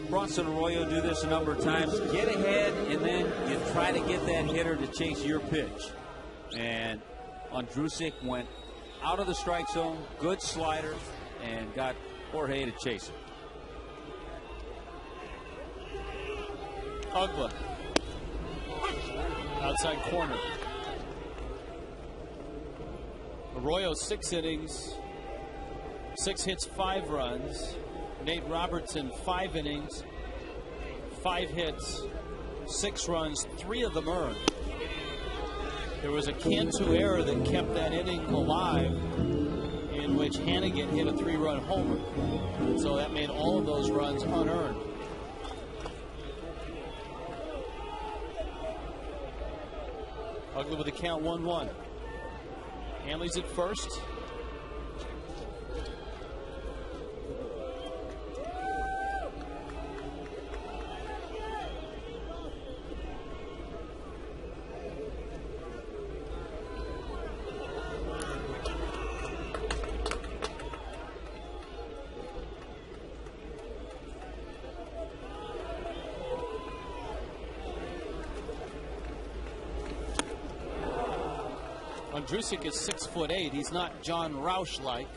Bronson Arroyo do this a number of times. Get ahead, and then you try to get that hitter to chase your pitch. And Andrusic went out of the strike zone, good slider, and got Jorge to chase it. Ugla. Outside corner. Arroyo 6 innings, 6 hits, 5 runs. Nate Robertson 5 innings, 5 hits, 6 runs, 3 of them earned. There was a Cantu error that kept that inning alive, in which Hanigan hit a 3-run homer. So that made all of those runs unearned. Ugly with the count 1-1. Hanley's at first. Andrusic is 6'8". He's not John Roush-like.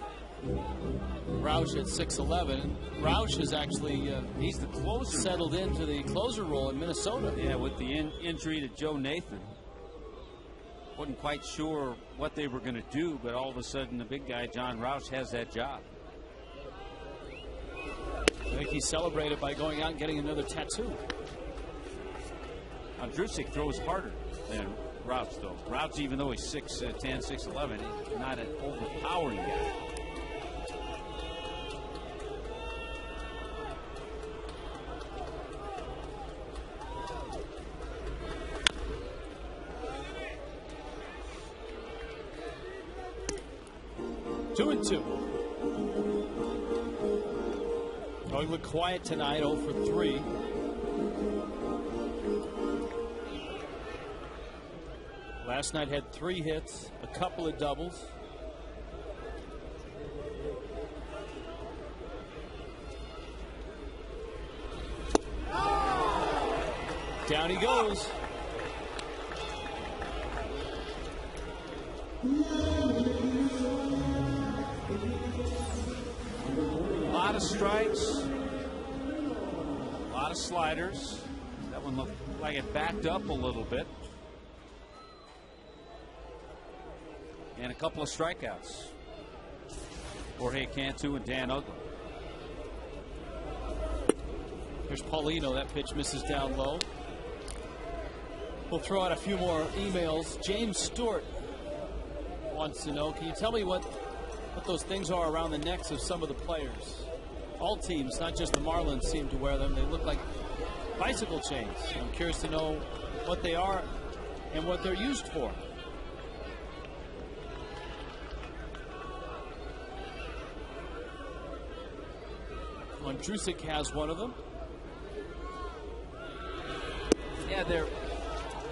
Roush at 6'11". Roush is actually he's the closer, settled into the closer role in Minnesota. Yeah, with the injury to Joe Nathan. Wasn't quite sure what they were going to do, but all of a sudden the big guy John Roush has that job. I think he celebrated by going out and getting another tattoo. Andrusic throws harder than Roush, though. Roush, even though he's 6'10", 6'11", he's not an overpowering guy. Two and 2. Oh, he looked quiet tonight, 0 for 3. Last night had 3 hits, a couple of doubles. Down he goes. A lot of strikes, a lot of sliders. That one looked like it backed up a little bit. And a couple of strikeouts. Jorge Cantu and Dan Ugla. Here's Paulino. That pitch misses down low. We'll throw out a few more emails. James Stewart wants to know, can you tell me what those things are around the necks of some of the players? All teams, not just the Marlins, seem to wear them. They look like bicycle chains. I'm curious to know what they are and what they're used for. Andrusic has one of them. Yeah,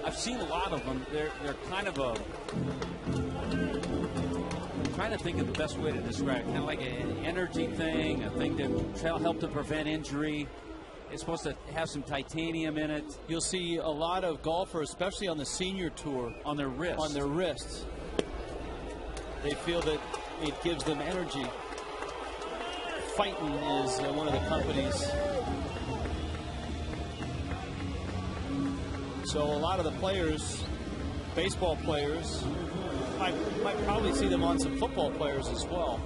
I've seen a lot of them. They're kind of a. I'm trying to think of the best way to describe it. Kind of like an energy thing, a thing to help to prevent injury. It's supposed to have some titanium in it. You'll see a lot of golfers, especially on the senior tour, on their wrists. On their wrists. They feel that it gives them energy. Fighting is one of the companies. So a lot of the players, baseball players, might probably see them on some football players as well.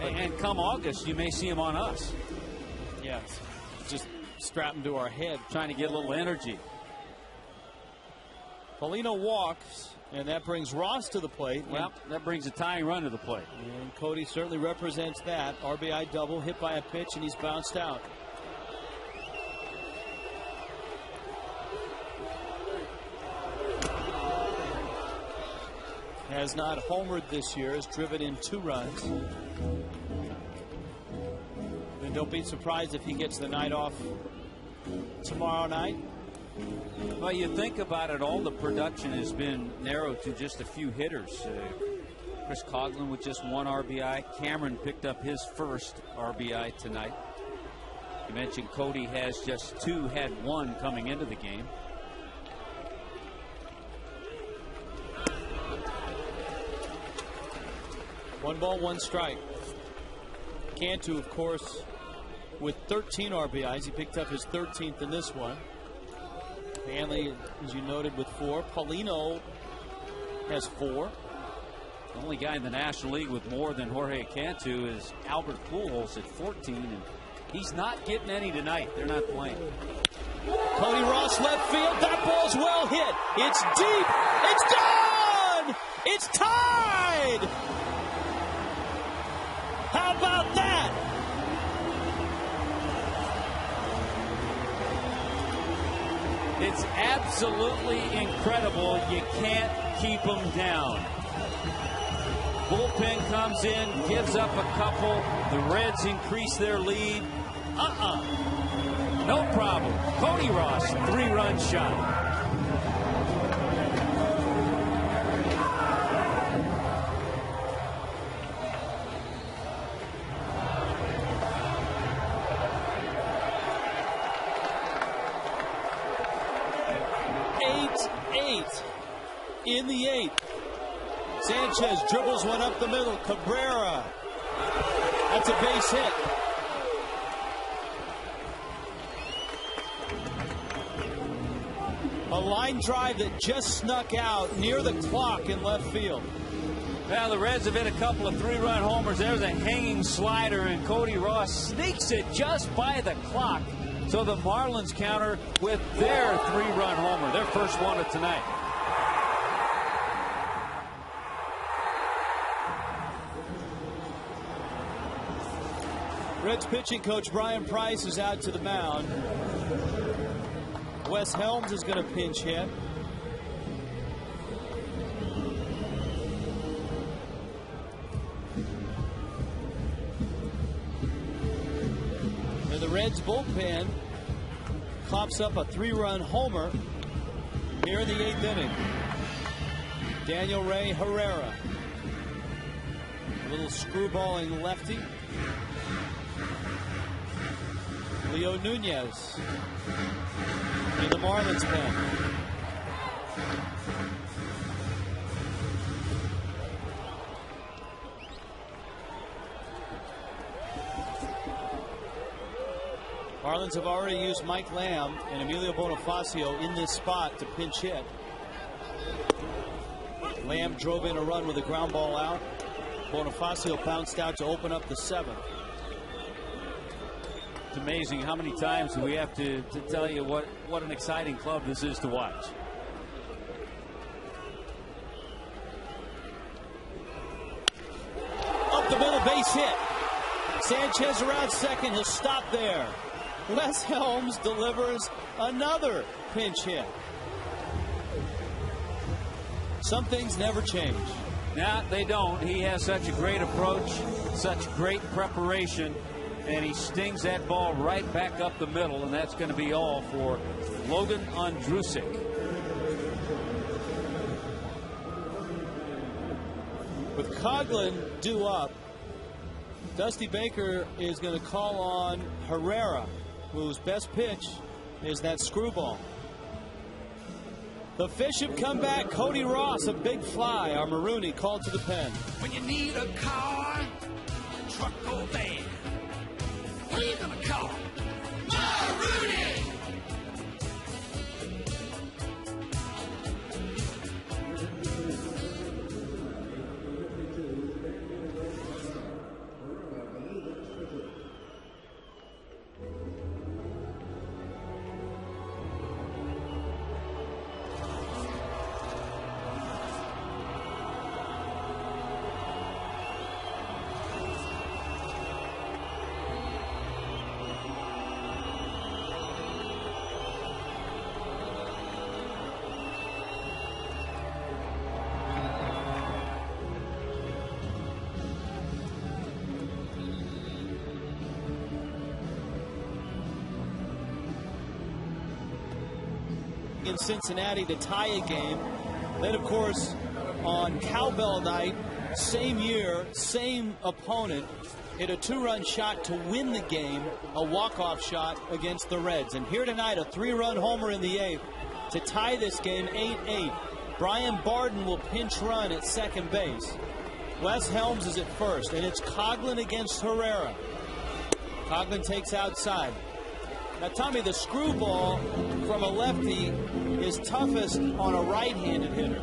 And come August, you may see them on us. Yes, just strap them to our head. Trying to get a little energy. Paulino walks, and that brings Ross to the plate. Well, that brings a tying run to the plate. And Cody certainly represents that. RBI double, hit by a pitch, and he's bounced out. Has not homered this year, has driven in 2 runs. And don't be surprised if he gets the night off tomorrow night. Well, you think about it, all the production has been narrowed to just a few hitters. Chris Coghlan with just 1 RBI. Cameron picked up his first RBI tonight. You mentioned Cody has just 2, had 1 coming into the game. One ball, 1 strike. Cantu, of course, with 13 RBIs. He picked up his 13th in this one. Hanley, as you noted, with 4. Paulino has 4. The only guy in the National League with more than Jorge Cantu is Albert Pujols at 14, and he's not getting any tonight. They're not playing. Cody Ross, left field. That ball's well hit. It's deep. It's gone. It's tied. How about that? It's absolutely incredible. You can't keep them down. Bullpen comes in, gives up a couple. The Reds increase their lead. No problem. Cody Ross, 3-run shot. In the 8th. Sanchez dribbles one up the middle. Cabrera. That's a base hit. A line drive that just snuck out near the clock in left field. Well, the Reds have hit a couple of 3-run homers. There's a hanging slider, and Cody Ross sneaks it just by the clock. So the Marlins counter with their 3-run homer, their first one of tonight. Reds pitching coach Brian Price is out to the mound. Wes Helms is going to pinch hit. And the Reds bullpen pops up a 3-run homer here in the 8th inning. Daniel Ray Herrera. A little screwballing lefty. Leo Nunez in the Marlins pen. Marlins have already used Mike Lamb and Emilio Bonifacio in this spot to pinch hit. Lamb drove in a run with a ground ball out. Bonifacio bounced out to open up the 7th. It's amazing how many times we have to tell you what an exciting club this is to watch. Up the middle, base hit. Sanchez around second. He'll stop there. Wes Helms delivers another pinch hit. Some things never change. Nah, they don't. He has such a great approach, such great preparation, and he stings that ball right back up the middle, and that's going to be all for Logan Ondrusek. With Coghlan due up, Dusty Baker is going to call on Herrera, whose best pitch is that screwball. The Fish have come back. Cody Ross, a big fly. Our Marooney called to the pen. When you need a car, truck or van, what are you gonna call? Marooney! in Cincinnati to tie a game. Then, of course, on Cowbell night, same year, same opponent, hit a 2-run shot to win the game, a walk-off shot against the Reds. And here tonight, a 3-run homer in the 8th to tie this game 8-8. Brian Barden will pinch run at second base. Wes Helms is at first, and it's Coghlan against Herrera. Coghlan takes outside. Now, Tommy, the screwball from a lefty is toughest on a right-handed hitter.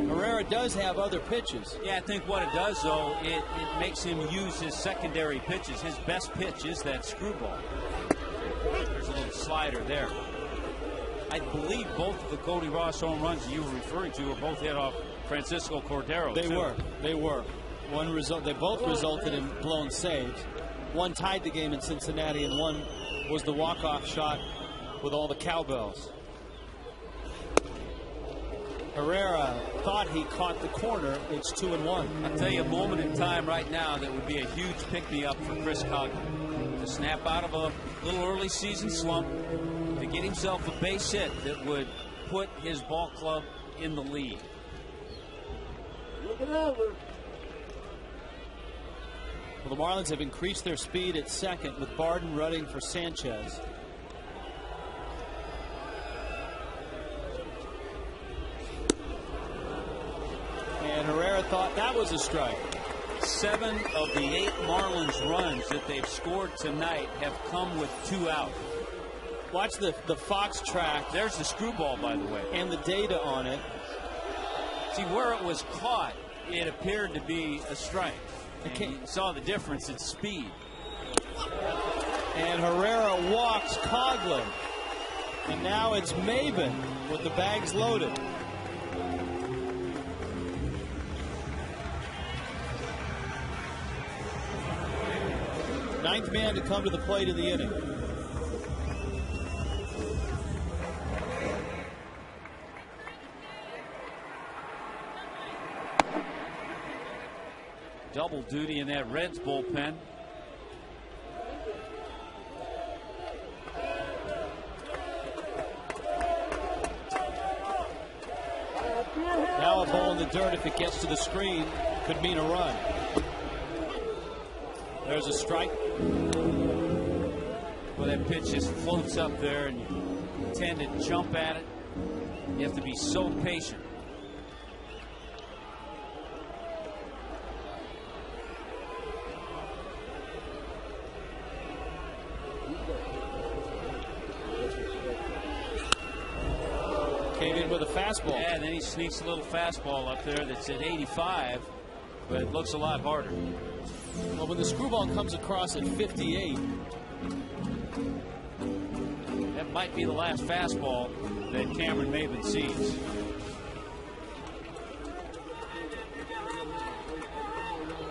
Herrera does have other pitches. Yeah, I think what it does, though, it makes him use his secondary pitches. His best pitch is that screwball. There's a little slider there. I believe both of the Cody Ross home runs you were referring to were both hit off Francisco Cordero. They were. One result. They both resulted in blown saves. One tied the game in Cincinnati, and one was the walk-off shot with all the cowbells. Herrera thought he caught the corner. It's 2-1. I'll tell you a moment in time right now that would be a huge pick-me-up for Chris Coghlan to snap out of a little early season slump, to get himself a base hit that would put his ball club in the lead. Well, the Marlins have increased their speed at second with Barden running for Sanchez. And Herrera thought that was a strike. 7 of the 8 Marlins runs that they've scored tonight have come with 2 out. Watch the Fox track. There's the screwball, by the way. And the data on it. See, where it was caught, it appeared to be a strike. And you saw the difference in speed. And Herrera walks Coghlan. And now it's Maben with the bags loaded. Ninth man to come to the plate in the inning. Double duty in that Reds bullpen. Now a ball in the dirt, if it gets to the screen, could mean a run. There's a strike. Well, that pitch just floats up there and you tend to jump at it. You have to be so patient. Came in with a fastball. Yeah, and then he sneaks a little fastball up there that's at 85, but it looks a lot harder. Well, when the screwball comes across at 58, that might be the last fastball that Cameron Maben sees.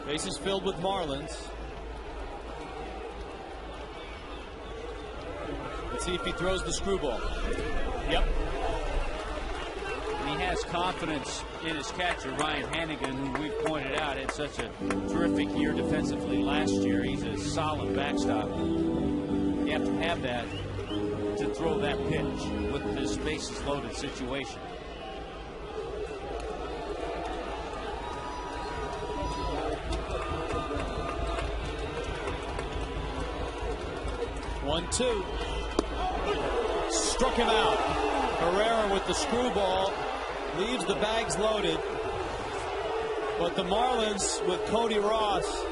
Bases filled with Marlins. Let's see if he throws the screwball. Yep. He has confidence in his catcher, Ryan Hanigan, who we've pointed out had such a terrific year defensively last year. He's a solid backstop. You have to have that to throw that pitch with this bases loaded situation. One, two. Struck him out. Herrera with the screwball leaves the bags loaded. But the Marlins with Cody Ross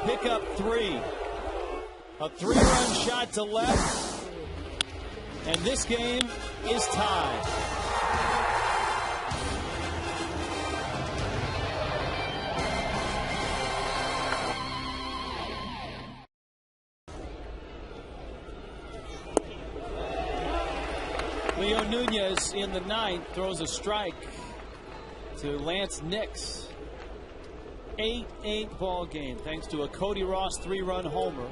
pick up 3. A 3-run shot to left. And this game is tied. Leo Nunez in the 9th throws a strike to Lance Nix. 8-8 ball game thanks to a Cody Ross 3-run homer.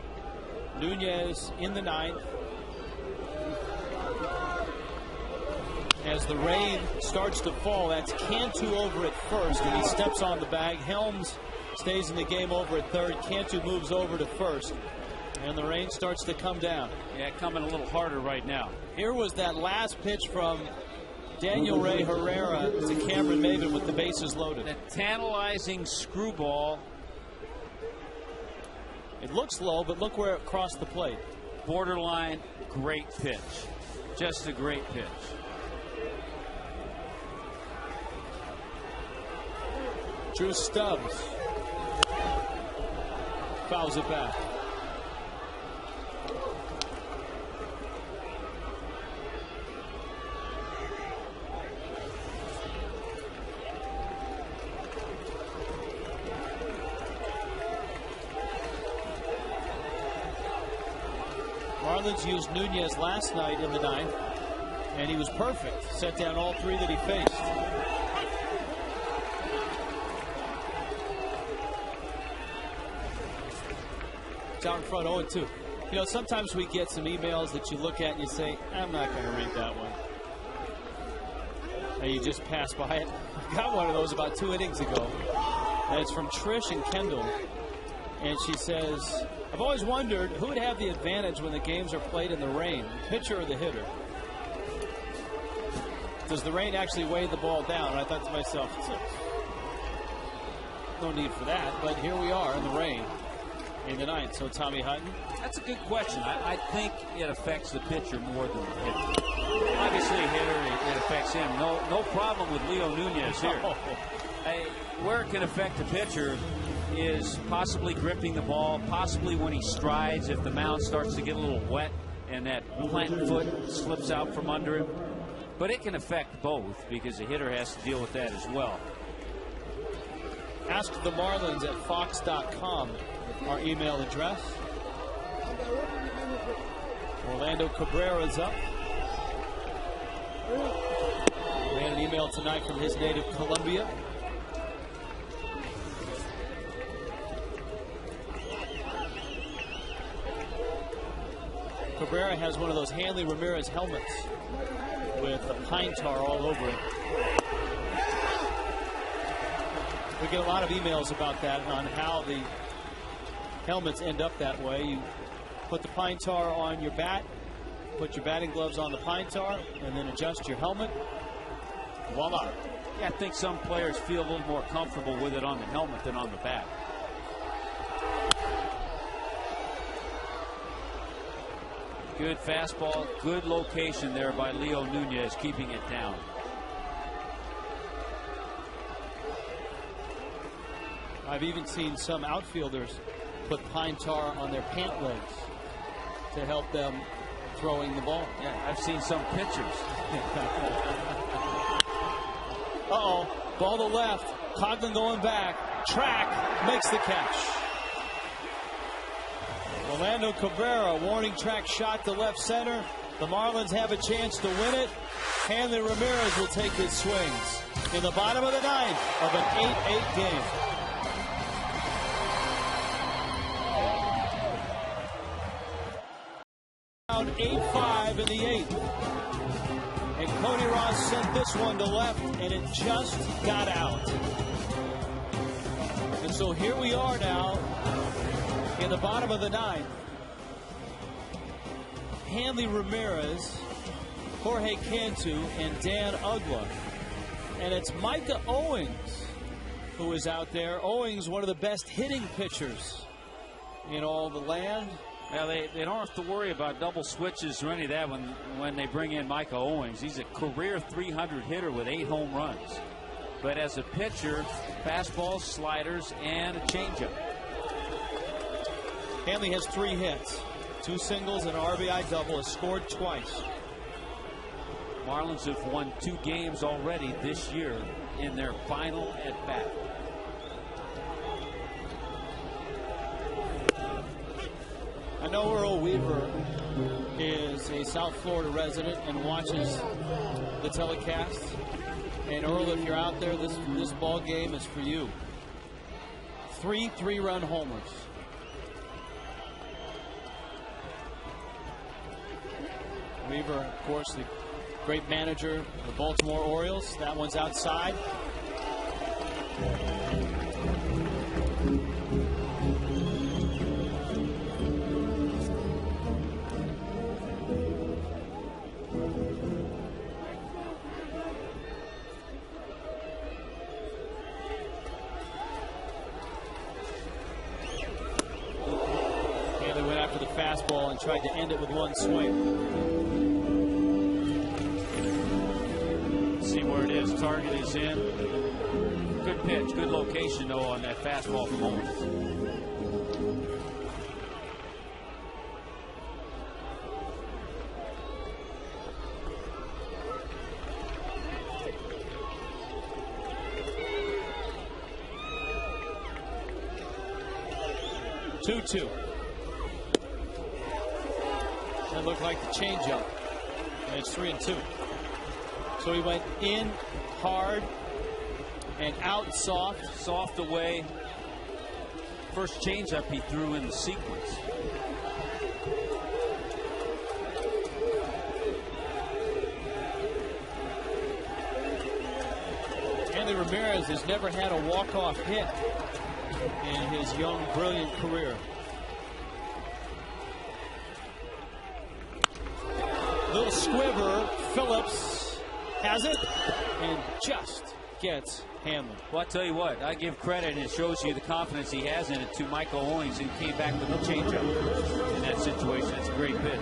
Nunez in the 9th. As the rain starts to fall, that's Cantu over at first, and he steps on the bag. Helms stays in the game over at third. Cantu moves over to first. And the rain starts to come down. Yeah, coming a little harder right now. Here was that last pitch from Daniel Ray Herrera to Cameron Maven with the bases loaded. A tantalizing screwball. It looks low, but look where it crossed the plate. Borderline, great pitch. Just a great pitch. Drew Stubbs fouls it back. Marlins used Nunez last night in the ninth, and he was perfect. Set down all three that he faced. Down in front, 0-2. You know, sometimes we get some emails that you look at and you say, I'm not going to read that one. And you just pass by it. I got one of those about 2 innings ago. And it's from Trish and Kendall. And she says, I've always wondered who would have the advantage when the games are played in the rain, the pitcher or the hitter? Does the rain actually weigh the ball down? And I thought to myself, no need for that. But here we are in the rain in the ninth. So Tommy Hutton. That's a good question. I think it affects the pitcher more than the hitter. Obviously, a hitter, it affects him. No problem with Leo Nunez here. Where it can affect the pitcher is possibly gripping the ball, possibly when he strides, if the mound starts to get a little wet and that plant foot slips out from under him. But it can affect both because the hitter has to deal with that as well. Ask the Marlins at fox.com, our email address. Orlando Cabrera's up. We had an email tonight from his native Colombia. Cabrera has one of those Hanley Ramirez helmets with the pine tar all over it. We get a lot of emails about that on how the helmets end up that way. You put the pine tar on your bat, put your batting gloves on the pine tar, and then adjust your helmet. Voila. Yeah, I think some players feel a little more comfortable with it on the helmet than on the bat. Good fastball, good location there by Leo Nunez, keeping it down. I've even seen some outfielders put pine tar on their pant legs to help them throwing the ball. Yeah, I've seen some pitchers. Uh-oh, ball to left. Coghlan going back. Track makes the catch. Orlando Cabrera, warning track shot to left center. The Marlins have a chance to win it. Hanley Ramirez will take his swings in the bottom of the ninth of an 8-8 game. Down 8-5 in the eighth. And Cody Ross sent this one to left, and it just got out. And so here we are now in the bottom of the ninth. Hanley Ramirez, Jorge Cantu, and Dan Ugla. And it's Micah Owings who is out there. Owings, one of the best hitting pitchers in all the land. Now they don't have to worry about double switches or any of that when they bring in Micah Owings. He's a career 300 hitter with 8 home runs. But as a pitcher, fastballs, sliders, and a changeup. Hanley has 3 hits, 2 singles, and an RBI double, has scored twice. Marlins have won 2 games already this year in their final at bat. I know Earl Weaver is a South Florida resident and watches the telecast. And Earl, if you're out there, this ball game is for you. 3 3-run homers. Weaver, of course, the great manager of the Baltimore Orioles. That one's outside. fastball and tried to end it with one swing. See where it is. Target is in. Good pitch. Good location, though, on that fastball from Owens. 2-2. That looked like the changeup. And it's 3-2. So he went in hard and out soft. Soft away. First changeup he threw in the sequence. Andy Ramirez has never had a walk-off hit in his young, brilliant career. Little squiver. Phillips has it and just gets hammered. Well, I tell you what, I give credit, and it shows you the confidence he has in it, to Michael Owens, who came back with a changeup in that situation. That's a great pitch.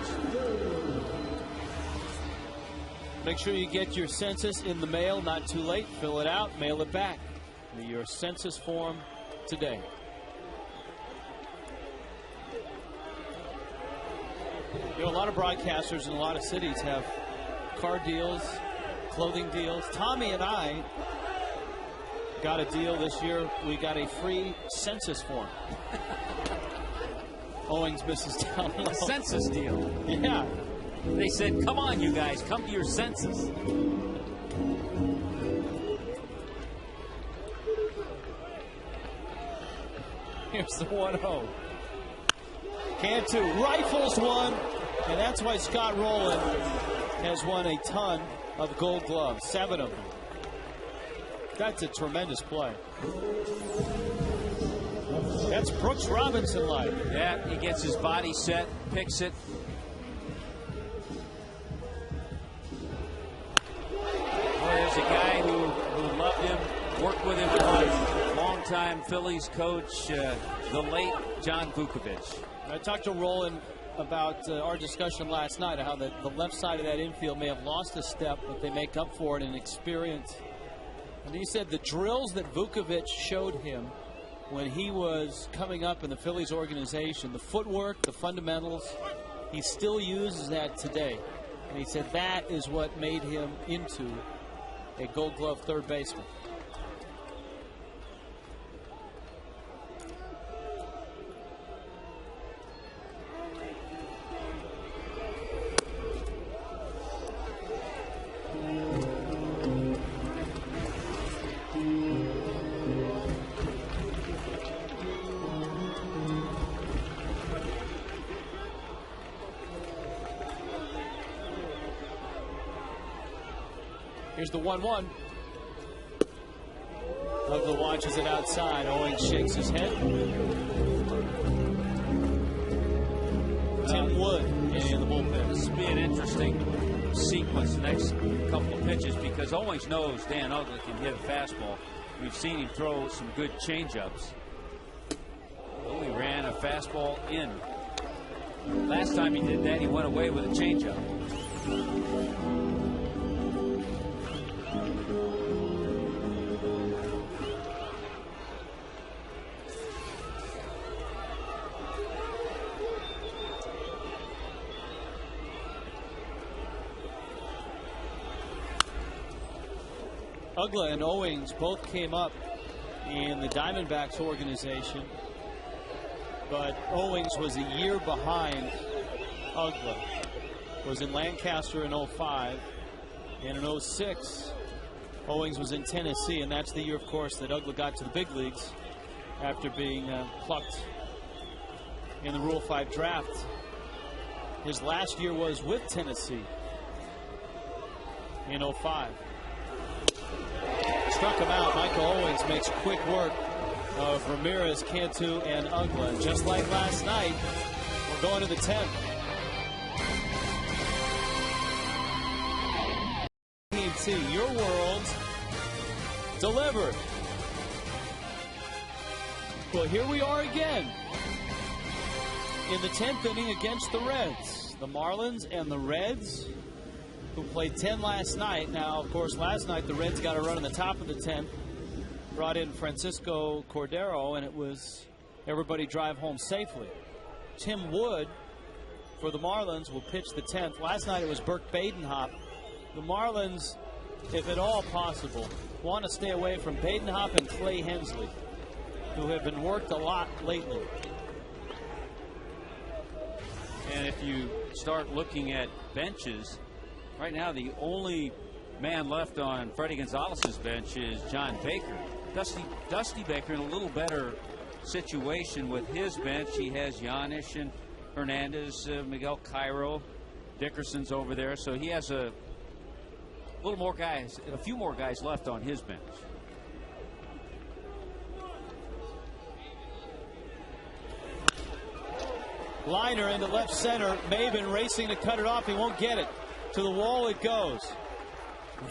Make sure you get your census in the mail. Not too late. Fill it out. Mail it back. Your census form today. You know, a lot of broadcasters in a lot of cities have car deals, clothing deals. Tommy and I got a deal this year. We got a free census form. Owings misses down low. A census deal. Yeah. They said, come on, you guys, come to your senses. Here's the 1-0. Cantu rifles one, and that's why Scott Rowland has won a ton of Gold Gloves, 7 of them. That's a tremendous play. That's Brooks Robinson-like. Yeah, he gets his body set, picks it. Well, there's a guy who loved him, worked with him a lot. Longtime Phillies coach, the late John Vukovich. I talked to Rowland about our discussion last night, how the left side of that infield may have lost a step, but they make up for it in experience. And he said the drills that Vukovich showed him when he was coming up in the Phillies organization, the footwork, the fundamentals, he still uses that today. And he said that is what made him into a Gold Glove third baseman. Here's the 1-1. Ugla watches it outside. Owings shakes his head. Tim Wood in the bullpen. This will be an interesting sequence the next couple of pitches, because Owings knows Dan Ugla can hit a fastball. We've seen him throw some good changeups. Oh, he ran a fastball in. Last time he did that, he went away with a changeup. Ugla and Owings both came up in the Diamondbacks organization, but Owings was a year behind Ugla. Was in Lancaster in 05, and in 06 Owings was in Tennessee, and that's the year, of course, that Ugla got to the big leagues after being plucked in the Rule 5 draft. His last year was with Tennessee in 05. Struck him out. Michael Owings makes quick work of Ramirez, Cantu, and Ugla. Just like last night, we're going to the 10th. AT&T, your world delivered. Well, here we are again. in the 10th inning against the Reds. The Marlins and the Reds, who played 10 last night. Now, of course, last night the Reds got a run in the top of the 10th, brought in Francisco Cordero, and it was everybody drive home safely. Tim Wood for the Marlins will pitch the 10th. Last night it was Burke Badenhop. The Marlins, if at all possible, want to stay away from Badenhop and Clay Hensley, who have been worked a lot lately. And if you start looking at benches, right now the only man left on Freddie Gonzalez's bench is John Baker. Dusty Baker in a little better situation with his bench. He has Giannis and Hernandez, Miguel Cairo, Dickerson's over there, so he has a little more guys, a few more guys left on his bench. Liner into left center. Maven racing to cut it off. He won't get it. To the wall it goes.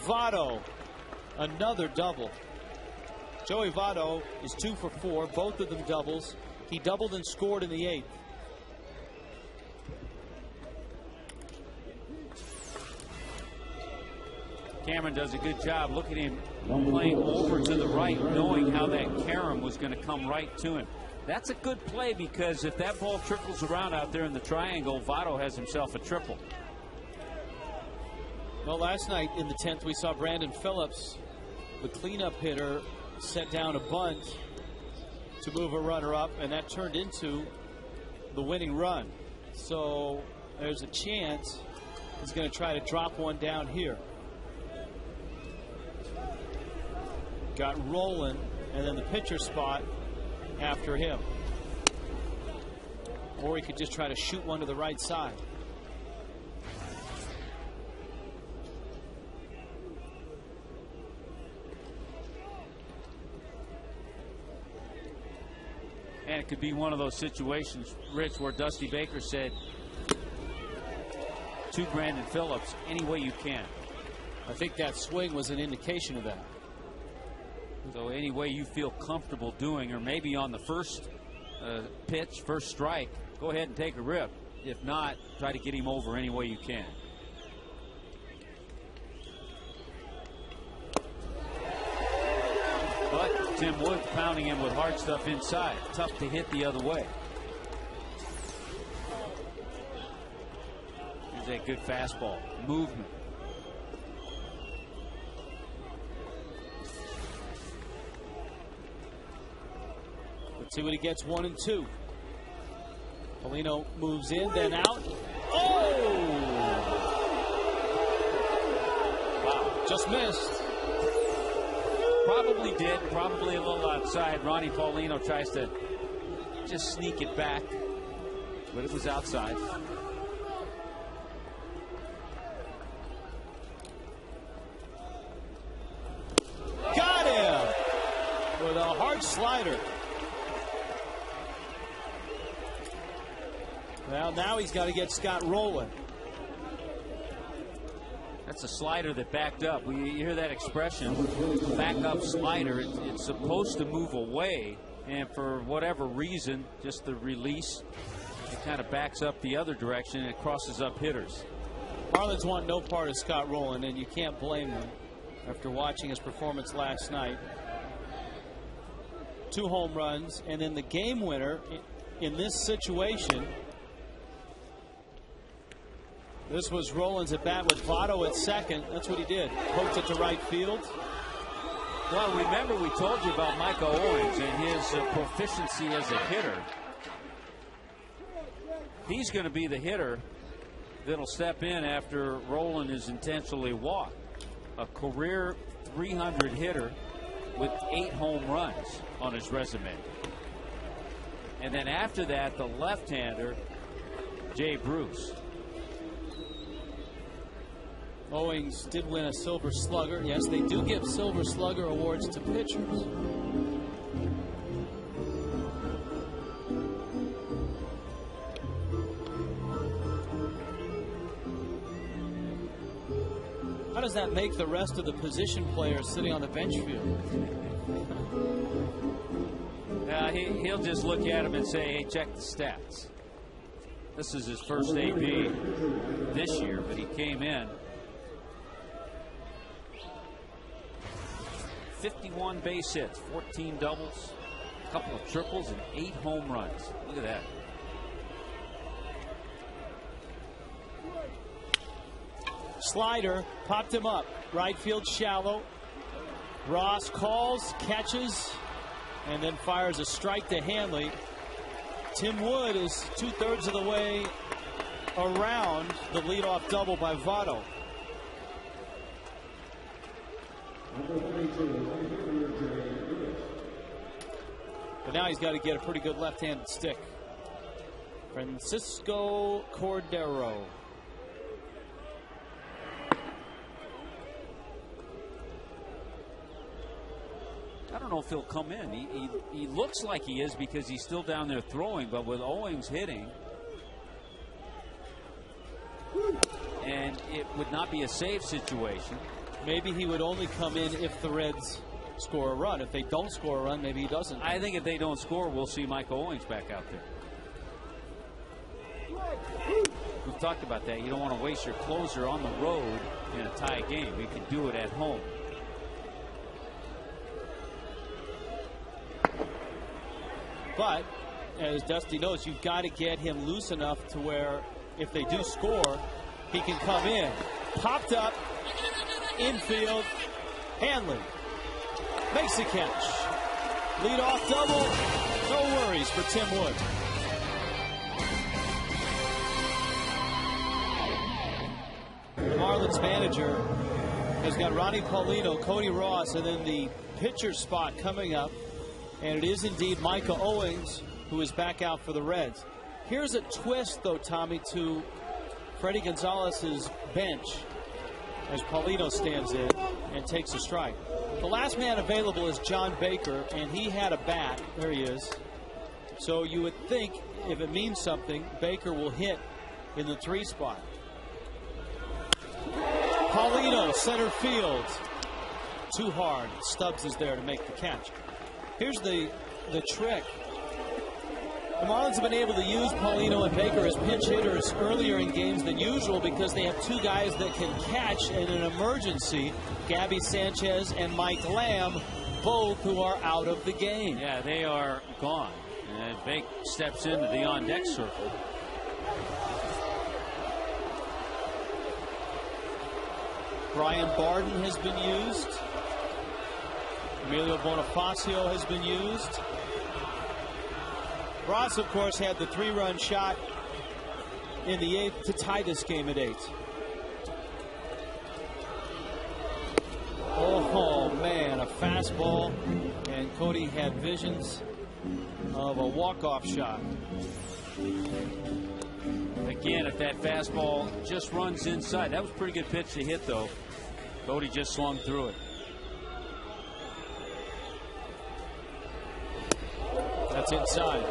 Votto, another double. Joey Votto is 2 for 4, both of them doubles. He doubled and scored in the 8th. Cameron does a good job. Look at him playing over to the right, knowing how that carom was going to come right to him. That's a good play, because if that ball trickles around out there in the triangle, Votto has himself a triple. Well, last night in the 10th, we saw Brandon Phillips, the cleanup hitter, set down a bunt to move a runner up, and that turned into the winning run. So there's a chance he's going to try to drop one down here. Got Roland, and then the pitcher spot after him. Or he could just try to shoot one to the right side. And it could be one of those situations, Rich, where Dusty Baker said to Brandon Phillips, any way you can. I think that swing was an indication of that. So any way you feel comfortable doing, or maybe on the first pitch, first strike, go ahead and take a rip. If not, try to get him over any way you can. But Tim Wood pounding him with hard stuff inside. Tough to hit the other way. Here's a good fastball. Movement. Let's see what he gets. 1 and 2. Paulino moves in, then out. Oh! Wow, just missed. Probably did. Probably a little outside. Ronnie Paulino tries to just sneak it back, but it was outside. Got him with a hard slider. Well, now he's got to get Scott rolling. That's a slider that backed up. You hear that expression, back up slider. It's supposed to move away, and for whatever reason, just the release, it kind of backs up the other direction and it crosses up hitters. Marlins want no part of Scott Rowland, and you can't blame them after watching his performance last night. 2 home runs, and then the game winner in this situation. This was Rowland's at bat with Votto at second. That's what he did. Poked it to right field. Well, remember we told you about Micah Owens and his proficiency as a hitter. He's going to be the hitter that'll step in after Rowland is intentionally walked. A career 300 hitter with 8 home runs on his resume. And then after that, the left-hander, Jay Bruce. Owings did win a Silver Slugger. Yes, they do give Silver Slugger awards to pitchers. How does that make the rest of the position players sitting on the bench feel? He'll just look at him and say, hey, check the stats. This is his first AB this year, but he came in. 51 base hits, 14 doubles, a couple of triples, and 8 home runs. Look at that. Slider popped him up. Right field shallow. Ross calls, catches, and then fires a strike to Hanley. Tim Wood is 2/3 of the way around the leadoff double by Votto. But now he's got to get a pretty good left-handed stick. Francisco Cordero. I don't know if he'll come in. He looks like he is because he's still down there throwing, but with Owings hitting, and it would not be a save situation. Maybe he would only come in if the Reds score a run. If they don't score a run, maybe he doesn't. I think if they don't score, we'll see Michael Owings back out there. We've talked about that. You don't want to waste your closer on the road in a tie game. You can do it at home. But, as Dusty knows, you've got to get him loose enough to where if they do score, he can come in. Popped up, infield, Hanley makes the catch. Leadoff double, no worries for Tim Wood. The Marlins manager has got Ronnie Paulino, Cody Ross, and then the pitcher spot coming up. And it is indeed Micah Owings who is back out for the Reds. Here's a twist, though, Tommy, to Freddie Gonzalez's bench as Paulino stands in and takes a strike. The last man available is John Baker, and he had a bat. There he is. So you would think, if it means something, Baker will hit in the 3 spot. Paulino, center field. Too hard. Stubbs is there to make the catch. Here's the trick. The Marlins have been able to use Paulino and Baker as pinch hitters earlier in games than usual because they have 2 guys that can catch in an emergency. Gabby Sanchez and Mike Lamb, both who are out of the game. Yeah, they are gone. And Bake steps into the on-deck circle. Brian Barden has been used. Emilio Bonifacio has been used. Ross, of course, had the 3-run shot in the 8th to tie this game at 8. Oh, man, a fastball. And Cody had visions of a walk-off shot. Again, if that fastball just runs inside. That was a pretty good pitch to hit, though. Cody just swung through it. That's inside.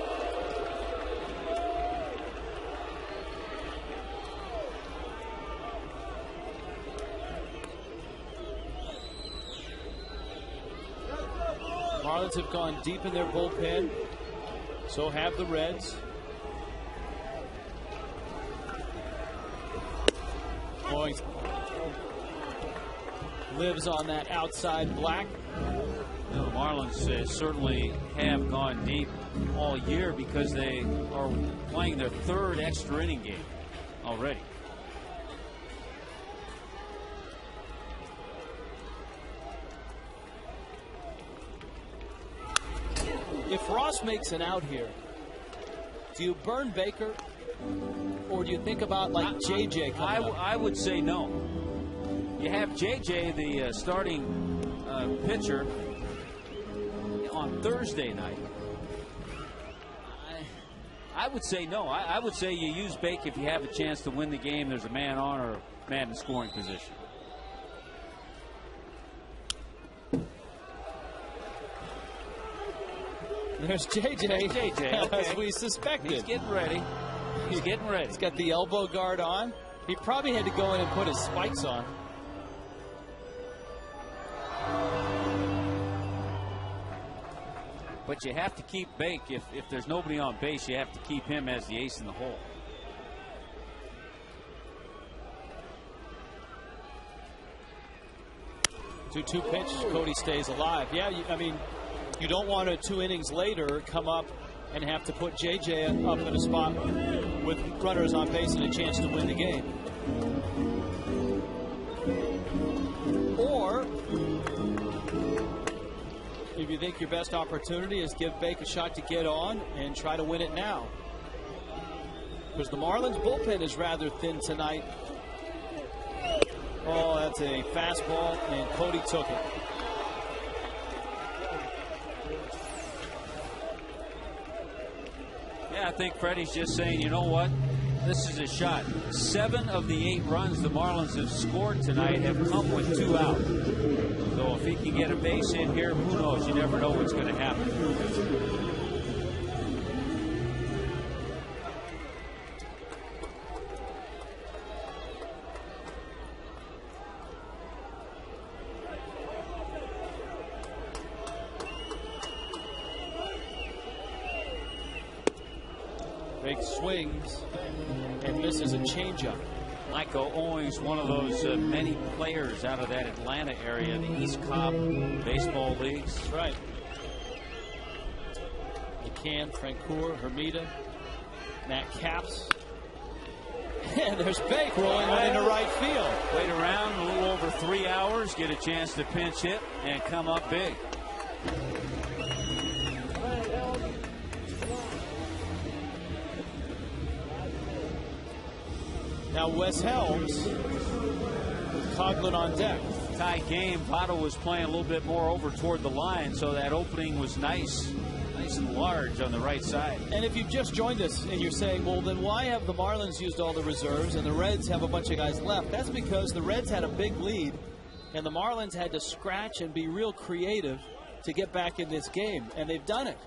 Marlins have gone deep in their bullpen. So have the Reds. Owings lives on that outside black. The Marlins certainly have gone deep all year because they are playing their 3rd extra inning game already. If Ross makes an out here, do you burn Baker, or do you think about like JJ coming up? I would say no. You have JJ, the starting pitcher, on Thursday night. I would say no. I would say you use Bake if you have a chance to win the game. There's a man on or a man in scoring position. There's JJ, okay. as we suspected. He's getting ready. He's getting ready. He's got the elbow guard on. He probably had to go in and put his spikes on. But you have to keep Bake. If there's nobody on base, you have to keep him as the ace in the hole. 2-2 pitch. Cody stays alive. Yeah, I mean, you don't want to 2 innings later come up and have to put JJ up in a spot with runners on base and a chance to win the game. Or if you think your best opportunity is give Bake a shot to get on and try to win it now. Because the Marlins bullpen is rather thin tonight. Oh, that's a fastball, and Cody took it. Yeah, I think Freddie's just saying, you know what? This is a shot. 7 of the 8 runs the Marlins have scored tonight have come with 2 out. So if he can get a base hit here, who knows? You never know what's going to happen. Big swings and misses a changeup. Michael Owings, one of those many players out of that Atlanta area, the East Cobb baseball leagues. That's right. McCann, Francoeur, Hermida, Matt Capps. And there's Bake rolling one into right field. Wait around a little over 3 hours, get a chance to pinch hit and come up big. Now Wes Helms with Coughlin on deck. Tie game. Votto was playing a little bit more over toward the line, so that opening was nice and large on the right side. And if you've just joined us and you're saying, well, then why have the Marlins used all the reserves and the Reds have a bunch of guys left? That's because the Reds had a big lead and the Marlins had to scratch and be real creative to get back in this game, and they've done it.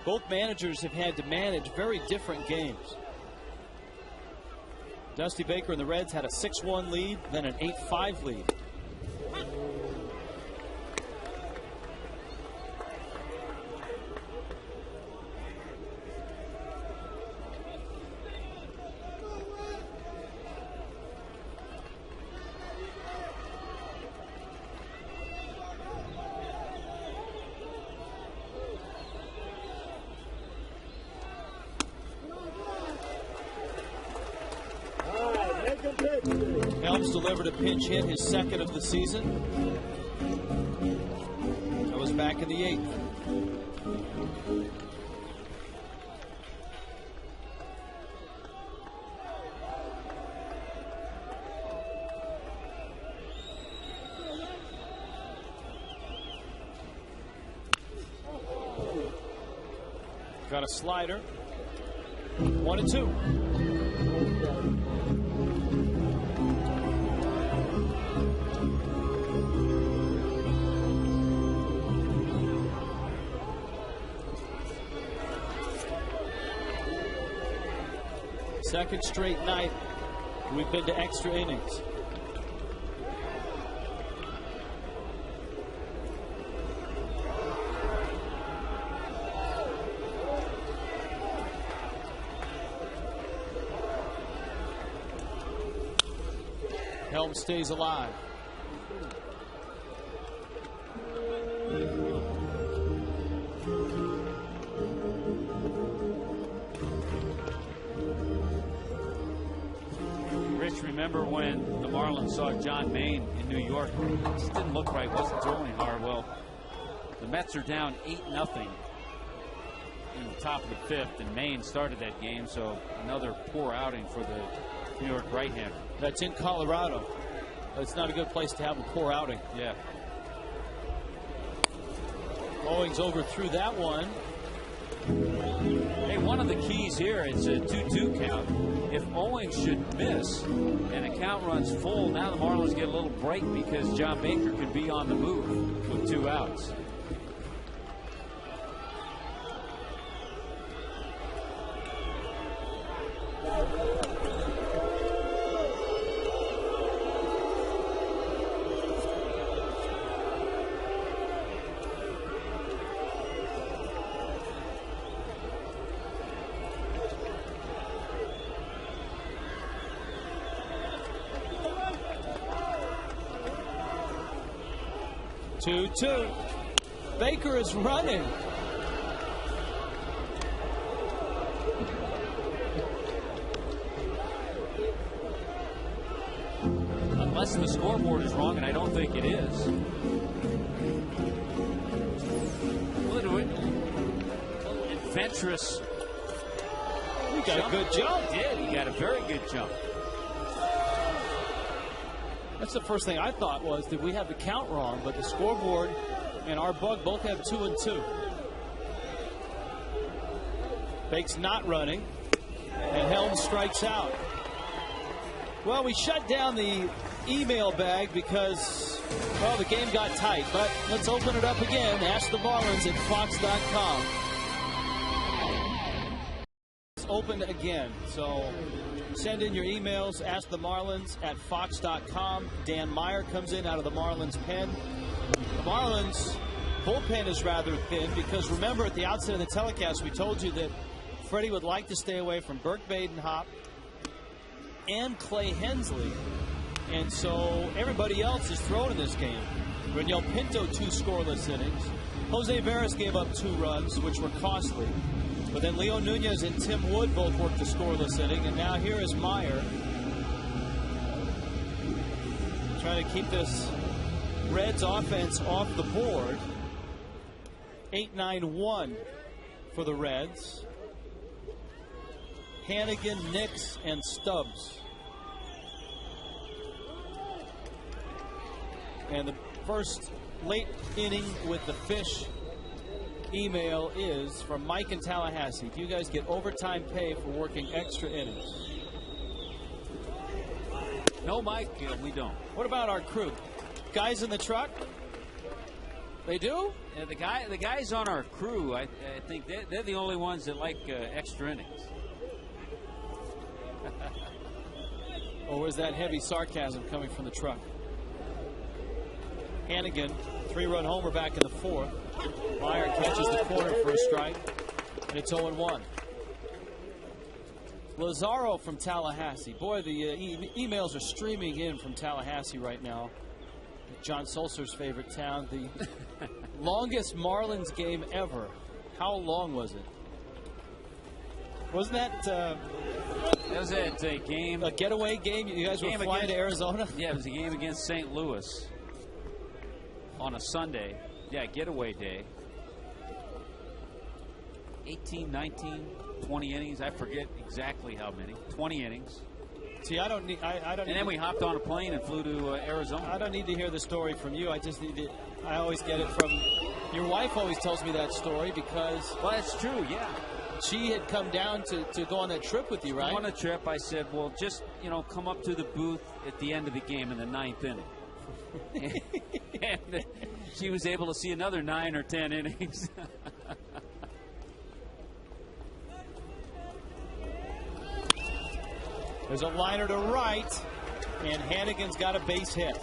Both managers have had to manage very different games. Dusty Baker and the Reds had a 6-1 lead, then an 8-5 lead. Helms delivered a pinch hit, his second of the season. That was back in the 8th. Got a slider. 1-2. Second straight night we've been to extra innings. Helm stays alive. Remember when the Marlins saw John Maine in New York? It just didn't look right, wasn't throwing hard. Well, the Mets are down 8-0 in the top of the 5th, and Maine started that game, so another poor outing for the New York right-hander. That's in Colorado. It's not a good place to have a poor outing. Yeah. Owings overthrew that one. Hey, one of the keys here, it's a 2-2 count. If Owings should miss and a count runs full, now the Marlins get a little break because John Baker could be on the move with 2 outs. 2-2. Baker is running. Unless the scoreboard is wrong, and I don't think it is. Adventurous. He got a good jump. He did. He got a very good jump. That's the first thing I thought was, did we have the count wrong? But the scoreboard and our bug both have 2 and 2. Bake's not running, and Helms strikes out. Well, we shut down the email bag because, well, the game got tight. But let's open it up again. Ask the Marlins at Fox.com. It's open again. So send in your emails. Ask the Marlins at Fox.com. Dan Meyer comes in out of the Marlins pen. The Marlins bullpen is rather thin because, remember, at the outset of the telecast, we told you that Freddie would like to stay away from Burke Badenhop and Clay Hensley. And so everybody else is thrown in this game. Raniel Pinto, 2 scoreless innings. Jose Veras gave up 2 runs, which were costly. But then Leo Nunez and Tim Wood both worked a scoreless inning. And now here is Meyer trying to keep this Reds offense off the board. 8-9-1 for the Reds. Hanigan, Nix, and Stubbs. And the first late inning with the fish email is from Mike in Tallahassee. Do you guys get overtime pay for working extra innings? No, Mike, we don't. What about our crew? Guys in the truck? They do? Yeah, the guys on our crew, I think they're the only ones that like extra innings. Or was that heavy sarcasm coming from the truck? Hanigan, 3-run homer back in the 4th. Meyer catches the corner for a strike, and it's 0-1. Lazaro from Tallahassee. Boy, the emails are streaming in from Tallahassee right now. John Sulcer's favorite town. The longest Marlins game ever. How long was it? Wasn't that... that was a game. A getaway game? You guys were flying to Arizona? Yeah, it was a game against St. Louis on a Sunday. Yeah, getaway day. 18, 19, 20 innings. I forget exactly how many. 20 innings. See, I don't need. I don't. And then we hopped on a plane and flew to Arizona. I don't need to hear the story from you. I just need to. I always get it from your wife. Always tells me that story because. Well, that's true. Yeah. She had come down to go on that trip with you, right? On a trip, I said, well, just, come up to the booth at the end of the game in the 9th inning. And she was able to see another 9 or 10 innings. There's a liner to right, and Hanigan's got a base hit.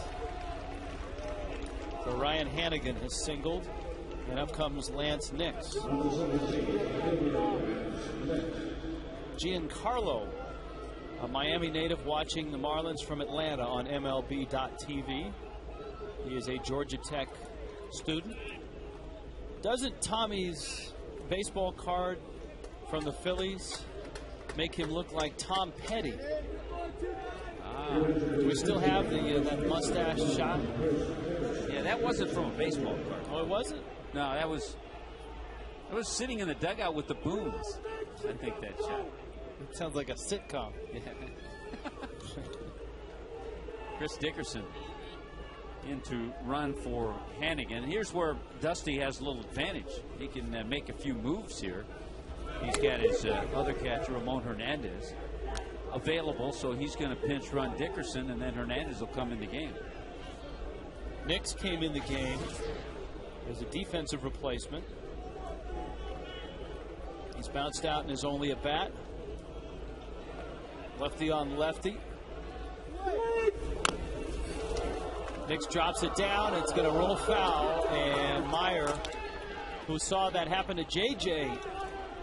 So Ryan Hanigan has singled, and up comes Lance Nix. Giancarlo, a Miami native watching the Marlins from Atlanta on MLB.TV. He is a Georgia Tech student. Doesn't Tommy's baseball card from the Phillies make him look like Tom Petty? Do we still have the that mustache shot? Yeah, that wasn't from a baseball card. Oh, it wasn't? No, that was sitting in the dugout with the Boones. I think that shot. It sounds like a sitcom. Yeah. Chris Dickerson in to run for Hanigan. Here's where Dusty has a little advantage. He can make a few moves here. He's got his other catcher, Ramon Hernandez, available, so he's going to pinch run Dickerson, and then Hernandez will come in the game. Nix came in the game as a defensive replacement. He's bounced out in his only at bat. Lefty on lefty. Nix drops it down. It's going to roll foul, and Meyer, who saw that happen to JJ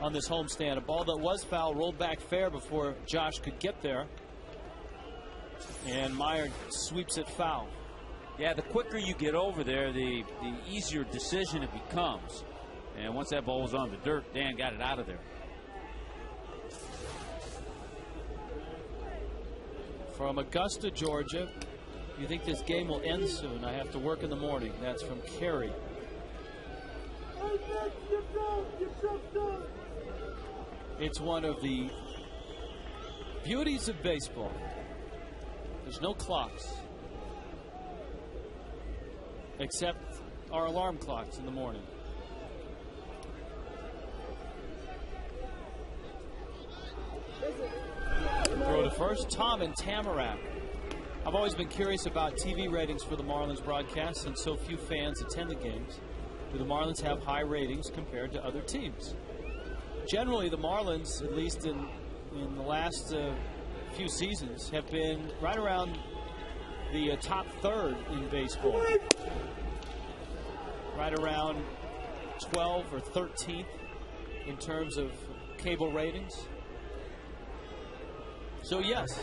on this homestand, a ball that was foul rolled back fair before Josh could get there, and Meyer sweeps it foul. Yeah, the quicker you get over there, the easier decision it becomes. And once that ball was on the dirt, Dan got it out of there. From Augusta, Georgia. You think this game will end soon? I have to work in the morning. That's from Kerry. It's one of the beauties of baseball. There's no clocks. Except our alarm clocks in the morning. Throw to first, Tom and Tamarack. I've always been curious about TV ratings for the Marlins broadcast since so few fans attend the games. Do the Marlins have high ratings compared to other teams? Generally, the Marlins, at least in the last few seasons, have been right around the top third in baseball. Right around 12th or 13th in terms of cable ratings. So, yes.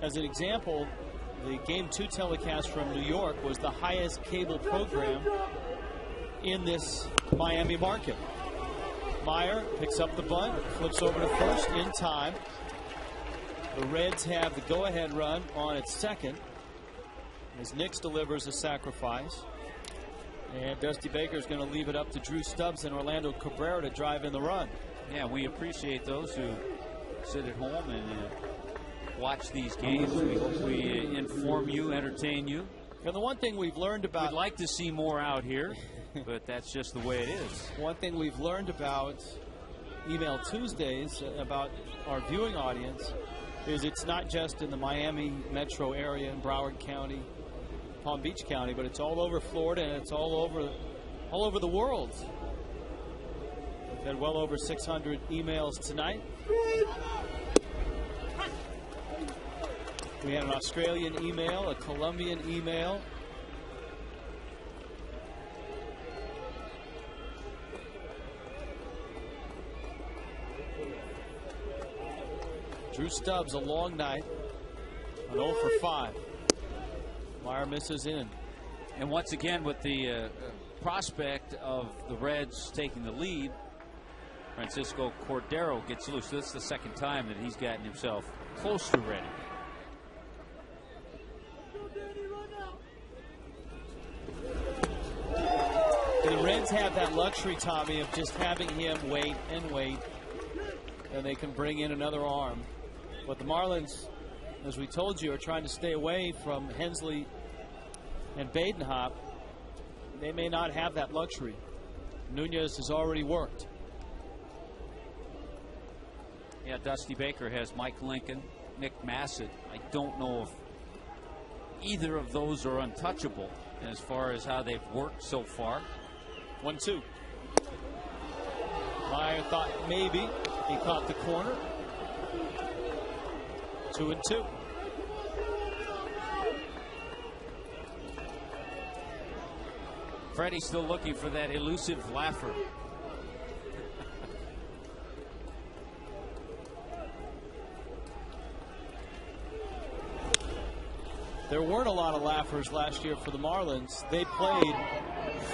As an example, the Game 2 telecast from New York was the highest cable program in this Miami market. Meyer picks up the bunt, flips over to first in time. The Reds have the go-ahead run on its second as Nix delivers a sacrifice. And Dusty Baker is going to leave it up to Drew Stubbs and Orlando Cabrera to drive in the run. Yeah, we appreciate those who sit at home and watch these games. We hope we inform you, entertain you. And the one thing we've learned about... We'd like to see more out here, but that's just the way it is. One thing we've learned about Email Tuesdays, about our viewing audience, is it's not just in the Miami metro area in Broward County, Palm Beach County, but it's all over Florida and it's all over the world. We've had well over 600 emails tonight. We had an Australian email, a Colombian email. Drew Stubbs, a long night, an 0 for 5. Meyer misses in. And once again, with the prospect of the Reds taking the lead, Francisco Cordero gets loose. This is the second time that he's gotten himself close to ready. The Reds have that luxury, Tommy, of just having him wait and wait, and they can bring in another arm. But the Marlins, as we told you, are trying to stay away from Hensley and Badenhop. They may not have that luxury. Nunez has already worked. Yeah, Dusty Baker has Mike Lincoln, Nick Massett. I don't know if either of those are untouchable as far as how they've worked so far. 1-2. Meyer thought maybe he caught the corner. 2-2. Freddie's still looking for that elusive laugher. There weren't a lot of laughers last year for the Marlins. They played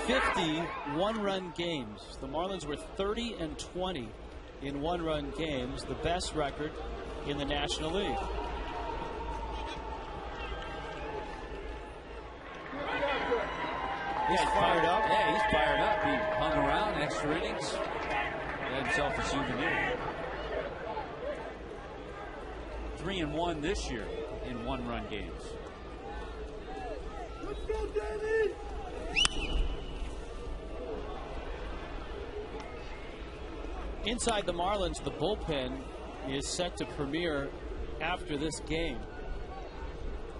50 one-run games. The Marlins were 30-20 in one-run games, the best record in the National League. He's fired up. Yeah, he's fired up. He hung around extra innings. Got himself a souvenir. 3-1 this year in one-run games. Let's go, David! Inside the Marlins, the bullpen is set to premiere after this game.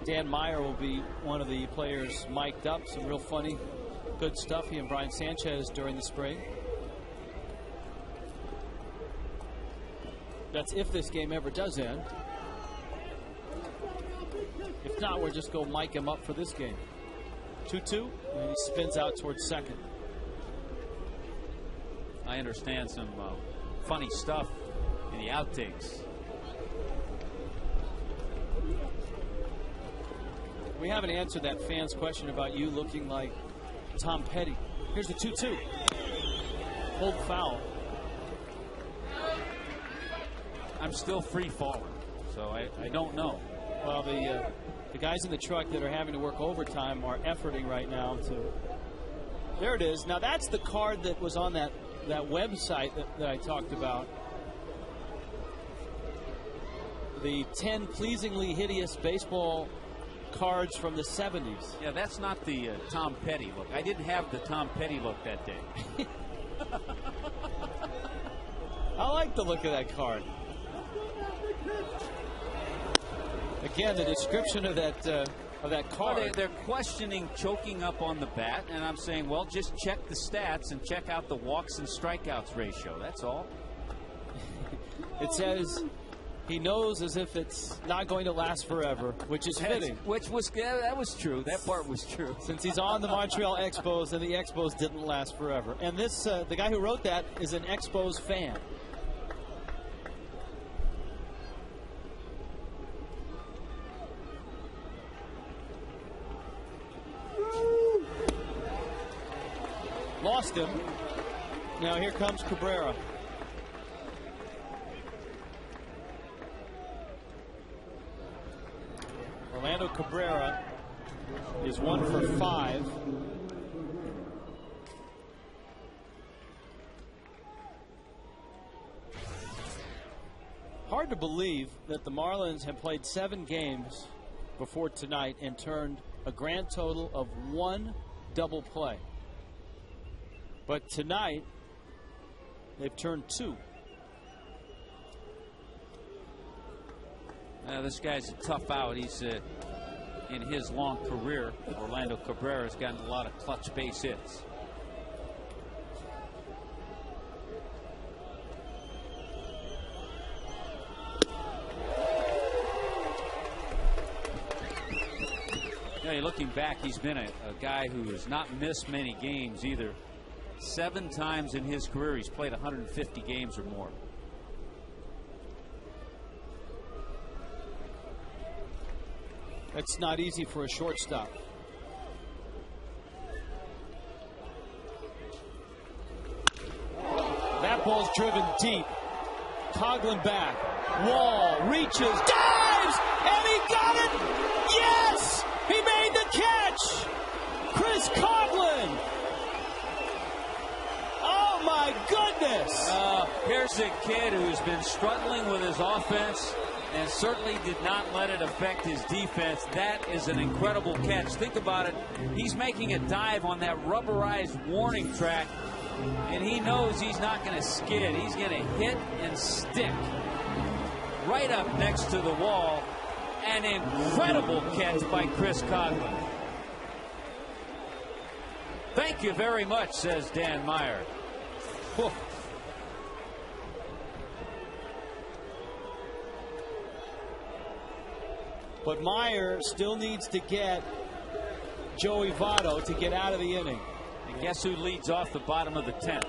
Dan Meyer will be one of the players mic'd up. Some real funny, good stuff. He and Brian Sanchez during the spring. That's if this game ever does end. If not, we'll just go mic him up for this game. 2-2, and he spins out towards second. I understand some funny stuff in the outtakes. We haven't answered that fan's question about you looking like Tom Petty. Here's the 2-2. Hold foul. I'm still free falling, so I don't know. Well, the guys in the truck that are having to work overtime are efforting right now to. There it is. Now that's the card that was on that website that I talked about. The 10 pleasingly hideous baseball cards from the 70s. Yeah, that's not the Tom Petty look. I didn't have the Tom Petty look that day. I like the look of that card. Again, the description of that card. Well, they're questioning choking up on the bat, and I'm saying, well, just check the stats and check out the walks and strikeouts ratio. That's all. It says he knows as if it's not going to last forever, which is fitting. That was true. That part was true. Since he's on the Montreal Expos, and the Expos didn't last forever. And this, the guy who wrote that is an Expos fan. Lost him. Now here comes Cabrera. Orlando Cabrera is 1 for 5. Hard to believe that the Marlins have played 7 games before tonight and turned a grand total of 1 double play. But tonight, they've turned 2. This guy's a tough out. He's in his long career, Orlando Cabrera has gotten a lot of clutch base hits. Looking back, he's been a guy who has not missed many games either. 7 times in his career he's played 150 games or more. That's not easy for a shortstop. That ball's driven deep. Coghlan back. Wall reaches, dives, and he got it! Yes! He made the catch! Chris Coghlan! Oh my goodness! Here's a kid who's been struggling with his offense and certainly did not let it affect his defense. That is an incredible catch. Think about it. He's making a dive on that rubberized warning track, and he knows he's not going to skid. He's going to hit and stick right up next to the wall. An incredible catch by Chris Coghlan. Thank you very much, says Dan Meyer. Whew. But Meyer still needs to get Joey Votto to get out of the inning. And guess who leads off the bottom of the 10th?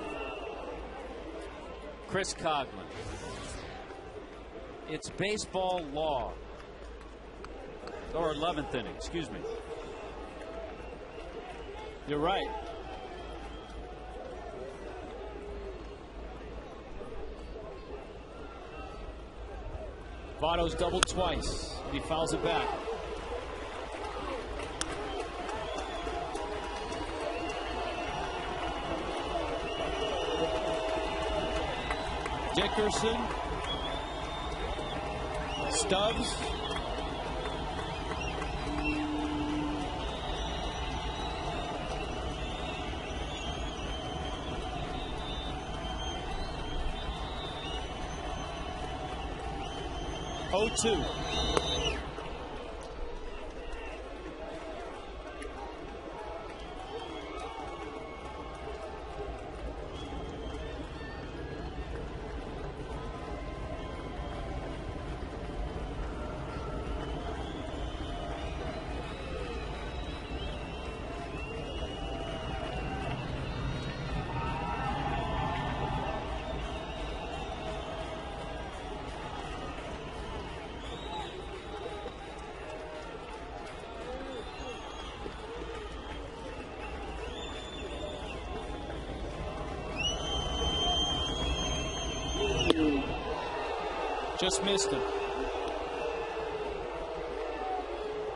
Chris Coghlan. It's baseball law. Or 11th inning, excuse me. You're right. Votto's doubled twice, and he fouls it back. Dickerson. Stubbs. Oh-2. Just missed him.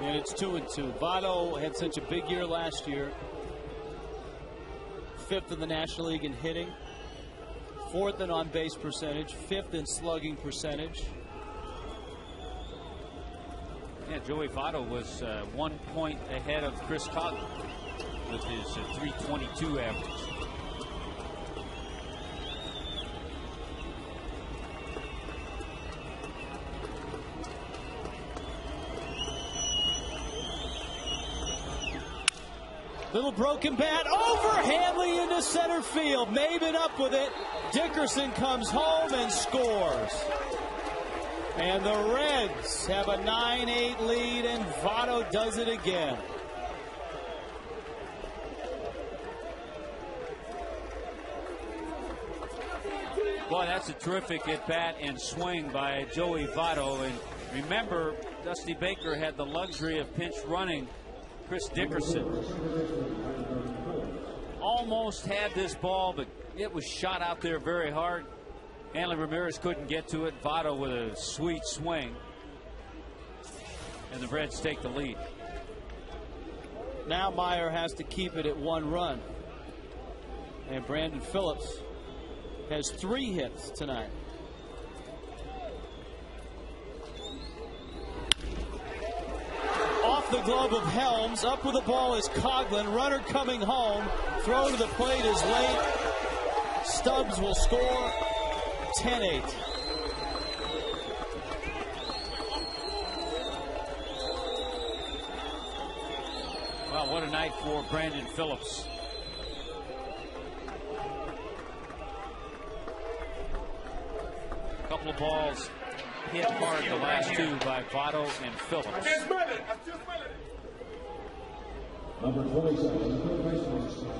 And it's 2-2. Votto had such a big year last year. 5th in the National League in hitting. 4th in on-base percentage. 5th in slugging percentage. Yeah, Joey Votto was 1 point ahead of Chris Coglin with his .322 average. Little broken bat over Hanley into center field. Maben up with it. Dickerson comes home and scores. And the Reds have a 9-8 lead, and Votto does it again. Boy, that's a terrific at-bat and swing by Joey Votto. And remember, Dusty Baker had the luxury of pinch running Chris Dickerson. Almost had this ball, but it was shot out there very hard. Hanley Ramirez couldn't get to it. Votto with a sweet swing. And the Reds take the lead. Now Meyer has to keep it at 1 run. And Brandon Phillips has 3 hits tonight. Off the glove of Helms. Up with the ball is Coglin. Runner coming home. Throw to the plate is late. Stubbs will score. 10-8. Well, what a night for Brandon Phillips. A couple of balls hit hard the last 2 by Votto and Phillips.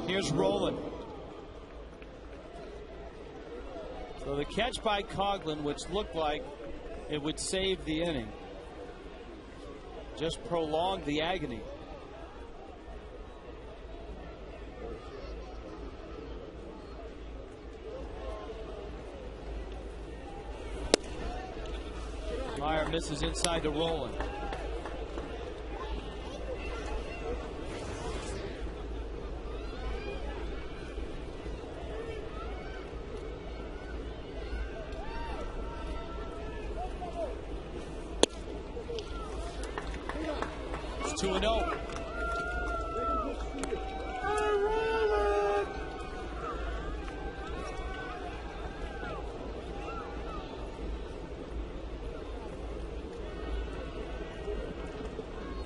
Here's Rowland. So the catch by Coglin, which looked like it would save the inning, just prolonged the agony. Meyer misses inside to Rowland. It's 2-0.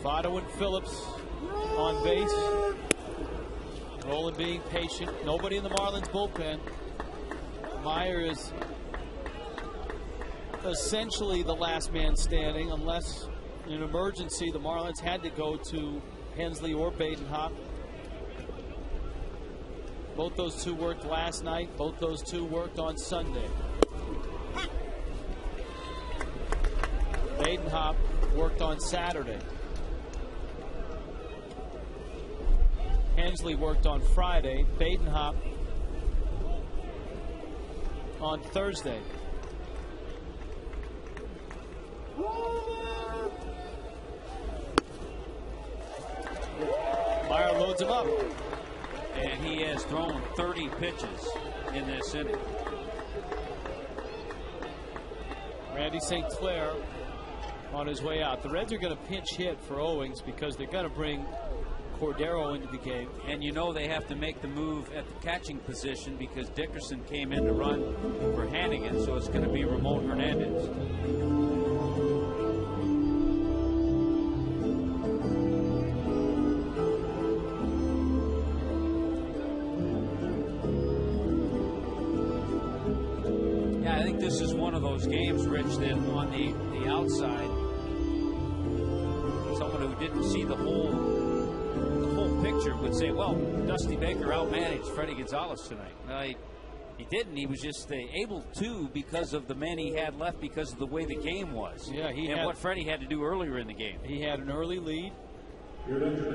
Votto and Phillips on base. Rowland being patient. Nobody in the Marlins bullpen. Meyer is essentially the last man standing, unless in an emergency the Marlins had to go to Hensley or Badenhop. Both those 2 worked last night. Both those 2 worked on Sunday. Badenhop worked on Saturday. Hensley worked on Friday. Badenhop on Thursday. Meyer loads him up. And he has thrown 30 pitches in this inning. Randy St. Clair on his way out. The Reds are going to pinch hit for Owings because they're going to bring Cordero into the game. And you know they have to make the move at the catching position because Dickerson came in to run for Hanigan, so it's going to be Ramon Hernandez. Yeah, I think this is one of those games, Rich, that on the outside, someone who didn't see the whole picture would say, well, Dusty Baker outmanaged Freddie Gonzalez tonight. He didn't. He was just able to because of the men he had left, because of the way the game was. Yeah, and what Freddie had to do earlier in the game. He had an early lead.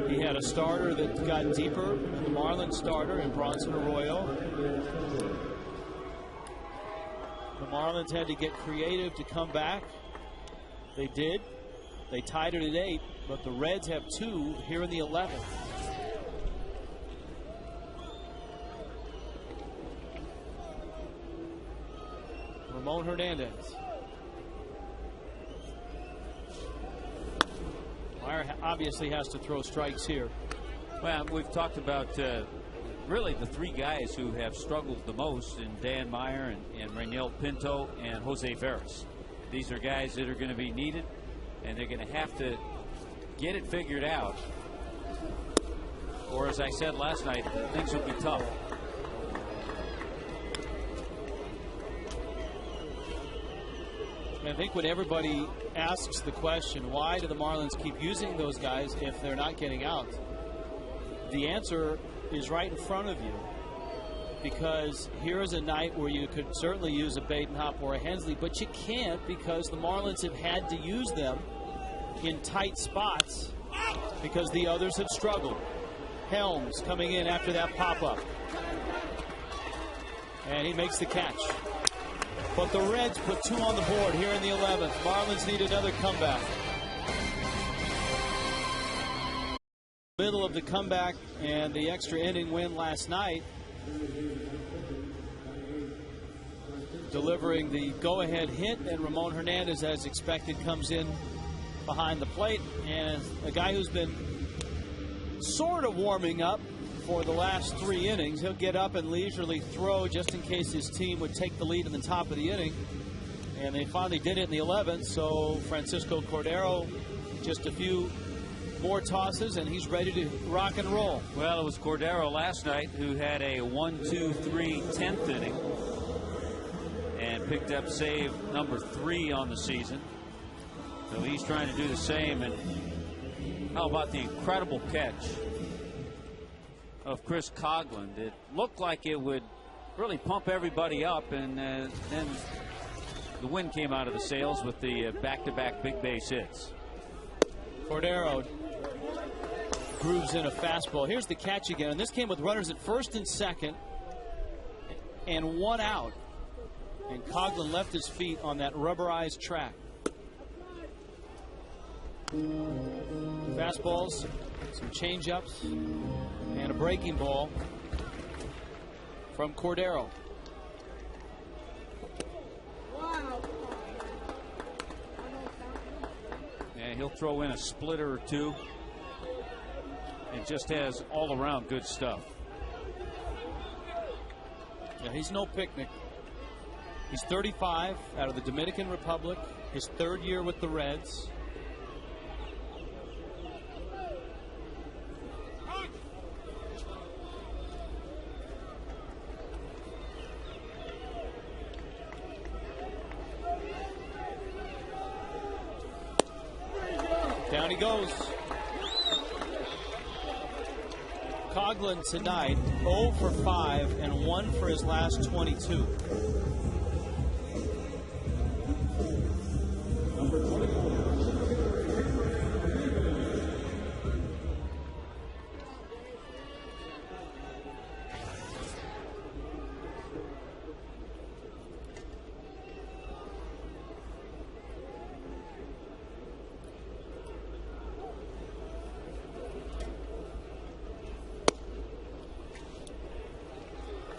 He had a starter that got deeper than the Marlins starter in Bronson Arroyo. The Marlins had to get creative to come back. They did. They tied it at 8, but the Reds have 2 here in the 11th. Ramon Hernandez. Meyer obviously has to throw strikes here. Well, we've talked about really the 3 guys who have struggled the most in Dan Meyer and Reynel Pinto and Jose Veras. These are guys that are going to be needed, and they're going to have to get it figured out. Or as I said last night, things will be tough. I think when everybody asks the question, why do the Marlins keep using those guys if they're not getting out? The answer is right in front of you. Because here is a night where you could certainly use a Badenhop or a Hensley, but you can't because the Marlins have had to use them in tight spots because the others have struggled. Helms coming in after that pop-up. And he makes the catch. But the Reds put 2 on the board here in the 11th. Marlins need another comeback. Middle of the comeback and the extra inning win last night. Delivering the go-ahead hit, and Ramon Hernandez, as expected, comes in behind the plate. And a guy who's been sort of warming up for the last 3 innings. He'll get up and leisurely throw just in case his team would take the lead in the top of the inning. And they finally did it in the 11th. So Francisco Cordero, just a few more tosses, and he's ready to rock and roll. Well, it was Cordero last night who had a 1-2-3 10th inning and picked up save number 3 on the season. So he's trying to do the same. And how about the incredible catch of Chris Coghlan? It looked like it would really pump everybody up, and then the wind came out of the sails with the back-to-back big base hits. Cordero grooves in a fastball. Here's the catch again, and this came with runners at first and second and 1 out. And Coghlan left his feet on that rubberized track. Fastballs, some changeups, and a breaking ball from Cordero. And he'll throw in a splitter or 2. It just has all around good stuff. Yeah, he's no picnic. He's 35, out of the Dominican Republic, his 3rd year with the Reds. Down he goes. Coghlan tonight 0 for 5 and 1 for his last 22.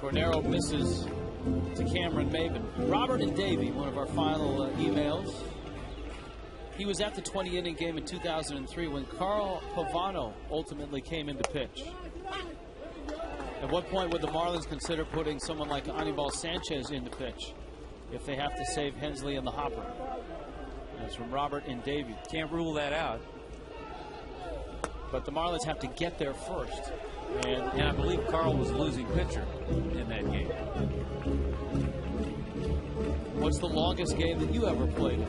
Cordero misses to Cameron Maben. Robert and Davey, one of our final emails. He was at the 20-inning game in 2003 when Carl Pavano ultimately came into pitch. At what point would the Marlins consider putting someone like Anibal Sanchez into pitch if they have to save Hensley and the hopper? That's from Robert and Davey. Can't rule that out. But the Marlins have to get there first. And I believe Carl was the losing pitcher in that game. What's the longest game that you ever played?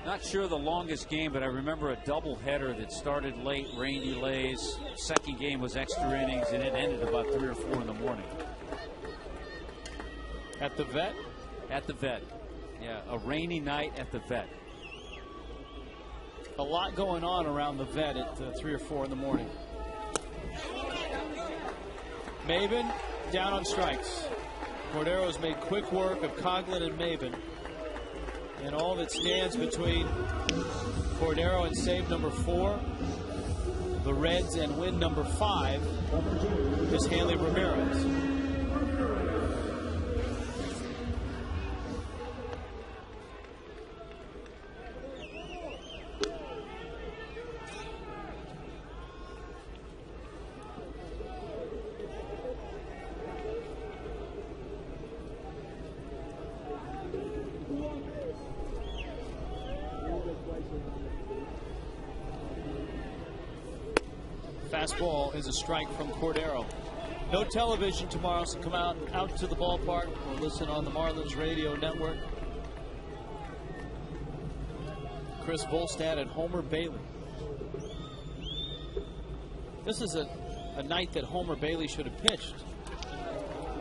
Not sure the longest game, but I remember a doubleheader that started late, rain delays. Second game was extra innings, and it ended about 3 or 4 in the morning. At the Vet? At the Vet. Yeah, a rainy night at the Vet. A lot going on around the Vet at 3 or 4 in the morning. Maben down on strikes. Cordero's made quick work of Coghlan and Maven. And all that stands between Cordero and save number 4, the Reds and win number 5, is Hanley Ramirez. Fastball is a strike from Cordero. No television tomorrow, so come out to the ballpark or listen on the Marlins radio network. Chris Volstad and Homer Bailey. This is a night that Homer Bailey should have pitched.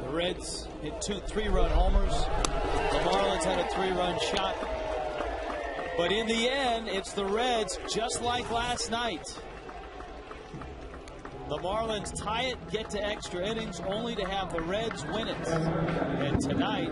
The Reds hit 2 3-run homers. The Marlins had a 3-run shot. But in the end, it's the Reds, just like last night. The Marlins tie it, get to extra innings, only to have the Reds win it. And tonight,